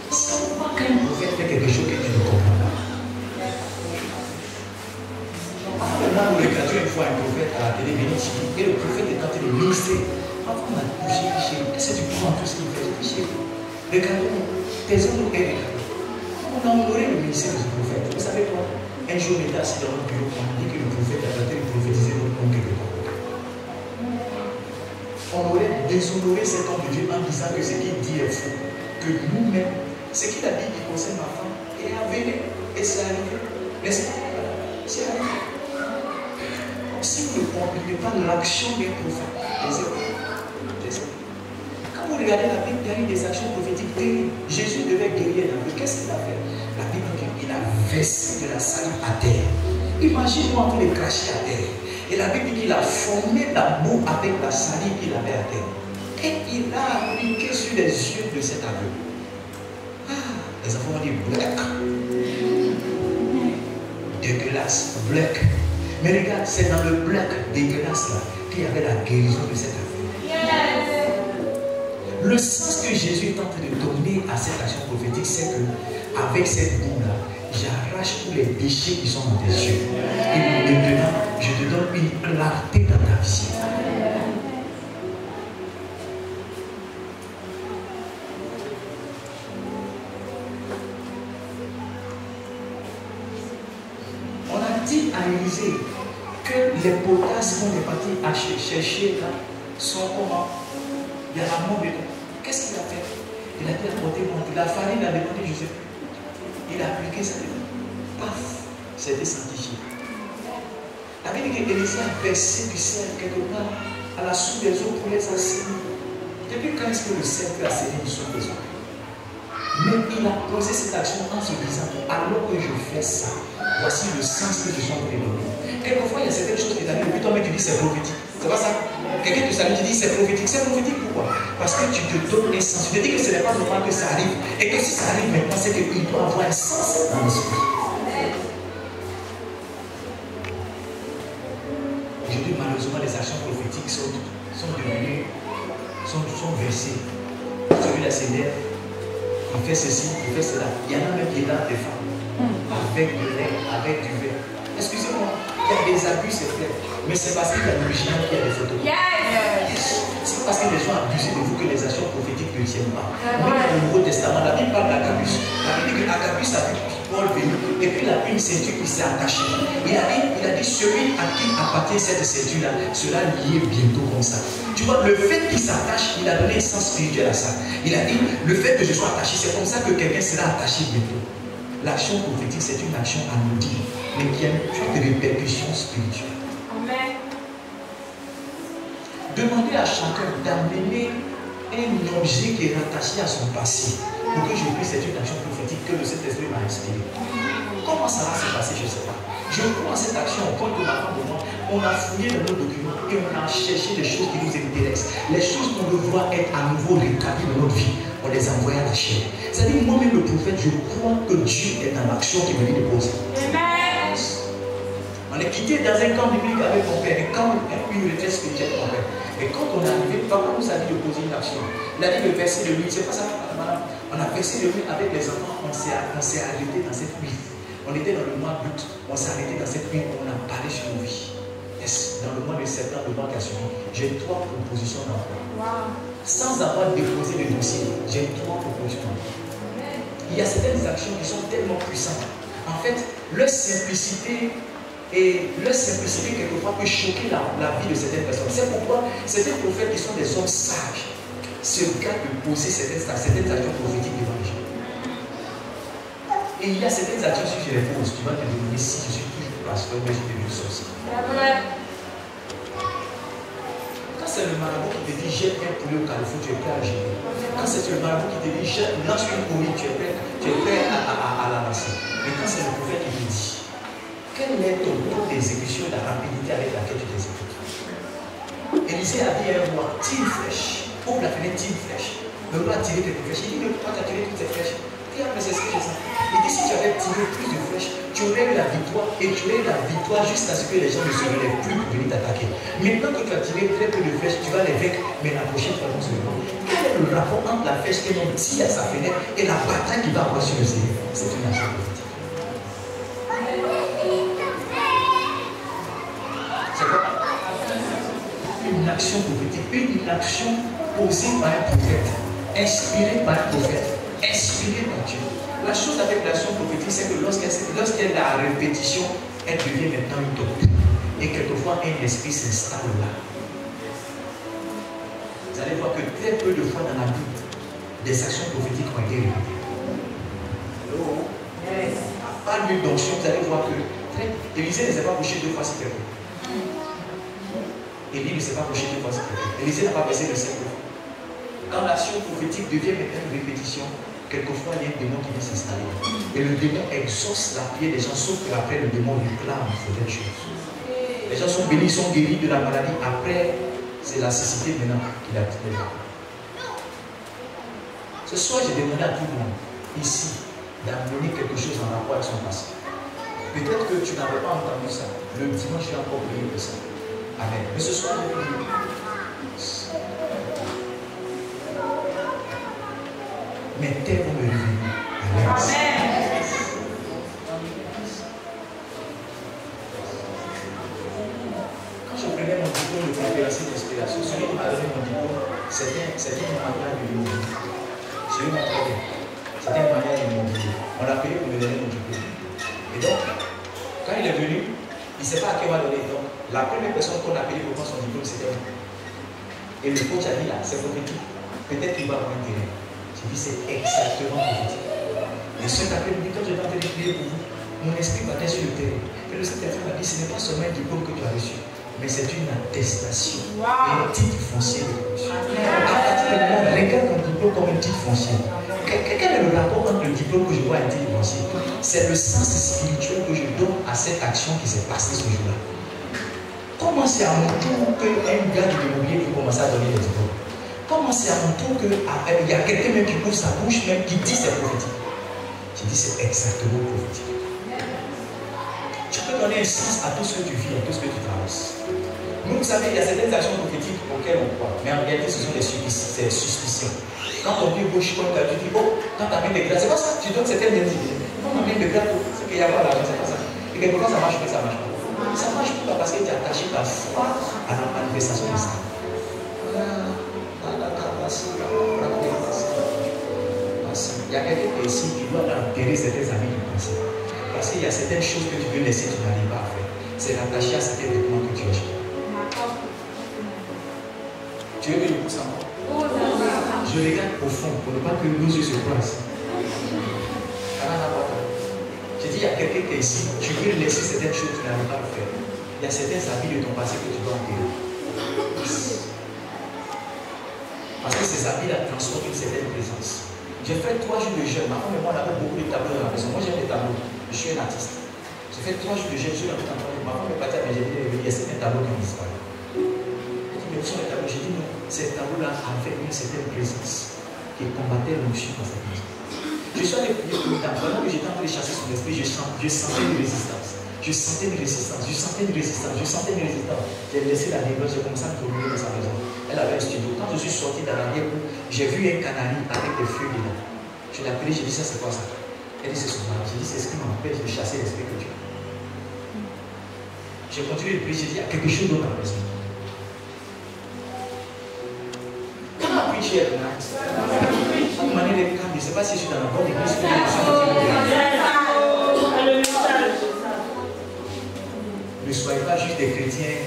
Ça ne va pas qu'un prophète fait quelque chose que tu ne comprends pas. Là, nous regardions une fois un prophète à la télé, et le prophète est en train de ministrer. Avant, on a touché, est-ce que tu crois en tout ce qu'il fait? Regardons, tes hommes et regardons. On a honoré le ministère de ce prophète. Vous savez quoi? Un jour, on était assis dans notre bureau, on a dit que le prophète a tenté de prophétiser notre nom quelque part. On aurait déshonoré cet homme de Dieu en disant que ce qu'il dit est faux. Que nous-mêmes, ce qu'il a dit qui concerne ma femme est avéré. Et c'est arrivé. N'est-ce pas? C'est arrivé. Si vous ne comprenez pas l'action des prophètes, quand vous regardez la Bible, il y a eu des actions prophétiques terribles. Jésus devait guérir un peu. Qu'est-ce qu'il a fait? La Bible dit qu'il a versé de la salive à terre. Imagine-moi en train de cracher à terre. Et la Bible dit qu'il a formé la boue avec la salive qu'il avait à terre. Et il a appliqué sur les yeux de cet aveugle. Ah, les enfants ont dit bloc. Dégueulasse, bloc. Mais regarde, c'est dans le bloc dégueulasse là qu'il y avait la guérison de cet aveugle. Yes. Le sens que Jésus est en train de donner à cette action prophétique, c'est que avec cette boue là, j'arrache tous les déchets qui sont dans tes yeux. Et maintenant, je te donne une clarté dans ta vision. On a dit à Élisée que les potasses qu'on est parti à chercher là sont comment? Il y a la mort dedans. Qu'est-ce qu'il a fait? Il a dit apporter la farine, il a demandé, je sais plus. Il a appliqué ça dedans. Paf, c'était sanctifié. La Bible dit qu'Élisée a versé du sel quelque part à la source des eaux pour les assainir. Depuis quand est-ce que le sel peut assainir une source des eaux? Mais il a posé cette action en se disant, alors que je fais ça, voici le sens que je suis en train de donner. Quelquefois, il y a certaines choses qui t'arrivent, et puis toi-même tu dis c'est prophétique. C'est pas ça? Quelqu'un te salue, tu dis c'est prophétique. C'est prophétique pourquoi? Parce que tu te donnes un sens. Tu te dis que ce n'est pas normal que ça arrive. Et que si ça arrive maintenant, c'est qu'il doit avoir un sens dans l'esprit. Aujourd'hui, malheureusement, les actions prophétiques sont devenues, sont versées. Celui-là s'énerve, il fait ceci, il fait cela. Il y en a même qui là des femmes avec de lait, avec du verre. Excusez-moi, il y a des abus, c'est vrai. Mais c'est parce qu'il y a l'original qui a des photos. C'est parce que les gens abusent de vous que les actions prophétiques ne tiennent pas. Même dans le Nouveau Testament, la Bible parle d'Agabus. La Bible dit qu'Agabus a vu Paul venir et puis il a pris une ceinture qui s'est attachée. Il a dit celui à qui appartient cette ceinture-là sera lié bientôt comme ça. Tu vois, le fait qu'il s'attache, il a donné un sens spirituel à ça. Il a dit le fait que je sois attaché, c'est comme ça que quelqu'un sera attaché bientôt. L'action prophétique, c'est une action anodine, mais qui a une répercussion spirituelle. Amen. Demandez à chacun d'amener un objet qui est rattaché à son passé pour que je puisse être une action prophétique que le Saint-Esprit m'a inspiré. Comment ça va se passer, je ne sais pas. Je crois à cette action au point que ma femme et moi, on a fouillé dans nos documents et on a cherché les choses qui nous intéressent. Les choses qu'on doit être à nouveau rétablies dans notre vie, on les a envoyées à la chair. C'est-à-dire, moi-même le prophète, je crois que Dieu est dans l'action qui me dit de poser. Amen. On est quitté dans un camp biblique avec mon père, et quand une retraite spirituelle avec mon père. Et quand on est arrivé, papa nous a dit de poser une action. Il a dit de verser de l'huile. C'est pas ça, madame. On a versé de l'huile avec les enfants, on s'est arrêté dans cette huile. On était dans le mois d'août, on s'est arrêté dans cette huile, on a parlé sur nos vies. Dans le mois de septembre, le mois qui a suivi, j'ai 3 propositions d'emploi. Wow. Sans avoir déposé le dossier, j'ai 3 propositions d'emploi. Il y a certaines actions qui sont tellement puissantes. En fait, leur simplicité quelquefois peut choquer la vie de certaines personnes. C'est pourquoi certains prophètes qui sont des hommes sages se gardent de poser certaines actions prophétiques devant les gens. Et il y a certaines actions, si je les pose, tu vas te demander si je suis toujours pasteur, mais je suis devenu sorcier. Quand c'est le marabout qui te dit jette un poulet au carrefour, tu es prêt à gérer. Quand c'est le marabout qui te dit lance une courrier, tu es prêt à la lancer. Mais quand c'est le prophète qui te dit quel est ton taux d'exécution, la rapidité avec laquelle tu t'exécutes? Élisée a dit à un roi, tire une flèche, ouvre la fenêtre, tire une flèche. Le roi a tiré quelques flèches. Il dit, mais pourquoi tu as tiré toutes ces flèches? Il dit, mais c'est ce que je sais. Il dit, si tu avais tiré plus de flèches, tu aurais eu la victoire, et tu aurais eu la victoire jusqu'à ce que les gens ne se relèvent plus pour venir t'attaquer. Maintenant que tu as tiré très peu de flèches, tu vas les vaincre, mais la prochaine fois, on se demande, quel est le rapport entre la flèche que l'on tire à sa fenêtre et la bataille qui va avoir sur le Seigneur? C'est une action prophétique. C'est quoi? Une action prophétique, une action posée par un prophète inspiré par le prophète, inspiré par Dieu. La chose avec l'action prophétique, c'est que lorsqu'il y a la répétition, elle devient maintenant une doctrine. Et quelquefois, un esprit s'installe là. Vous allez voir que très peu de fois dans la Bible, des actions prophétiques ont été répétées. Par l'huile d'onction, vous allez voir que Élisée ne s'est pas couché 2 fois si quelqu'un. Élie ne s'est pas couché 2 fois si quelqu'un. Élisée n'a pas baissé le 5 fois. Quand l'action prophétique devient maintenant une répétition, quelquefois il y a un démon qui vient s'installer. Et le démon exauce la prière des gens, sauf qu'après le démon réclame certaines choses. Les gens sont bénis, sont guéris de la maladie. Après, c'est la cécité maintenant qu'il a tiré. Ce soir, j'ai demandé à tout le monde, ici, d'amener quelque chose en rapport avec son passé. Peut-être que tu n'avais pas entendu ça. Le dimanche, j'ai encore prié de ça. Amen. Mais ce soir, je vais prier. Mes terres vont me revenir. Amen. Quand je prenais mon diplôme de conférencier d'inspiration, celui qui m'a donné mon diplôme, c'était une manière de l'immobilier. J'ai eu mon problème. C'était une manière de l'immobilier. On l'a payé pour me donner mon diplôme. Et donc, quand il est venu, il ne sait pas à qui on va donner. Donc, la première personne qu'on a payé pour prendre son diplôme, c'était moi. Et le coach a dit là, c'est prophétique. Peut-être qu'il va avoir un terrain. J'ai dit, c'est exactement prophétique. Et cet après-midi, quand je vais en train de prier pour vous, mon esprit battait sur le terrain. Et le Saint-Esprit m'a dit, ce n'est pas seulement un diplôme que tu as reçu, mais c'est une attestation, un titre foncier de reçu. À partir du moment où on regarde ton diplôme comme un titre foncier, quel est le rapport entre le diplôme que je vois et un titre foncier? C'est le sens spirituel que je donne à cette action qui s'est passée ce jour-là. Comment c'est à mon tour qu'un gars de l'immobilier peut commencer à donner des diplômes? Comment c'est à mon tour qu'il y a quelqu'un même qui ouvre sa bouche, même qui dit c'est prophétique? J'ai dit c'est exactement prophétique. Tu peux donner un sens à tout ce que tu vis, à tout ce que tu traverses. Nous, vous savez, il y a certaines actions prophétiques auxquelles on croit, mais en réalité, ce sont des suspicions. Quand on dit gauche, comme tu dis, oh, quand tu as mis des grades, c'est pas ça, tu donnes certaines idées. Quand on a mis des grades, c'est qu'il y a pas l'argent, c'est pas ça. Et quelquefois, ça marche, mais ça marche pas. Ça marche pas parce que tu es attaché ta foi à la manifestation de ça. Il y a quelqu'un ici qui doit enterrer certains amis du passé. Parce qu'il y a certaines choses que tu veux laisser, tu n'arrives pas à faire. C'est rattaché à certains vêtements que tu as achetés. Tu veux que je pousse encore? Je regarde au fond pour ne pas que nos yeux se croisent. J'ai dit, il y a quelqu'un qui est ici, tu veux laisser certaines choses, tu n'arrives pas à le faire. Il y a certains habits de ton passé que tu dois enterrer. Parce que ces habits-là transforment une certaine présence. J'ai fait 3 jours de jeûne. Ma femme et moi, on avait beaucoup de tableaux dans la maison. Moi, j'aime les tableaux. Je suis un artiste. J'ai fait 3 jours de jeûne. Je suis dans tout en ma femme est partie à mes génies. Il y a certains tableaux qui ont disparu. Elle dit, mais où sont les tableaux? J'ai dit, non. Ces tableaux-là avaient une certaine présence qui combattait l'onction dans cette maison. Je suis allé prier tout le temps. Pendant que j'étais en train de chasser son esprit, je sentais une résistance. Je sentais une résistance. Je sentais une résistance. Je sentais une résistance. J'ai laissé la négoce. J'ai commencé à tourner dans sa maison. Elle avait un studio. Quand je suis sorti dans l'arrière, j'ai vu un canari avec des feux dedans. Je l'ai appelé, j'ai dit, ça c'est quoi ça? Elle dit, c'est son mari. J'ai dit, c'est ce qui m'empêche de chasser l'esprit que tu as. J'ai continué de prier, j'ai dit, il y a quelque chose d'autre dans la maison. Quand on a prié tonight, une manière de calme, je ne sais pas si je suis dans la bonne église ou ne soyez pas juste des chrétiens.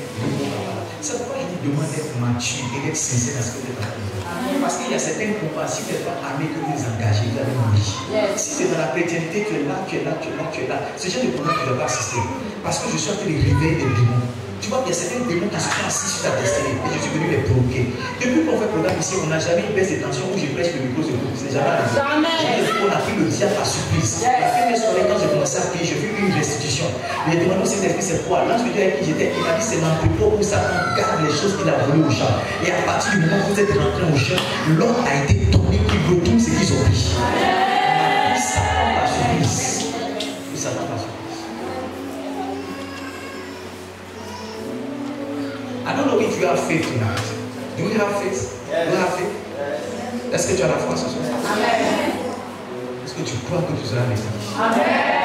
C'est pourquoi je vous demande d'être mature et d'être sincère dans ce que vous êtes en train de faire. Parce qu'il y a certains combats, si vous n'êtes pas armé, que vous les engagez, vous allez mourir. Si c'est dans la chrétienté, tu es là, tu es là, tu es là, tu es là. Ce genre de problème, tu ne dois pas assister. Parce que je suis en train de réveiller des démons. Tu vois qu'il y a certains démons qui sont assis sur ta destinée et je suis venu les provoquer. Depuis qu'on fait le programme ici, on n'a jamais eu baisse de tension où je prêche le micro, c'est jamais arrivé. On a pris le diable par surprise. La première soirée, quand j'ai commencé à prier, j'ai vu une restitution. Il a demandé au Saint-Esprit, c'est quoi? L'ange de Dieu avec qui j'étais, il m'a dit, c'est l'entrepôt où Satan garde les choses qu'il a volées aux gens. Et à partir du moment où vous êtes rentré aux gens, l'homme a été tombé, il retourne ce qu'ils ont pris. On a pris Satan par surprise. Puis Satan par surprise. I don't know if you have faith tonight. Do you have faith? Do you have faith? Est-ce que tu as la foi ce soir? Amen. Est-ce que tu crois que tu seras rétabli? Amen.